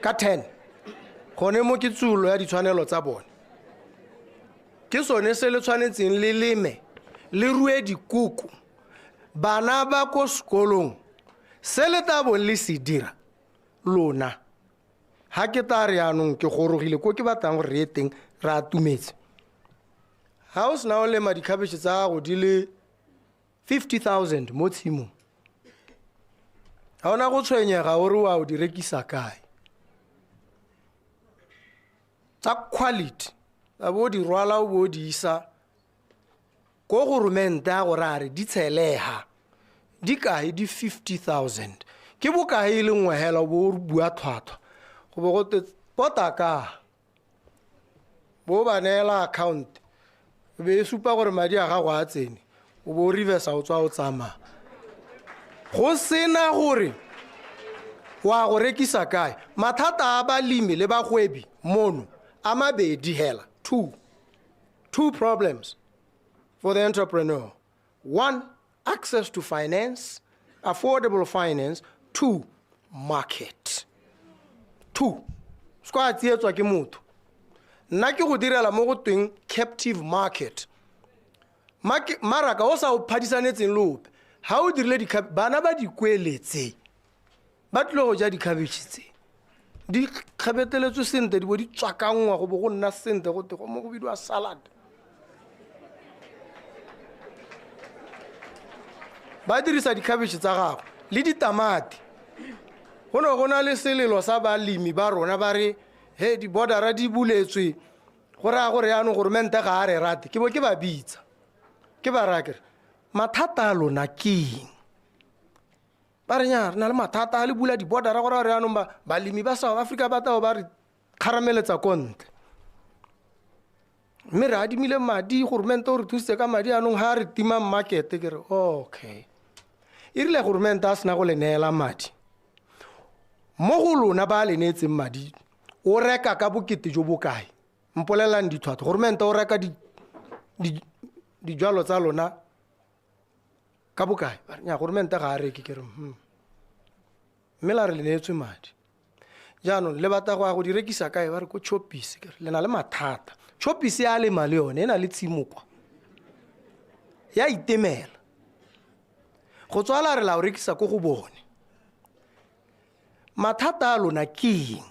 ka 10 gone mo ke tsulo ya ditshwanelo tsa bone ke sone se le tshwanetseng le leme le rue dikuku bana ba ko sekolong se le tabo le se dira lona ha ke ta re anong ke gorogile ko ke batlang gore re teng ra atumetse ha o sena o lema dikhabetšhe tsa gago di le 50,000 mo tshimong ga ona go tshwenyega gore wa o di rekisa kae tsa quality a bo di rwala o bo di isa ko goromente a gore a re di tshelega di kae di 50,000 ke bokae le nngwe hela o bo bua tlhwatlhwa go bo gote pota ka bo ba neela account be e supa gore madi a gago a tsene o bo reverse o tswa o tsamaya go sena gore wa go rekisa kae mathata a balemi le bagwebi mono a mabedi hela two problems for the entrepreneur. One, access to finance, affordable finance. Two, market. Two, skwa tsietswa ke motho nna ke go direla mo go tweng captive market maraka o sa o phadisanetseng lope ha o dirile bana ba di kweletse ba tlo go ja dikhabetšhe tse di kgabeteletswe sente di bo di tswakangwa go bo go nna sente go te go mo go bidwa salad ba dirisa dikhabetšhe tsa gago le ditamati go ne go na le selelo sa balemi ba rona ba re he di bordera di buletswe go raya gore yaanong goromente ga a re rate ke bo ke ba bitsa ke ba raya kere mathata a lona keng ba re nya re na le mathata a le bula di bordera gore re yaanong balemi ba South Africa ba tao ba re kharameletsa ko ntle mme re adimile madi goromente o re thusitse ka madi yaanong ga re tima market ke re okay e rile goromente a sena go le neela madi mo go lona ba le neetseng madi o reka ka bokete jo bokae mpolelang ditlhwatlhwa goromente o reka dijalo tsa lona ka bokae nya goromente ga a reke ke re mme la re le neetswe madi jaanong le batla go ya go di rekisa kae ba re ko Choppies ke re le na le mathata Choppies ya le male yone e na le tshimokwa ya itemela go tswala re la o rekisa ko go bone mathata a lona ke eng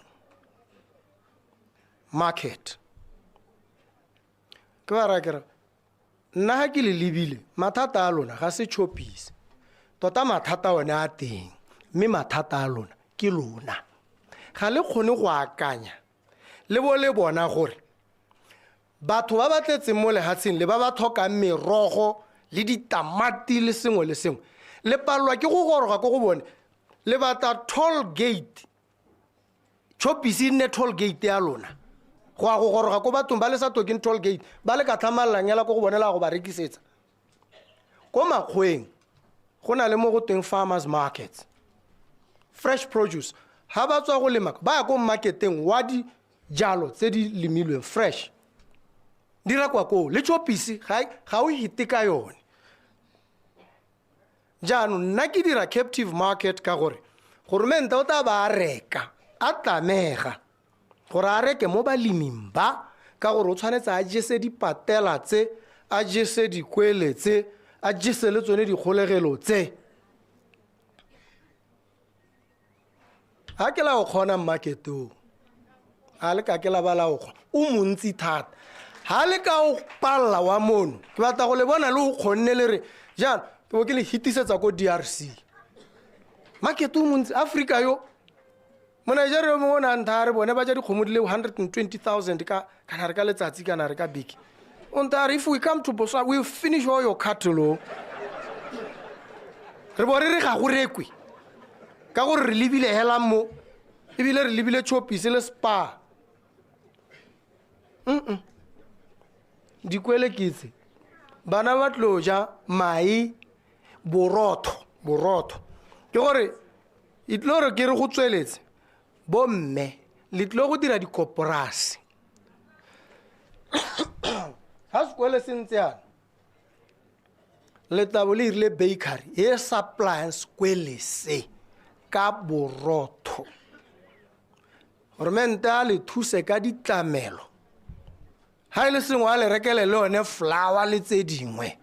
market ke ba ra ke re nna ha ke le lebile mathata a lona ga se Choppies tota mathata one a teng mme mathata a lona ke lona ga le kgone go akanya le bo le bona gore batho ba batletseng mo lehatsheng le ba ba tlhokang merogo le ditamati le sengwe le sengwe le palwa ke go goroga ko go bone le batla toll gate Choppies ne toll gate ya lona go a go goroga ko bathong ba le sa tokeng toll gate ba le ka tlhamallang yala ko go bonela go ba rekisetsa ko makgweng go na le mo go teng farmers markets fresh produce ha ba tswa go lema ba ya ko marketeng wa di jalo tse di lemilweng fresh di rekwa ko le Choppies ga o hite ka yone jaanong nna ke dira captive market ka gore goromente o tla ba reka a tlamega gore a reke mo baleming ba ka gore o tshwanetse a jese dipatela tse a jese dikwele tse a jese le tsone dikgolegelo tse ha ke la go kgona marketong a le ka ke la bala go o montsi thata ha le ka o palla wa mono ke batla go le bona le o kgonne le re jana ke bo ke le hitisetsa ko DRC market o montsi Africa yo mo Nigeria mo bona ntha re bone ba ja dikgomo di le 120,000 kana re ka letsatsi kana re ka beke on ta if we come to Botswana we finish all your cattle re bo re ga go rekwe ka gore re lebile hela mo e bile re lebile Choppies le Spar dikwele kitse bana ba tloja mai borotho ke gore itlore ke re go tsweletse bomme le tlo go dira dikoporasi ha sekwele sentse yana le tabo le irile bakery e supply sekwele se ka borotho goromente a le thuse ka ditlamelo ha ile sengwe a le rekele le one flour le tse dingwe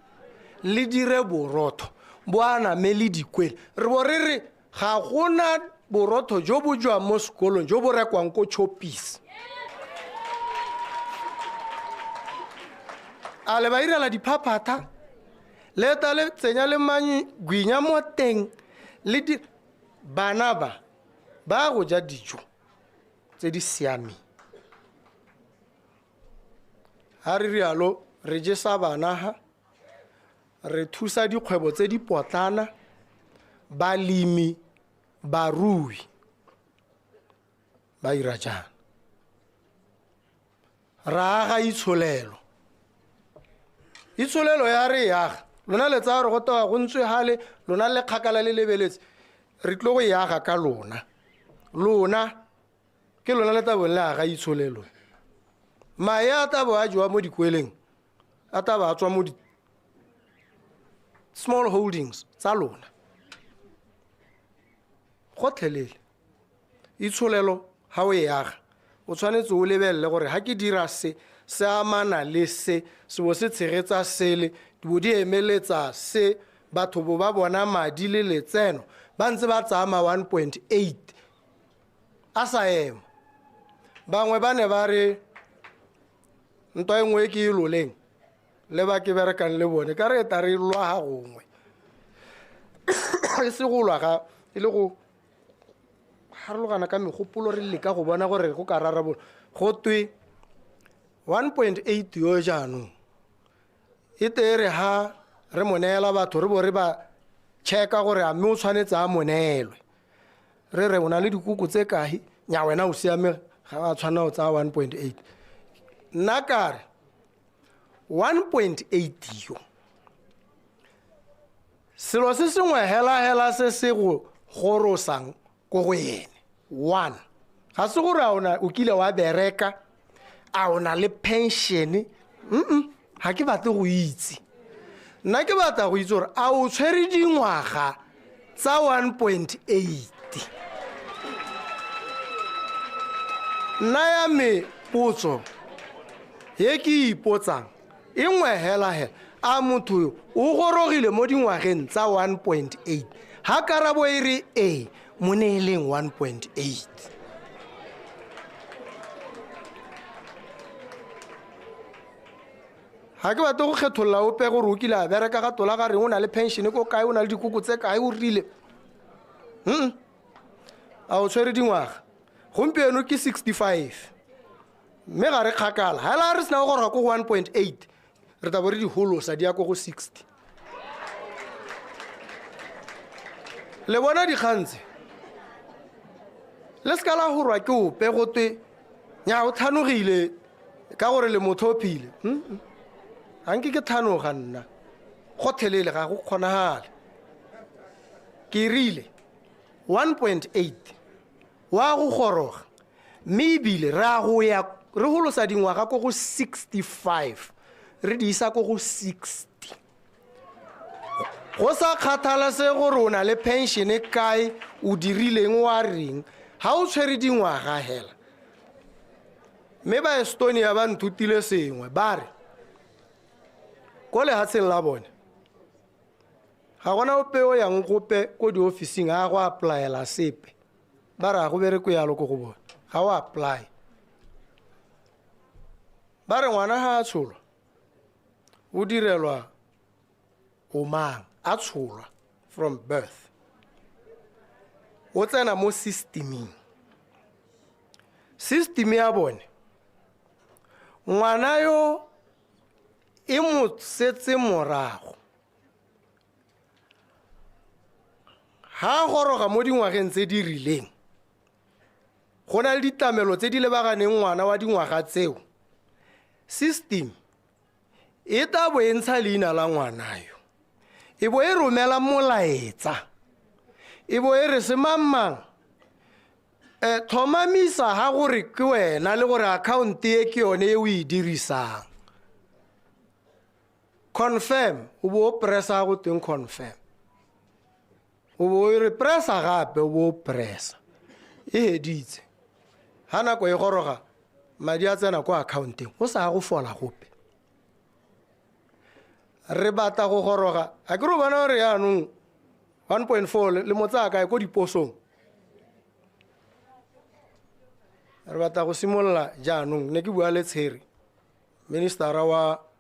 le dire borotho bo aname le dikwele re bo re re ga gona borotho jo bo jwa mo sekolong jo bo rekwang ko Choppies a le ba irela diphaphata le ta le tsenya le manyi gwinya mo teng le di bana ba go ja dijo tse di siame ha re rialo re je sa bana ha re thusa dikgwebo tse di potlana balimi barui ba ira jana ra ga itsholelo ya re ya lona le tsa re go toga go ntswe hale lona le kgakala le lebeletse re tlo go yaga ka lona ke lona le tabo le aga itsholelo maya tabo a jwa mo dikweleng a taba a tswa mo di small holdings tsa lona go tlhelele itsholelo ha o yaga o tshwanetse o lebelle gore ha ke dira se amana le se bo se tshegetsa sele bo di emeletsa se batho bo ba bona madi le letseno ba ntse ba tsama 1.8 a sa ema bangwe ba ne ba re ntwa engwe ke iloleng le ba ke berekang le bone ka re ta re lwa ha gongwe e se go lwa ga e le go harologana ka megopolo re leka go bona gore go ka rarabolola go twe 1.8 yo jaanong e tere ha re monela batho re bo re ba checka gore a mme o tshwanetse a monelwe re o na le dikuku tse kae nya wena o siame ga ba tshwana o tsa 1.8 nna kare 1.8 yo selo se sengwe hela se se go gorosang go go yene 1 ga se gore o kile wa bereka a ona le pension ga ke batle go itse nna ke batla go itse gore a o tshwere dingwaga tsa 1.8 nna ya me potso ye ke ipotsang e nngwe hela a motho yo o gorogile mo dingwageng tsa 1.8 ha karabo e re a mo neeleng 1.8 ha ke batle go kgetholola ope gore o kile a bereka ga tola ga reng o na le pension ko kae o na le dikoko tse kae o rile a o tshwere dingwaga gompieno ke 65 mme ga re kgakala ha ela re sena go goroga ko 1.8 re tabo re di holosa di ya ko go 60 le bona dikgantse le ska la horwa ke ope go twe nya o thanogile ka gore le motho o phile anke ke thanoga nna go thelele ga go kgonagala ke rile 1.8 wa go goroga mme ebile ra go ya re holosa dingwaga ko go 65 re di isa ko go 60 go sa kgathalase gore o na le pension kae o dirileng wa reng ha o tshwere dingwaga hela mme ba Estonia ba nthutile sengwe ba re ko lehatsheng la bone ga gona ope o yang gope ko diofising a go applyela sepe ba ra go bereko yalo ko go bone ga o apply ba re ngwana ha a tsholwa o direlwa o mang a tsholwa from birth o tsena mo system ya bone ngwana yo e mo setse morago ha goroga mo dingwageng tse di rileng go na le ditlamelo tse di lebaganeng ngwana wa dingwaga tseo system e tla bo e ntsha leina la ngwana yo e bo e romela molaetsa e bo e re se mamang thomamisa ha gore ke wena le gore account e ke yone e o e dirisang confirm o bo pressa go teng confirm o bo re pressa gape o bo pressa e heditse ha nako e goroga madi a tsena ko accounteng o sa go fola gope re batla go goroga a ke re bona re yanong 1.4 le motsa kae ko diposong re batla go simolla jaanong ne ke bua le Tsheri ministera wa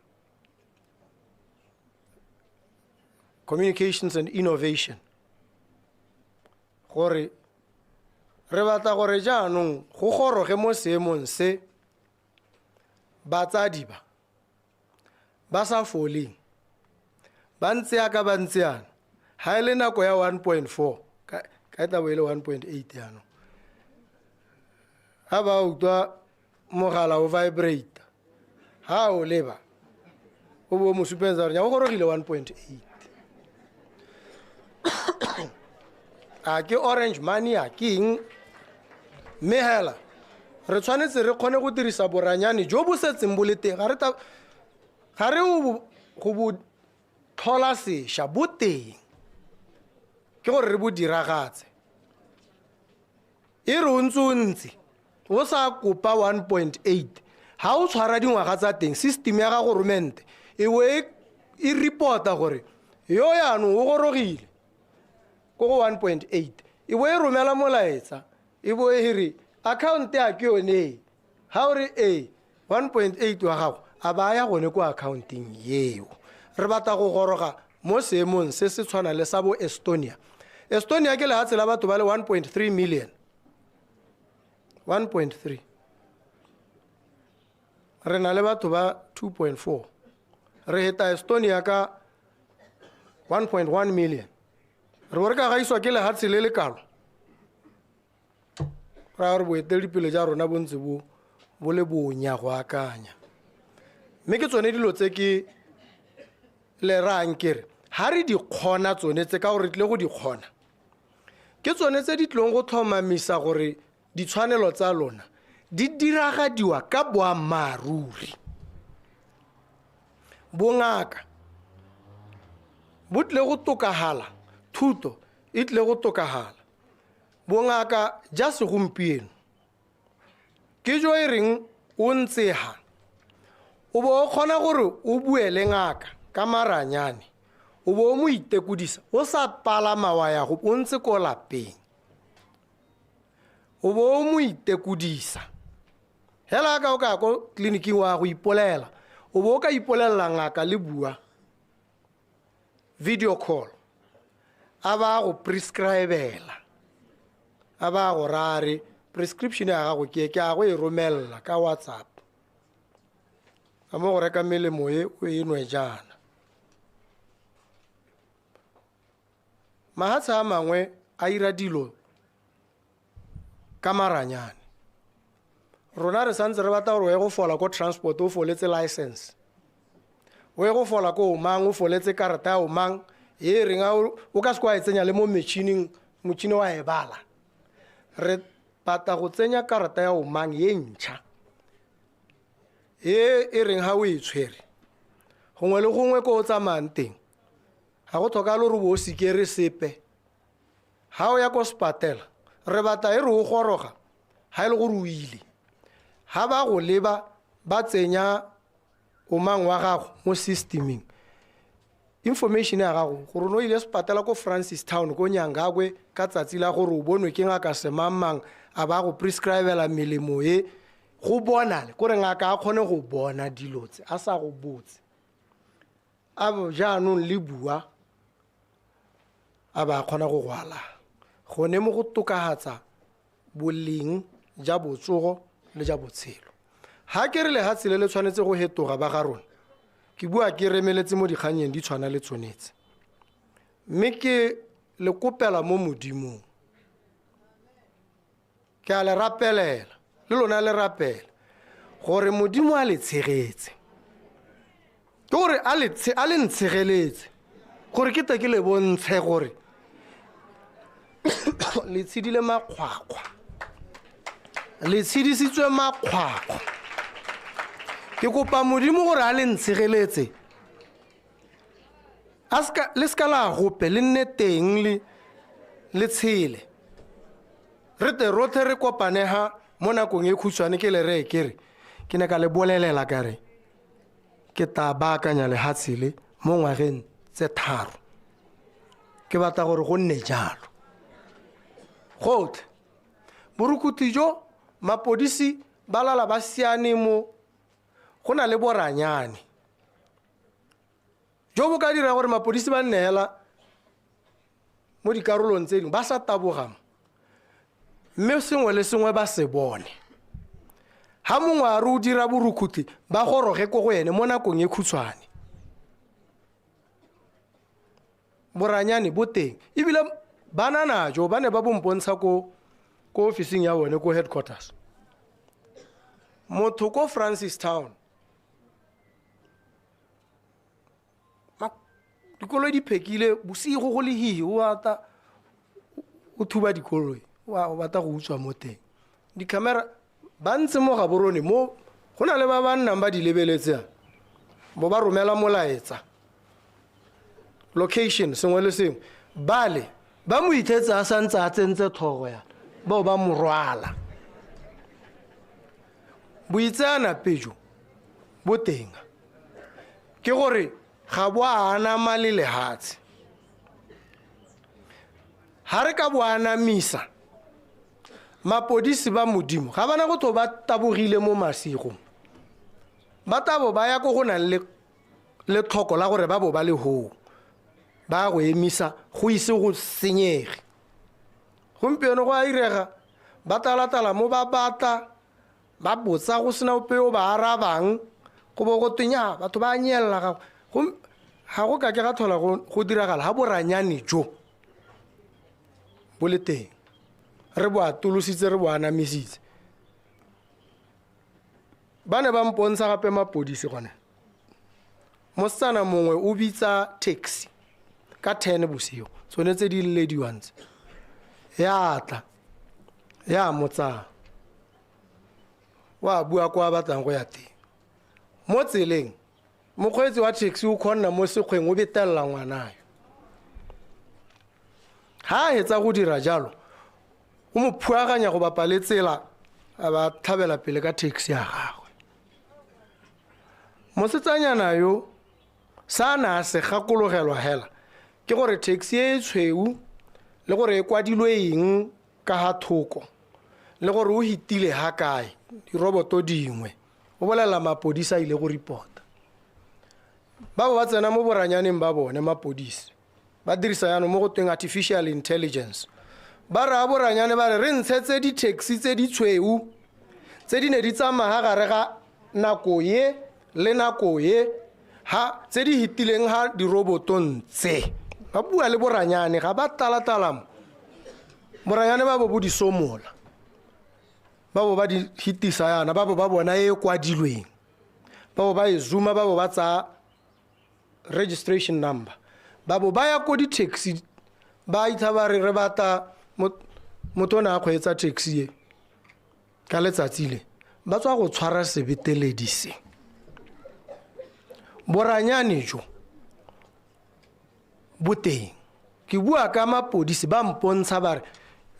communications and innovation gore re batla gore jaanong go goroge mo seemong se batsadi ba sa foleng ba ntse aka ba ntseana ha ile nako ya 1.4 ka tla bo ile 1.8 yaanong ha ba utwa mogala o vibrate ha o leba o bo mo supenza re ya go gorogile 1.8 a ke orange money a ke eng mme hela re tshwanetse re kgone go dirisa boranyane jo bo setseng bo le teng ga re go bo tlhola sešwa bo teng ke gore re bo diragatse e re o ntse o ntse o sa kopa 1.8 ha o tshwara dingwaga tsa teng system ya ga goromente e reporta gore yo yaanong o gorogile ko go 1.8 e bo e romela molaetsa e bo e re account ya ke yone ha o re 1.8 wa gago a ba ya gone ko accounting yeo re batla go goroga mo seemong se se tshwana le sa bo Estonia ke lehatshe la batho ba le 1.3 million 1.3 re na le batho ba 2.4 re heta Estonia ka 1.1 million re bore ka gaiswa ke lehatshe le lekalo ra re boeteledipele ja rona bontse bo le bonya go akanya mme ke tsone dilo tse ke le rang kere ha re di kgona tsone tse ka gore tle go di kgona ke tsone tse di tlong go tlhomamisa gore ditshwanelo tsa lona di diragadiwa ka boammaruri bongaka bo tle go tokagala thuto e tle go tokagala bongaka ja segompieno ke jo e reng o ntsega o bo o kgona gore o buele ngaka ka maranyane o bo o mo itekodisa o sa palama wa ya go o ntse ko lapeng o bo o mo itekodisa hela ka o ka ko tleliniking wa go ipolela o bo o ka ipolelela ngaka le bua video call a ba go prescribela a ba go rare prescription ya gago ke a go e romella ka WhatsApp a mo go reka melemo e o e nwe jana mahatsa a mangwe a ira dilo ka maranyane rona re santse re batla gore o ye go fola ko transport o foletse license o ye go fola ko o mang o foletse karata ya o mang e reng o ka se kwa e tsenya le mo motšhini wa e bala re batla go tsenya karata ya o mang ye ntšha e reng ha o e tshwere gongwe le gongwe ko o tsamayang teng ga go tlhoka le gore bo o sekere sepe ha o ya ko sepatela re batla e re o goroga ha e le gore o ile ha ba go leba ba tsenya o mang wa gago mo systeming information ya gago gore no ile sepatela ko Francis Town ko Nyangagwe ka tsatsi la gore o bonwe ke ngaka semamang a ba go prescribela melemo e go bona le gore ngaka a kgone go bona dilotse a sa go botse a bo jaanong le bua a ba kgona go gwala gone mo go tokahatsa boleng ja botsogo le ja botshelo ha ke re le ha tsile le tshwanetse go hetoga ba ga rona ke bua ke remeletse mo dikganyeng di tshwana le tsonetse mme ke le kopela mo modimong ke a le rapelela le lona le rapela gore modimo a le tshegetse ke gore a le ntshegeletse gore ke ke le bontshe gore le tshidile makgwakgwa le tshidisitswe makgwakgwa ke kopa modimo gore a le ntshegeletse le ska la gope le nne teng le tshele re te rothe re kopanega mo nakong e khutshwane ke le re kere ke ne ka le bolelela kare ke ta baakanya lehatshele mo ngwageng tse 3 ke batla gore go nne jalo gotlhe borukuti jo mapodisi ba lala ba siane mo go na le boranyane jo bo ka dira gore mapodisi ba nnela mo dikarolong tse dingwe ba sa tabogama mme sengwe le sengwe ba se bone ha mongwe a re o dira borukuti ba goroge ko go ene mo nakong e khutshwane boranyane bo teng ebile bananajo ba ne ba bompontsha ko ofising ya bone ko headquarters motho ko Francis Town dikoloi di phekile bosigo go le hihi o ata o thuba dikoloi wa batla go utswa mo teng dikamera ba ntse mo ga borone mo go na le ba ba nnang ba di lebeletse bo ba romela molaetsa location sengwe le sengwe bale ba mo ithetsa a santse a tsentse thogo ya bao ba mo rwala boitseana pejo bo teng ke gore ga bo ana male lehatse ha re ka bo ana misa mapodisi ba modimo ga bana go to ba tabogile mo masigo ba tabo ba ya go gona le tlhoko la gore ba bo ba le ho ba go emisa go ise go senyege gompieno go a irega ba talatala mo ba batla ba botsa go sena opeo ba arabang go bo go tenya batho ba nyella ga go ka ke ga thola go diragala ha boranyane jo bo le teng re bo atolositse re bo anamisitse ba ne ba mpontsha gape mapodisi gone mosana mongwe o bitsa taxi ka 10 bosigo tsone tse di lediwang ya tla ya motsa wa bua kwa batlang go ya teng mo tseleng mokgweetsi wa taxi o khonna mo sekgweng o betella ngwanayo ha a hetsa go dira jalo o mo phuaganya go bapa le tsela a ba tlhabela pele ka taxi ya gagwe mosetsanyana yo sa na se gakologelwa hela ke gore taxi e tshweu le gore e kwadilwe eng ka ha thoko le gore o hitile ha kae diroboto dingwe o bolela mapodisa ile go report ba ba tsena mo boranyaneng ba bone mapodisi ba dirisa yana mo go teng artificial intelligence ba ra boranyane ba re ntshetse di taxi tse di tshweu tse di ne di tsamaya gare ga nako ye le nako ye ha tse di hitileng ha dirobotong tse ba bua le boranyane ga ba talatala boranyane ba bo di somola ba bo ba di hitisa yana ba bo ba bona e kwadilweng ba bo ba e zooma ba bo ba tsa registration number ba bo ba ya ko di taxi ba itha ba re bata motona a kgweetsa taxi e ka letsatsi le ba tswa go tshwara sebeteledi se boranyane jo boteng ke bua ka mapodisi ba mpontsha ba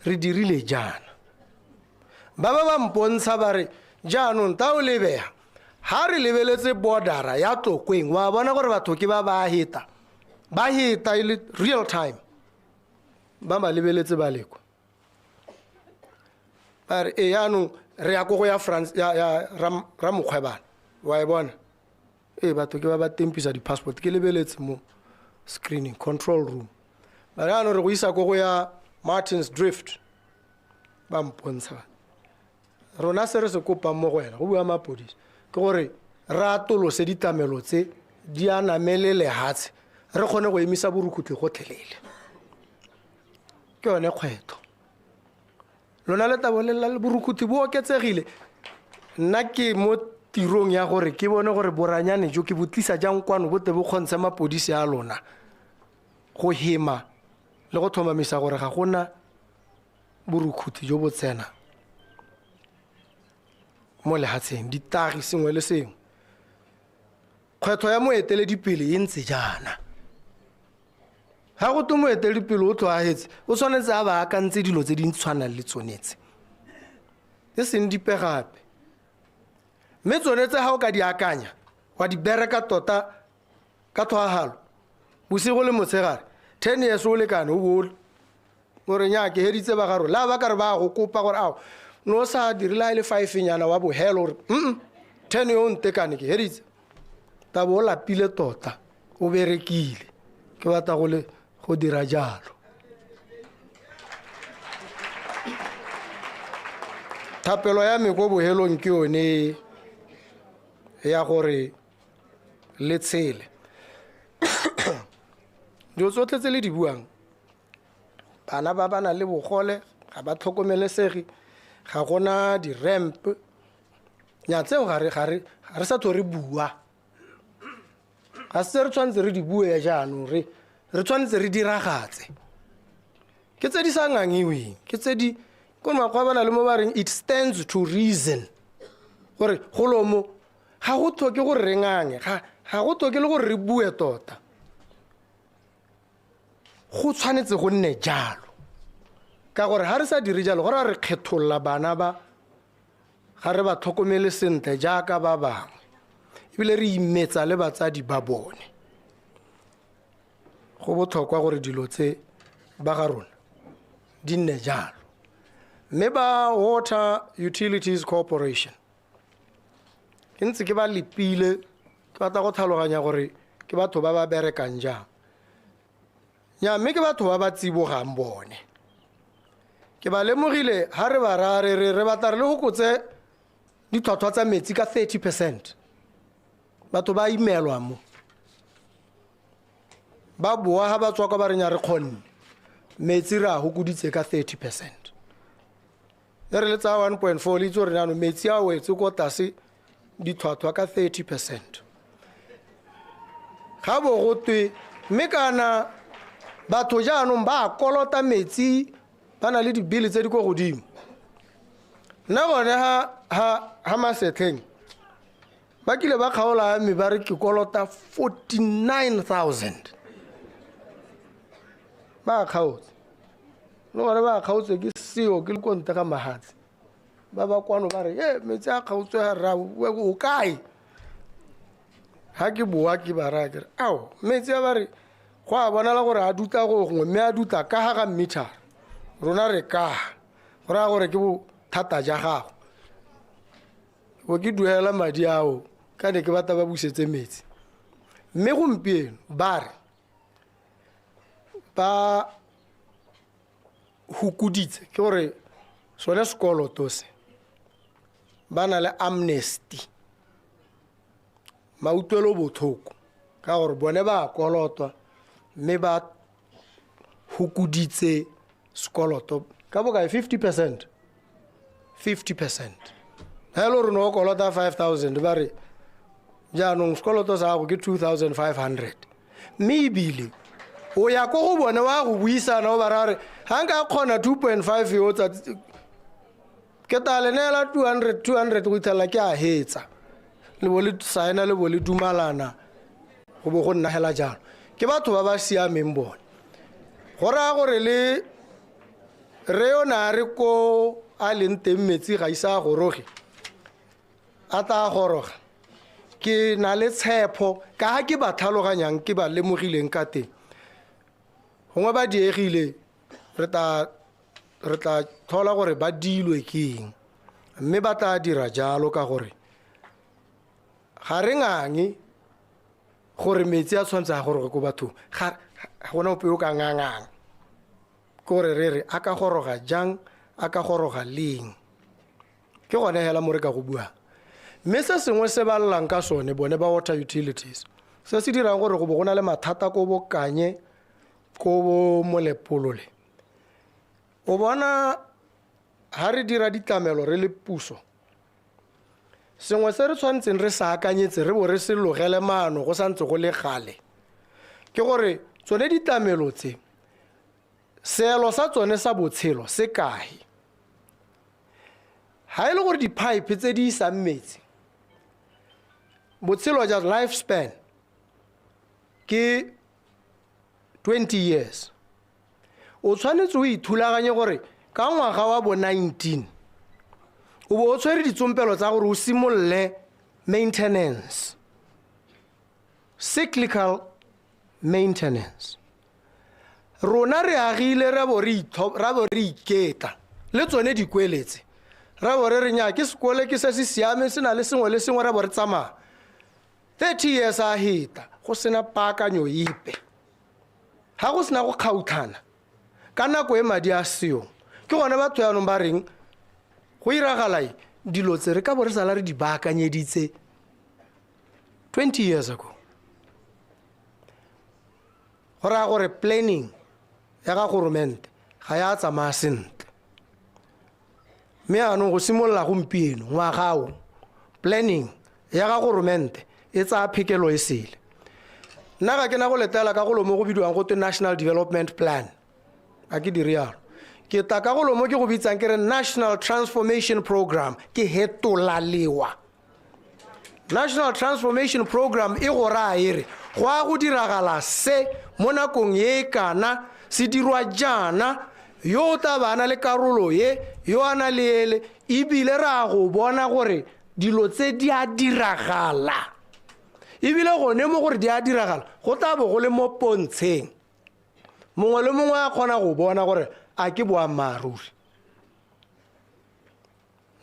re dirile jana ba mpontsha ba re jaanong ta o lebeha ha re lebeletse bordera ya Tlokweng wa bona gore batho ke ba heta ile real time ba ma lebeletse ba lekwa ba re yaanong re ya go ya France ya Ramokgwebana wa e bona batho ke ba tempisa di-passport ke lebeletse mo screening control room ba yaanong re go isa go ya Martins Drift ba mpontsha rona se re se kopa mo go wena go bua mapodisi ke gore ra tolose ditamelo tse di a namelele hatse re kgone go emisa borukhutlhe gotlhelele ke yone kgwetho lona le tabo le borukhutlhi bo oketsegile nna ke mo tirong ya gore ke bone gore boranyane jo ke botlisa jang kwano bote bo kgontshe mapodisi a lona go hema le go thomamisa gore ga gona borukhutlhi jo bo tsena mo lehatsheng ditagi sengwe le sengwe kgwetho ya moeteledipele e ntse jana ha go to moeteledipele o tlwaetse o tshwanetse a ba akantse dilo tse di ntshwanang le tsonetse e seng dipe gape mme tsonetse ha o ka di akanya wa di bereka tota ka tlhoagalo bosigo le motshegare 10 years o lekane o bole gore nya ke heditse ba garo la ba ka re ba go kopa gore ao no sa dirila ile 5 nyana wa bo helo 10 yo ntekane ke heditse ta bo la pile tota o berekile ke batla go dira jalo thapelo ya me go bohelong ke yone ya gore le tshele dio tsotlhe tse le di buang bana ba bana le bogole ga ba tlhokomelesegi ga gona di ramp nya tseo ga re sa tlhore bua ga se re tshwanetse re di bue ya jaanong re tshwanetse re diragatse ke tse di sa ngangiweng ke tse di ko makgwa bana le mo ba reng it stands to reason gore golomo ga go tlhoke gore re ngange ga go tlhoke le gore re bue tota go tshwanetse go nne jalo ka gore ha re sa dire jalo gore re kgetholla bana ba ga re ba tlhokomele sentle jaaka ba bangwe ebile re imetsa le batsadi ba bone go botlhokwa gore dilo tse ba ga rona di nne jalo mme ba Water Utilities Corporation ke ntse ke ba lepile ke batla go tlhaloganya gore ke batho ba ba berekang jang nya mme ke batho ba ba tsibogang bone ke ba lemogile ha re ba re batla re le go kotse ditlhwatlhwa tsa metsi ka 30%. Batho ba imelwa mo ba boa ha ba tswa ka ba re nya re kgonne metsi ra go kuditse ka 30%. Re le tsa 1.4 le tsore nano metsi a wetse ko tase ditlhwatlhwa ka 30%. Ga bo gotwe mme kana batho jaanong ba kolota metsi ba na le dibili tse di go godimo nna gone ha masetlheng ba kile ba kgaola me ba re ke kolota 49,000 ba kgaotse le gore ba kgaotswe ke seo ke le konte ga mahatsi ba ba kwano ba re metsi a kgaotswe ga rra o kae ga ke boa ke ba raya kere ao metsi a ba re go a bonala gore a duta go gongwe mme a duta ka ga ga mmithara rona re ka go raya gore ke bothata ja gago bo ke duela madi ao ka ne ke batla ba busetse metsi mme gompieno ba re ba hukuditse ke gore sone sekoloto se ba na le amnesty mautlwelo botlhoko ka gore bone ba kolotwa mme ba hukuditse sekoloto ka bokae 50% ga e le gore ne o kolota 5,000 ba re jaanong sekoloto sa gago ke 2,500 mme ebile o ya ko go bone wa go buisana o ba ra re ga nka kgona 2.5 yo tsa ke ta le neela 200 go itlhela ke a hetsa le bo le saena le bo le dumalana go bo go nna hela jalo ke batho ba ba siameng bone go raya gore le re yona re ko a leng teng metsi ga isa goroge a tla goroga ke na le tshepo ka ga ke ba tlhaloganyang ke ba lemogileng ka teng gongwe ba diegile re tla tlhola gore ba dilwe ke eng mme ba tla dira jalo ka gore ga re ngange gore metsi a tshwanetse a goroge ko bathong ga gona ope o ka ngangang ke gore re re a ka goroga jang a ka goroga leng ke gone hela mo re ka go bua mme se sengwe se ba llang ka sone bone ba water utilities se se dirang gore go bo go na le mathata ko bokanye ko bo molepolole o bona ha re dira ditlamelo re le puso sengwe se re tshwantseng re sa akanyetse re bo re se logele maano go santse go le gale ke gore tsone ditlamelo tse seelo sa tsone sa botshelo se kae ha e le gore di-pipe tse di isang metsi botshelo ja life span ke 20 years o tshwanetse o ithulaganye gore ka ngwaga wa bo 19 o bo o tshwere ditsompelo tsa gore o simolole maintenance cyclical maintenance rona re agile ra bo re iketa le tsone dikweletse ra bo re nya ke sekole ke se se siame se na le sengwe le sengwe ra bo re tsamaya 30 years a hita go sena paakanyo ipe ga go sena go kgauthana ka nako e madi a seo ke gone batho yanong ba reng go iragalae dilo tse re ka bo re sala re di baakanyeditse 20 years ago go raya gore planning ya ga goromente ga ya tsamaya sentle mme anong go simolola gompieno ngwagao planning ya ga goromente e tsaya phekelo e sele nna ga ke na go letela ka golo mo go bidiwang go te national development plan a ke di rialo ke ta ka golo mo ke go bitsang ke re national transformation program ke hetolalewa national transformation program e go raya ere go a go diragala se mo nakong ye kana se dirwa jana yo ta bana le karolo ye yo ana le ele ebile ra go bona gore dilo tse di a diragala ebile gone mo gore di a diragala go tla bo go le mo pontsheng mongwe le mongwe a kgona go bona gore a ke boammaaruri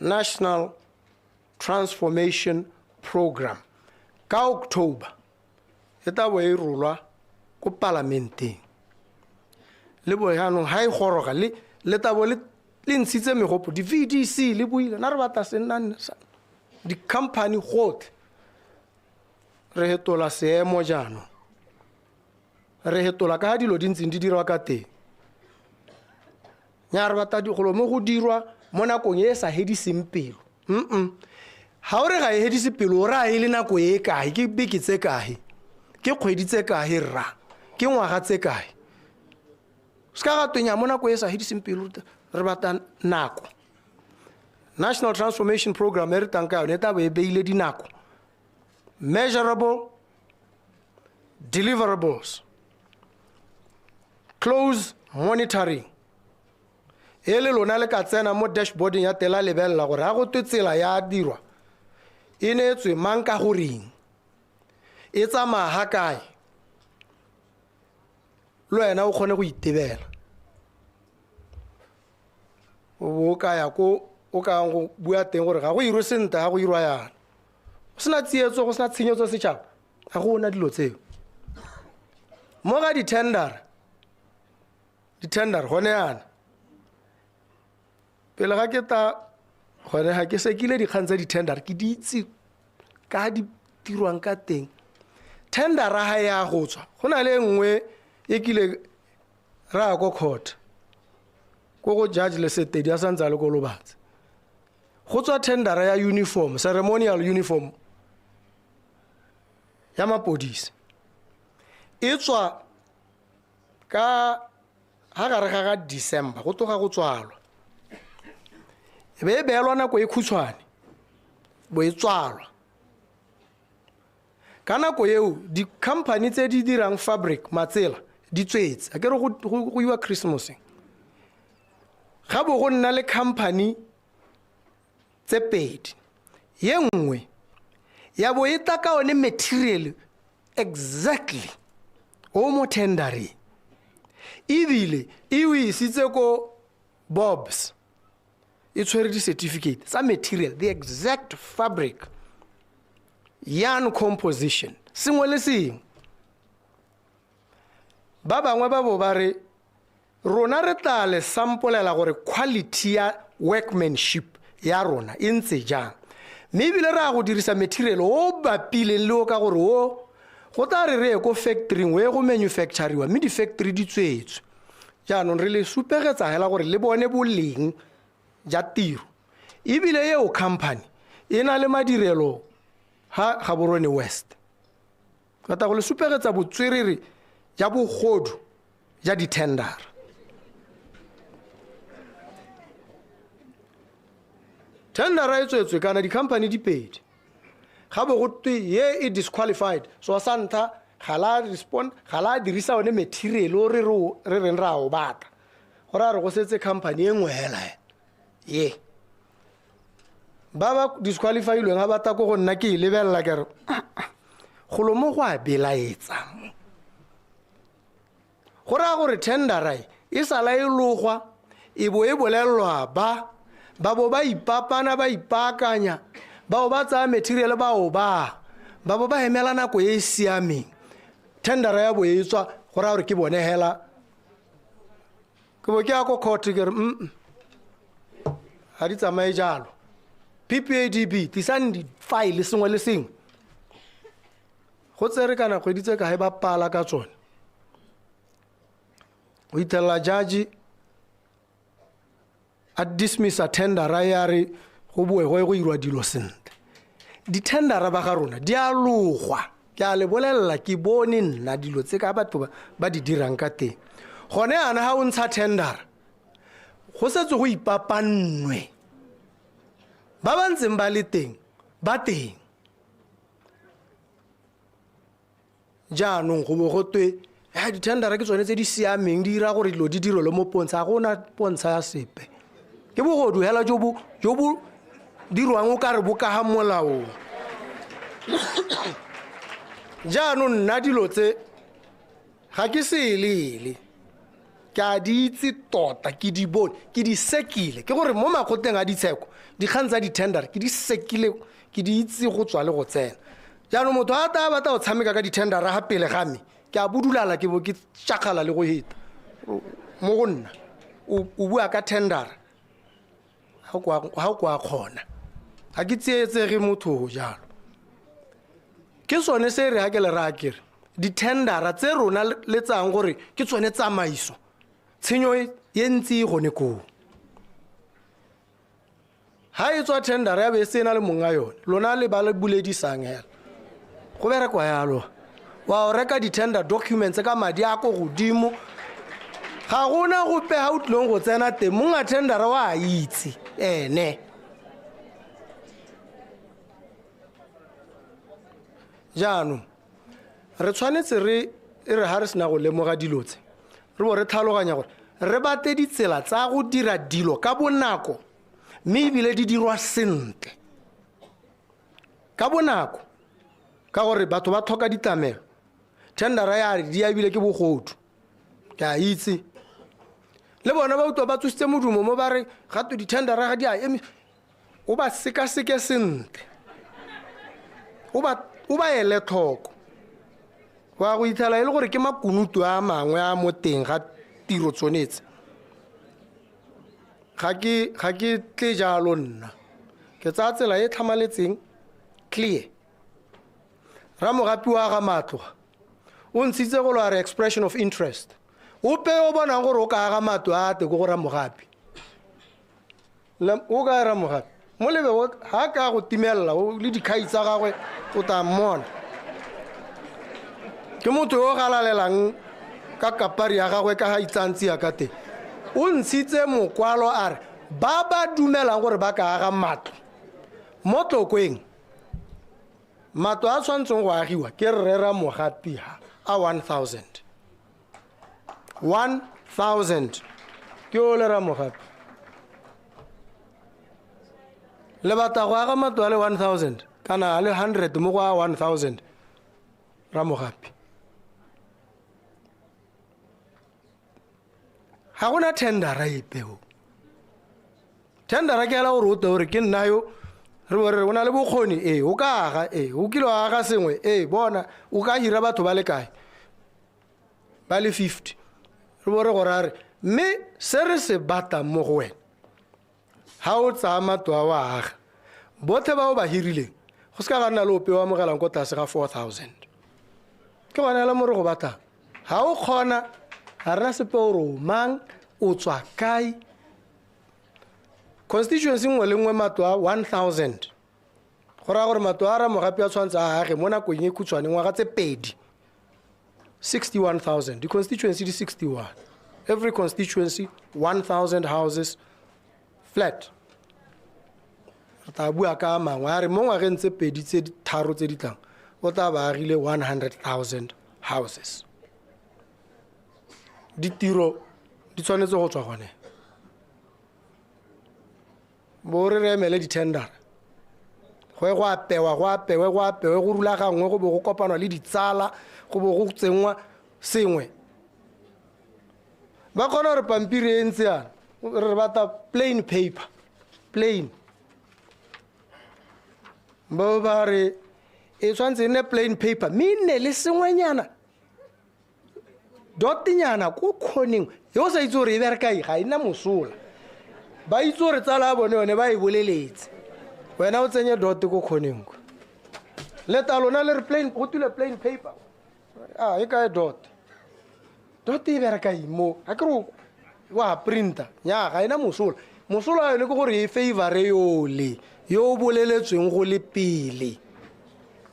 national transformation program ka October e tla bo e rolwa ko parlamenteng le bo yanong ha e goroga le tabo le ntshitse megopo di VDC le buile na re batla senna di company gotlhe re hetola seemo jaanong re hetola ka dilo di ntseng di dirwa ka teng nya re batla digolo mo go dirwa mo nakong e sa hediseng pelo ha o re ga e hedise pelo o ra e le nako e kae ke beke tse kae ke kgwedi tse kae rra ke ngwaga tse kae ska ga twenya mo nako e sa hediseng pelo re batla nako national transformation program e re tanka yone ta ba e beile dinako measurable deliverables close monitoring e le lona le ka tsena mo dashboarding ya tela lebelela gore ga go twe tsela ya dirwa e neetswe mang ka goreng e tsamaya ga kae le wena o kgone go itebela o ka ya ko o ka go bua teng gore ga go irwe sente ga go irwa yana go sena tsietso go sena tshenyetso setšhaba ga go na dilo tseo mo ga di-tender gone yana pele ga ke ta gone ga ke sekile dikgang tsa di-tender ke di itse ka di dirwang ka teng tendera ga ya go tswa go na le nngwe e kile ra ko court ko go judge le setedi a santse a le ko lobatse go tswa tendera ya uniform ceremonial uniform ya mapodisi e tswa ka ga gare ga December go toga go tswalwa e be e beelwa nako e khutshwane bo e tswalwa ka nako eo di-company tse di dirang fabric matsela di tswetse a kere go iwa Christmas ga bo go nna le company tse pedi ye nngwe ya bo e taka one material exactly o mo tendering ebile e o isitse ko Bobs e tshwere di-certificate tsa material the exact fabric yarn composition sengwe le sengwe ba bangwe ba bo ba re rona re tla le sampolela gore quality ya workmanship ya rona e ntse jang mme ebile re a go dirisa material o bapileng le o ka gore o go tla re ye ko factoryng o ye go manufacturiwa mme di-factory di tswetswe jaanong re le supegetsa hela gore le bone boleng ja tiro ebile yeo company e na le madirelo ha Gaborone West ka ta go le supegetsa botswerere ja bogodu ja di-tender tendera e tswetswe kana di-company di pedi ga bo go twe ye e disqualified so sa ntlha ga la respond ga la dirisa one material o re reng ra o batla gore a re go setse company e nngwe hela ye ba ba disqualifiedweng ga bata ko go nna ke e lebelela ke re golo mo go a belaetsang go raya gore tendera e sala e logwa e bo e bolelelwa ba bo ba ipapana ba ipaakanya bao ba tsaya material bao ba bo ba emela nako e e siameng tendera ya bo e tswa go raya gore ke bone hela ke bo ke ya ko court ke re ga di tsamaye jalo PPADB tlisang di-file sengwe le sengwe go tsere kana kgwedi tse ka ba pala ka tsone o ithelela judge a dismissa tendera ya re go boe go irwa dilo sentle di-tendera ba ga rona di a logwa ke a le bolelela ke bone nna dilo tse ka batho ba di dirang ka teng gone yana ga o ntsha tendera go setse go ipapannwe ba ba ntseng ba le teng ba teng jaanong go bo go twe di-tendera ke tsone tse di siameng di dira gore dilo di direlwe mo pontsha ga gona pontsha ya sepe ke bogodu hela jo bo dirwang o ka re bo ka ga molaong jaanong nna dilo tse ga ke se elele ke a di itse tota ke di bone ke di sekile ke gore mo makgoteng a ditsheko dikgang tsa di-tender ke di sekile ke di itse go tswa le go tsena jaanong motho a ta batla go tshameka ka di-tendera ga pele ga me ke a budulala ke bo ke tšakgala le go heta mo go nna o bua ka tendera ga o kwa kgona ga ke tsietsege motho go jalo ke sone se re ga ke le raya kere di-tendera tse rona le tsang gore ke tsone tsamaiso tshenyo ye ntsi e gone koo ga e tswa tendera ya be se na le mong a yone lona le ba le buledisang hela go berekwa yalo wa o reka di-tender documents ka madi a ko godimo ga gona gope ga o tlileng go tsena teng monga tendera wa a itse ene jaanong re tshwanetse re ga re sena go lemoga dilo tse re bo re tlhaloganya gore re bate ditsela tsa go dira dilo ka bonako mme ebile di dirwa sentle ka bonako ka gore batho ba tlhoka ditlamelo tendera ya re di abile ke bogodu ke a itse le bona ba utwa ba tsositse modumo mo ba re gato ditendera ga di a eme o ba sekaseke sentle o ba ele tlhoko wa go ithala e le gore ke makunutu a mangwe a mo teng ga tiro tsonetse ga ke tle jalo nna ke tsaya tsela e tlhamaletseng clear Ramogapi wa ga matlo o ntshitse go lwa expression of interest o pe o bona gore o ka ga matlo a te go go Ramogapi o ka Ramogapi mo lebe ha ka go timella o le dikhai tsa gagwe o ta mmona ke motho yo galalelang ka kapari ya gagwe ka ga itsantsi ya ka teng o ntshitse mokwalo a re ba ba dumelang gore ba ka aga matlo mo Tlokweng matlo a tshwantseng go agiwa ke Rre Ramogapi a 1,000 ke o le Ramogapi le batla go aga matlo a le 1,000 kana a le 100 mo go a 1,000 Ramogapi ga gona tendera epeo tendera ke ela gore o te gore ke nna yo re bore o na le bokgoni o ka aga o kile wa aga sengwe bona o ka hira batho ba le kae ba le 50 re bore gore a re mme se re se bata mo go wena ha o tsaya matlo a wa aga bothe ba o ba hirileng go se ka ga nna le ope wa amogelang ko tlase ga 4,000 ke gona le more go batang ga o kgona ga rena sepe ore o mang o tswa kae constituency nngwe le nngwe matlo a 1,000 go raya gore matlo a Ramogapi a tshwanetse a age mo nakong e khutshwane ngwaga tse 2 61,000 di-constituency di 61 every constituency 1,000 houses flat re tla bua ka mangwe a re mo ngwageng tse 2 tse tharo tse di tlang o tla ba agile 100,000 houses ditiro di tshwanetse go tswa gone bo re re emele ditendera go apewa go rulagangwe go bo go kopanwa le ditsala go bo go tsengwa sengwe ba kgona gore pampiri e ntse yana re bata plain paper plain bo ba re e tshwanetse ne plain paper mme le sengwenyana dotinyana ko khoneng yo sa itse gore e berekae ga ina mosola ba itse gore tsala a bone yone ba e boleletse wena o tsenye dot ko khoneng leta lona le re plain go tule plain paper e ka dot e berekae mo a ke re wa printer nya ga ina mosola yone ke gore e favor yo boleletsweng go le pele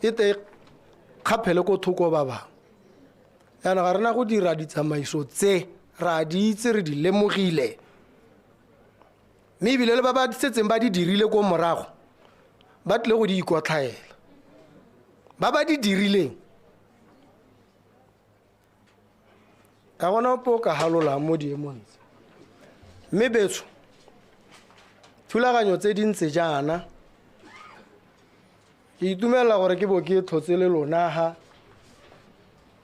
e te kgaphele ko thoko ba bang yana ga rena go dira ditsamaiso tse ra di itse re di lemogile mme ebile le ba ba setseng ba di dirile ko morago ba tle go di ikotlhaela ba ba di dirileng ka gona po ka halola mo diemong mme betso thulaganyo tse dintse jaana ke itumela gore ke bo ke thotse le lona ha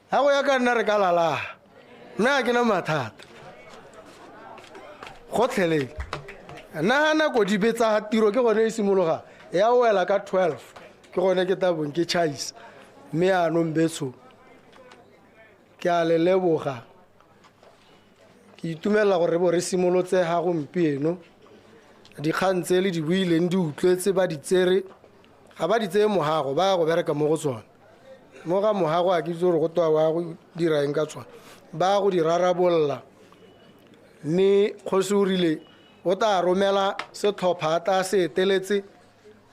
go ya ka nna re ka lalaga nna ke na mathata gotlhelele nna nako di betsa tiro ke gone e simologa ya o wela ka 12 ke gone ke tabong ke chaisa mme anong betso ke a le leboga ke itumelela gore bo re simolotse ga gompieno dikgang tse le di buileng di utlwetse ba di tsere ga ba di tseye mogago ba go bereka mo go tsone mo ga mogago a ke itse gore go toa wa go dira eng ka tsone ba go di rarabolola mme kgosi o rile o tla romela setlhopha a tla se eteletse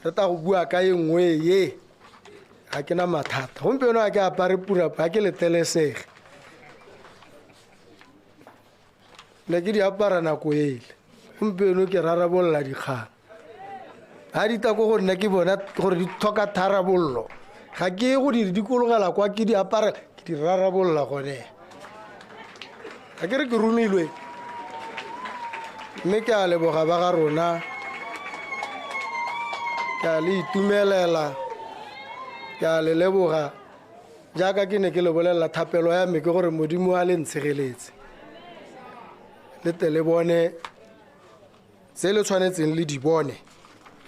re tla go bua ka e nngwe ye ga ke na mathata gompieno a ke apare purapa ga ke letelesege le ke di apara nako ele gompieno ke rarabolola dikgang ga di ta ko go nna ke bona gore di tlhoka tharabololo ga ke go di dikologela kwa ke di apara ke di rarabolola gone ga ke re ke romilwe mme ke a leboga ba ga rona ke a le itumelela ke a le leboga jaaka ke ne ke le bolelela thapelo ya me ke gore modimo a le ntshegeletse le tle le bone tse le tshwanetseng le di bone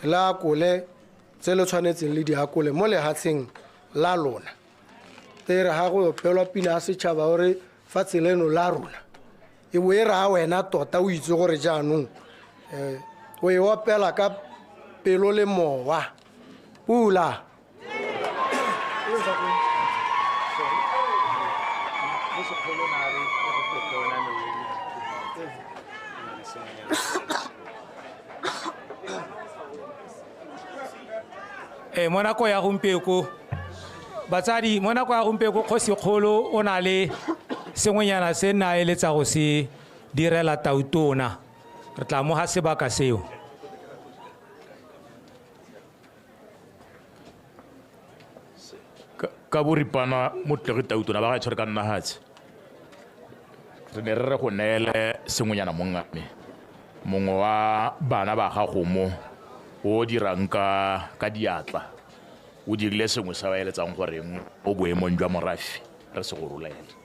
le akole tse le tshwanetseng le di akole mo lehatsheng la lona te re ha go pelwa pina a setšhaba gore fa tseleno la rona e bo e raa wena tota o itse gore jaanong o e opela ka pelo le mowa pula mo nako ya gompieko batsadi mo nako ya gompieko kgosikgolo o na le sengwenyana se nna eletsa go se direla tautona re tla mo ga sebaka seo ka boripana mo tlege tautona ba ga tshware ka nna hatse re ne re re go neele sengwenyana mo ngame mongwe wa bana ba gago mo o dirang ka diatla o dirile sengwe sa ba eletsang goreng o boemong jwa morafi re se go rolele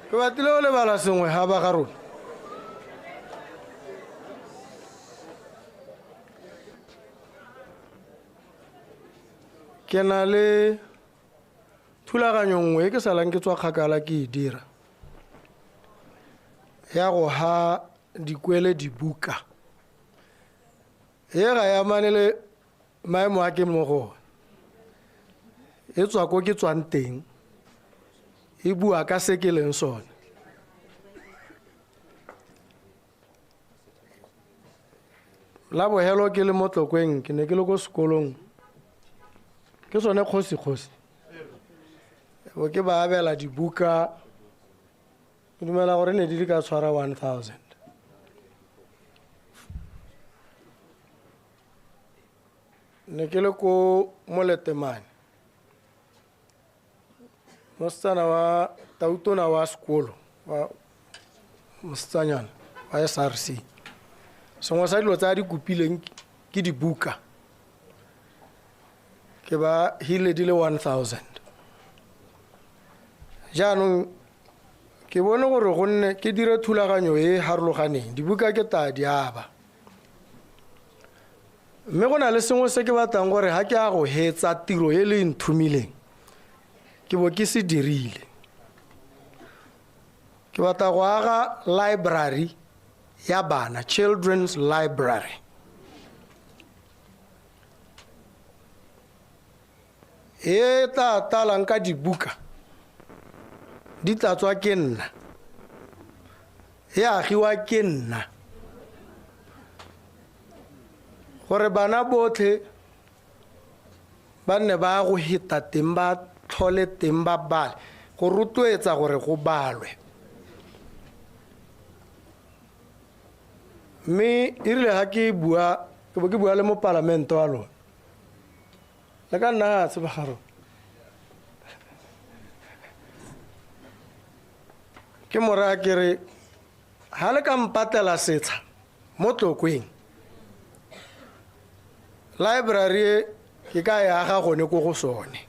ke batlile o lebala sengwe ga ba ga rona ke na le thulaganyo nngwe e ke salang ke tswa kgakala ke e dira ya go ha dikwele dibuka e ga ya mane le maemo a ke mo go e tswa ko ke tswang teng e bua ka se ke leng sone la bohelo ke le mo tlokweng ke ne ke le ko sekolong ke sone kgosi bo ke ba abela dibuka ke dumela gore ne di ka tshwara 1000 ne ke le ko moletemane mosetsana wa tautona wa sekolo wa mosetsanyana wa SRC sengwe sa dilo tsa di kopileng ke dibuka ke ba hile di le 1000 jaanong ke bone gore gonne ke dire thulaganyo e harologaneng dibuka ke ta di aba mme go na le sengwe se ke batlang gore ha ke a go hetsa tiro e le nthumileng ke bo ke se dirile ke batla go aga library ya bana children's library e tla talang ka dibuka di tla tswa ke nna e agiwa ke nna gore bana botlhe ba nne ba go hita teng ba tlhole teng ba bale go rotloetsa gore go balwe mme e rile ga ke bua ke bo ke bua le mo palamente wa lona le ka nna a tseba garo ke mora ke re ha le ka mpatela setsha mo Tlokweng library ke ka ya ga gone ko go sone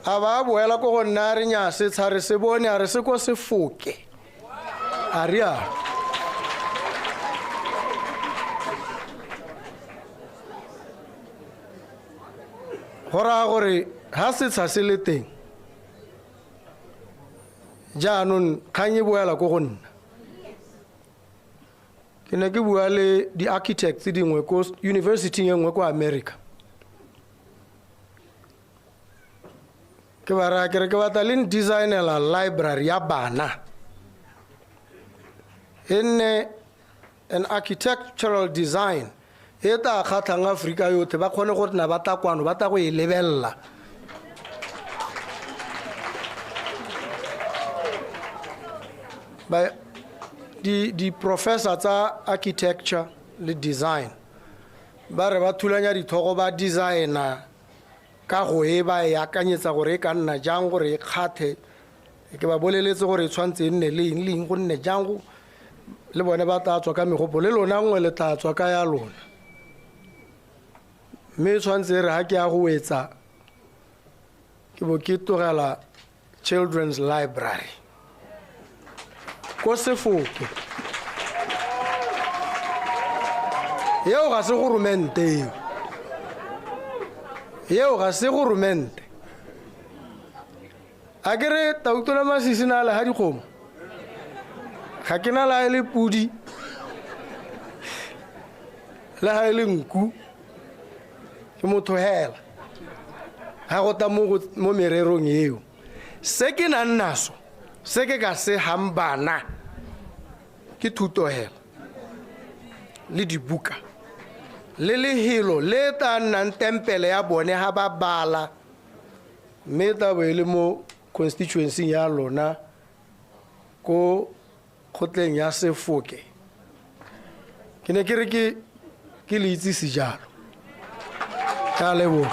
a ba boela ko go nna re nya setsha re se bone a re se ko se foke a rialo go raya gore ha setsha se le teng jaanong kgang e boela ko go nna ke ne ke bua le di-architects dingwe ko university e nngwe ko America ke ba raya ke re ke batla le designela library ya bana e nne an architectural design e ta kgatlhang Afrika yotlhe ba kgone gore na ba tla kwano ba tla go e lebelela di professor tsa architecture le design ba re ba thulanya dithogo ba designer ka go e ba e akanyetsa gore e ka nna jang gore e kgathe ke ba boleletse gore e tshwantse e nne leng go nne jang le bone ba tla tswa ka megopolo le lona nngwe le tla tswa ka ya lona mme tshwantse re ha ke ya go etsa ke bo ke tlogela children's library ko Sefoke yeo ga se goromente yeo ga se goromente a ke re Tautona Masisi na le ha dikgomo ga ke na la le pudi le ha le nku ke motho hela ha go ta mo mererong eo se ke na nnaso se ke ka se hambana ke thuto hela le dibuka le lehelo le ta nnang tempele ya bone ha ba bala mme ta bo le mo constituency ya lona ko khotleng ya Sefoke ke ne ke re ke le itse sejalo ka lebo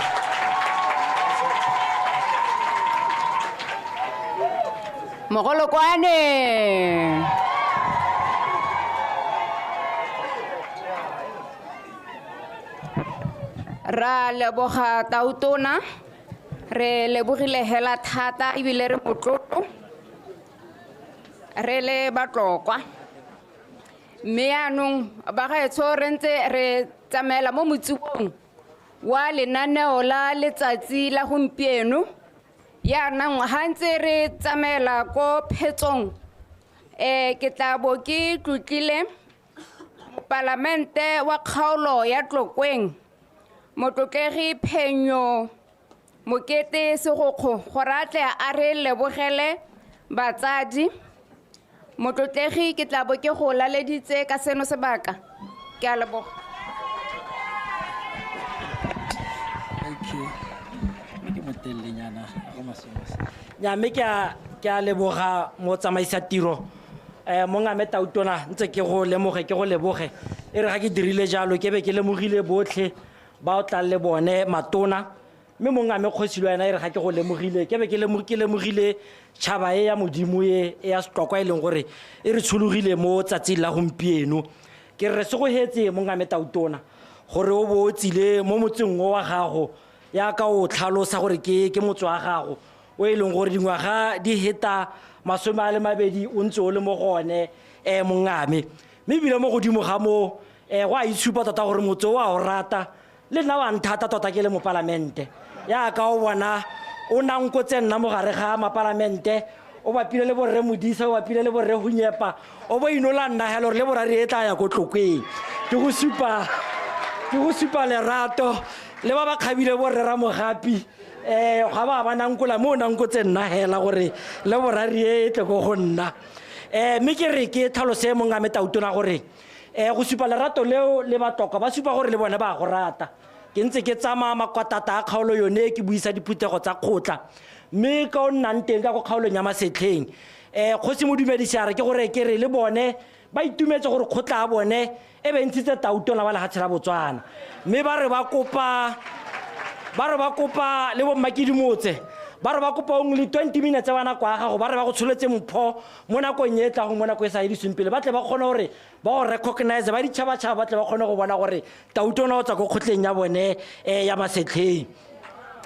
Mogolokwane ra leboga Tautona re lebogile hela thata ebile re motlotlo re le batlokwa mme yaanong ba gaetsho re ntse re tsamaela mo motsiong wa lenaneo la letsatsi la gompieno yaanong ha ntse re tsamaela ko phetsong ke tla bo ke tlotlile palamente wa kgaolo ya Tlokweng motlotlegi Phenyo Mokete Segokgo gore a tle a re lebogele batsadi motlotlegi ke tla bo ke go laleditse ka seno sebaka ke a leboga nya mme ke a leboga mo tsamaisa tiro mo ngame Tautona ntse ke go leboge e re ga ke dirile jalo ke be ke lemogile botlhe ba o tla le bone matona mme mo ngame Kgosi le wena e re ga ke go lemogile ke be ke lemogile tšhaba e ya modimo e ya Setlokwa e leng gore e re tshologile mo tsatsing la gompieno ke re se go hetse mo ngame Tautona gore o bo o tsile mo motseng wa gago ya ka o tlhalosa gore ke motse wa gago o e leng gore dingwaga di heta 20 o ntse o le mo gone mongame mme ebile mo godimo ga mo go a itshupa tota gore motse wa o rata le nna wa nthata tota ke le mo palamente ya ka o bona o nankotse nna mo gare ga mapalamente o bapile le borre Modisa o bapile le borre Hunyepa o bo inola nna hela gore le borare e tla ya ko Tlokweng ke go supa lerato le ba ba khabile borre Ramogapi ga ba nankola mo nankotse nna hela gore le borare e tle go go nna mme ke re ke tlhalose mo ngame Tautona gore go supa lerato leo le batlokwa ba supa gore le bona ba go rata ke ntse ke tsama makwatata a kgaolo yone ke buisa diphuthego tsa kgotla mme ka o nnang teng ka go kgaolong ya Masetlheng kgosi Modumedisi a re ke gore ke re le bone ba itumetse gore kgotla a bone e be ntshitse Tautona ba legatshe la Botswana mme ba re ba kopa le bommakidimotse ba re ba kopa only 20 minutes ba nako ya gago ba re ba go tsholetse mpho mo nakong e tla go mo nako e sa edisweng pele ba tle ba kgone gore ba go recognize ba ditšhabatšhaba ba tle ba kgone go bona gore Tautona o tswa ko kgotleng ya bone ya Masetlheng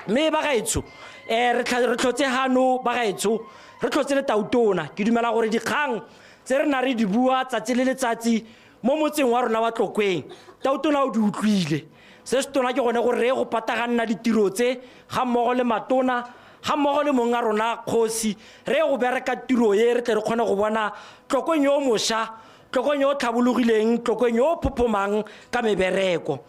mme ba gaetsho re tlhotse hano ba gaetsho re tlhotse le Tautona ke dumela gore dikgang tse re na re di bua tsatsi le letsatsi mo motseng wa rona wa Tlokweng Tautona o di utlwile se se tona ke gone gore re go pataganna ditiro tse ga mmogo le matona ga mmogo le mong a rona kgosi re go bereka tiro ye re tle re kgone go bona Tlokweng yo mošwa Tlokweng yo tlhabologileng Tlokweng yo phopomang ka mebereko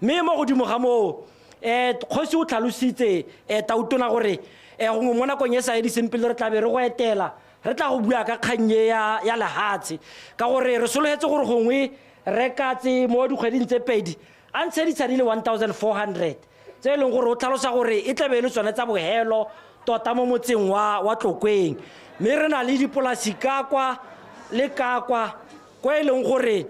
mme mo godimo ga moo kgosi o tlhalositse Tautona gore gongwe mo nakong e sa ediseng pele re tlabe re go etela re tla go bua ka kgang ye ya lehatshe ka gore re sologetse gore gongwe re katse mo dikgweding tse pedi a ntshedisa di le 1400 tse e leng gore o tlhalosa gore e tlabe e le tsone tsa bogelo tota mo motseng wa Tlokweng mme re na le dipolasi kakwa le kakwa ko e leng gore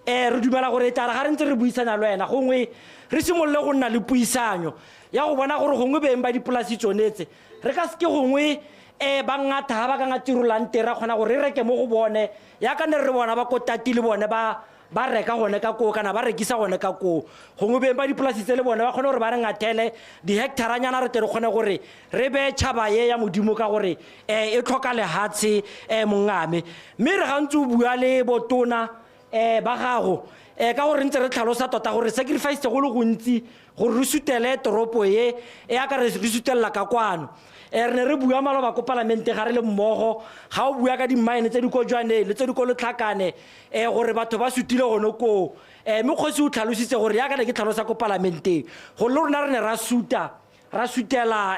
re dumela gore tara ga re ntse re buisana le wena gongwe re simolole go nna le puisanyo ya go bona gore gongwe beng ba dipolasi tsonetse re ka seke gongwe ba ngata ga ba ka ngatirolang teng ra kgona gore re reke mo go bone yaka ne re bona ba kotati le bone ba reka gone ka koo kana ba rekisa gone ka koo gongwe beng ba dipolasi tse le bone ba kgone gore ba re ngathele dihectaranyana re tle re kgone gore re be tšhaba ye ya modimo ka gore e tlhoka lehatshe mongame mme re gantse o bua le botona ba gago ka gore ntse re tlhalosa tota gore sacrifice go le gontsi gore re sutele toropo ye yaka re sutelela ka kwano re ne re bua maloba ko palamente ga re le mmogo ga o bua ka dimine tse di ko jwane le tse di ko letlhakane gore batho ba sutile gone koo mme kgosi o tlhalositse gore yaka ne ke tlhalosa ko palamenteng gore le rona re ne ra sutela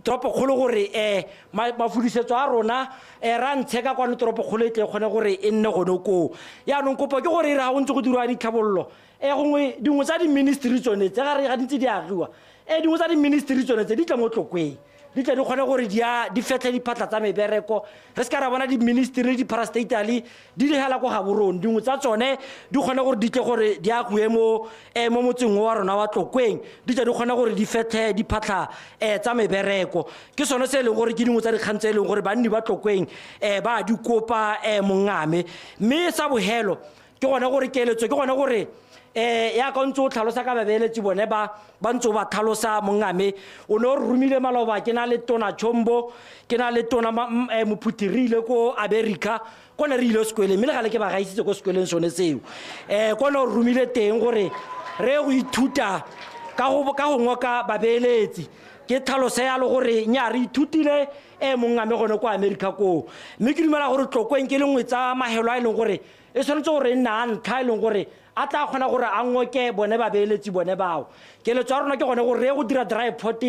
toropo kgolo gore mafodisetso a rona ra ntsheka kwano toropo kgolo e tle kgone gore e nne gone koo yaanong kopo ke gore e re ga go ntse go dirwa ditlhabololo gongwe dingwe tsa di-ministry tsone tse ga di ntse di agiwa dingwe tsa di-ministry tsone tse di tla mo Tlokweng di tle di kgone gore di fetlhe diphatla tsa mebereko re se ka ra bona di-ministry di-parastatale di digela ko ga borone dingwe tsa tsone di kgone gore di tle gore di agiwe mo motseng wa rona wa Tlokweng di tle di kgone gore di fetlhe diphatla tsa mebereko ke sone se e leng gore ke dingwe tsa dikgang tse e leng gore banni ba Tlokweng ba di kopa mongame mme sa bogelo ke gone gore keletso ke gone gore ya ka ntse o tlhalosa ka babeeletsi bone ba ntse o ba tlhalosa mongame o ne o re romile maloba ke na le tona Chombo ke na le tona Mophuthirile ko America ko ne re ile sekweleng mme le gale ke ba gaisitse ko sekweleng sone seo ko ne o romile teng gore re go ithuta ka go ngoka babeeletsi ke tlhalose yalo gore nya re ithutile mongame gone ko America koo mme ke dumela gore Tlokweng ke lengwe tsa mahelo a e leng gore e tshwanetse gore nna a ntlha e leng gore a tla kgona gore a ngoke bone babeeletsi bone bao keletso ya rona ke gone gore re go dira dry port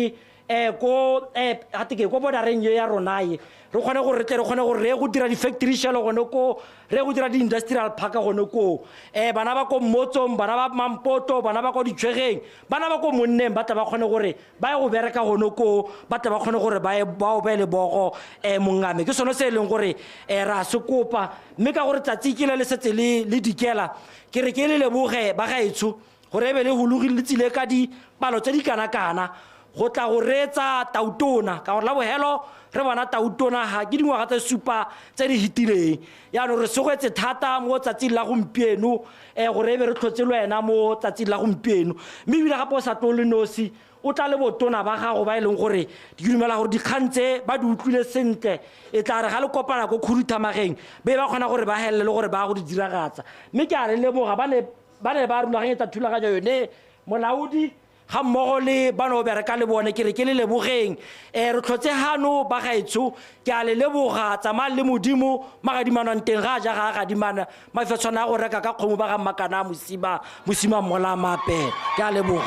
ko bodareng ye ya ronae re kgone gore tle re kgone gore re go dira di-factory shelo gone ko re go dira di-industrial park gone koo bana ba ko Mmotsong bana ba Mampoto bana ba ko Ditshwegeng bana ba ko Monneng ba tla ba kgone gore ba ye go bereka gone koo ba tla ba kgone gore ba o be le bogo mongame ke sone se e leng gore ra se kopa mme ka gore tsatsi ke le setse le dikela ke re ke le leboge ba gaetsho gore e be le hologile le tsile ka dipalo tse di kana-kana go tla go reetsa Tautona ka gore la bogelo re bona Tautona ga ke dingwaga tse supa tse di hitileng yaanong re segwetse thata mo tsatsing la gompieno gore e be re tlhotse le wena mo tsatsing la gompieno mme ebile gape o sa tlo le nosi o tla le botona ba gago ba e leng gore di dumela gore dikgang tse ba di utlwile sentle e tla re ga le kopana ko khuruthamageng be ba kgona gore ba helele le gore ba go di diragatsa mme ke a le leboga ba ne ba rulaganyetsa thulaganyo yone molaodi ga mmogo le ba no bereka le bone ke re ke le lebogeng re tlhotse hano ba gaetsho ke a le leboga tsamaya le modimo magadimanwang teng ga ja ga gadimana mafetshwana a go reka ka kgomo ba ga makana mosima mola mape ke a leboga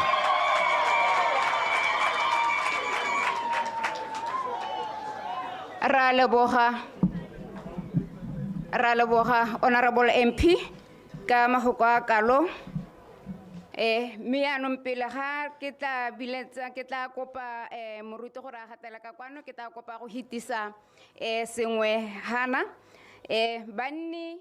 ra leboga honorable MP ka mahoko a kalo mme yaanong pele ga ke tla biletsa ke tla kopa moruti gore a gatela ka kwano ke tla kopa go hitisa sengwe hana banni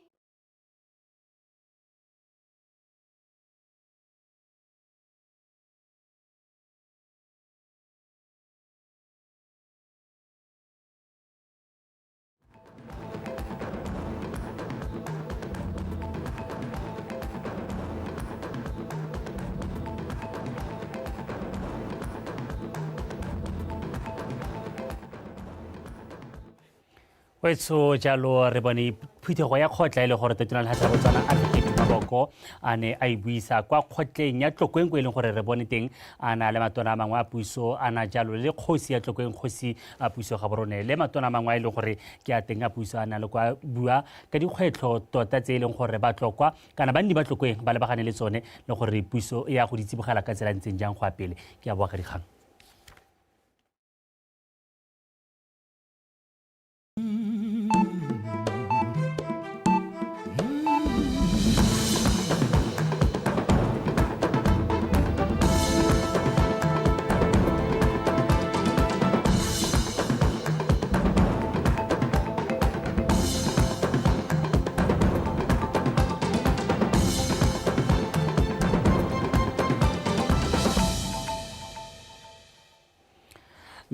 Wetso jalo re bone phutego ya kgotla e le gore Tona Lehlatsa Botswana Advocate Maboko a ne a buisa kwa kgotleng ya Tlokweng e leng gore re bone teng a na le matona a mangwe a puso a na jalo le kgosi ya Tlokweng kgosi a puso ga borone le matona a mangwe a e leng gore ke a teng a puso a na le kwa bua ka dikgwetlho tota tse e leng gore ba tlokwa kana banni ba Tlokweng ba lebagane le tsone le gore puso e ya go ditsibogela ka tsela ntseng jang go apele ke a boa ka dikgang.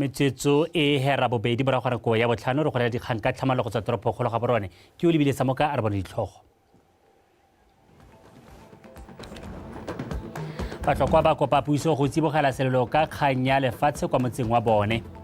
Metsotso e hera bobedi morago ga nako ya botlhano re go lela dikgang ka tlhamalo go tswa toropokgolo ga borone ke o lebile sa moka a re bone ditlhogo. Batlhokwa ba kopa puso go tsibogela selelo ka kgang ya lefatshe kwa motseng wa bone.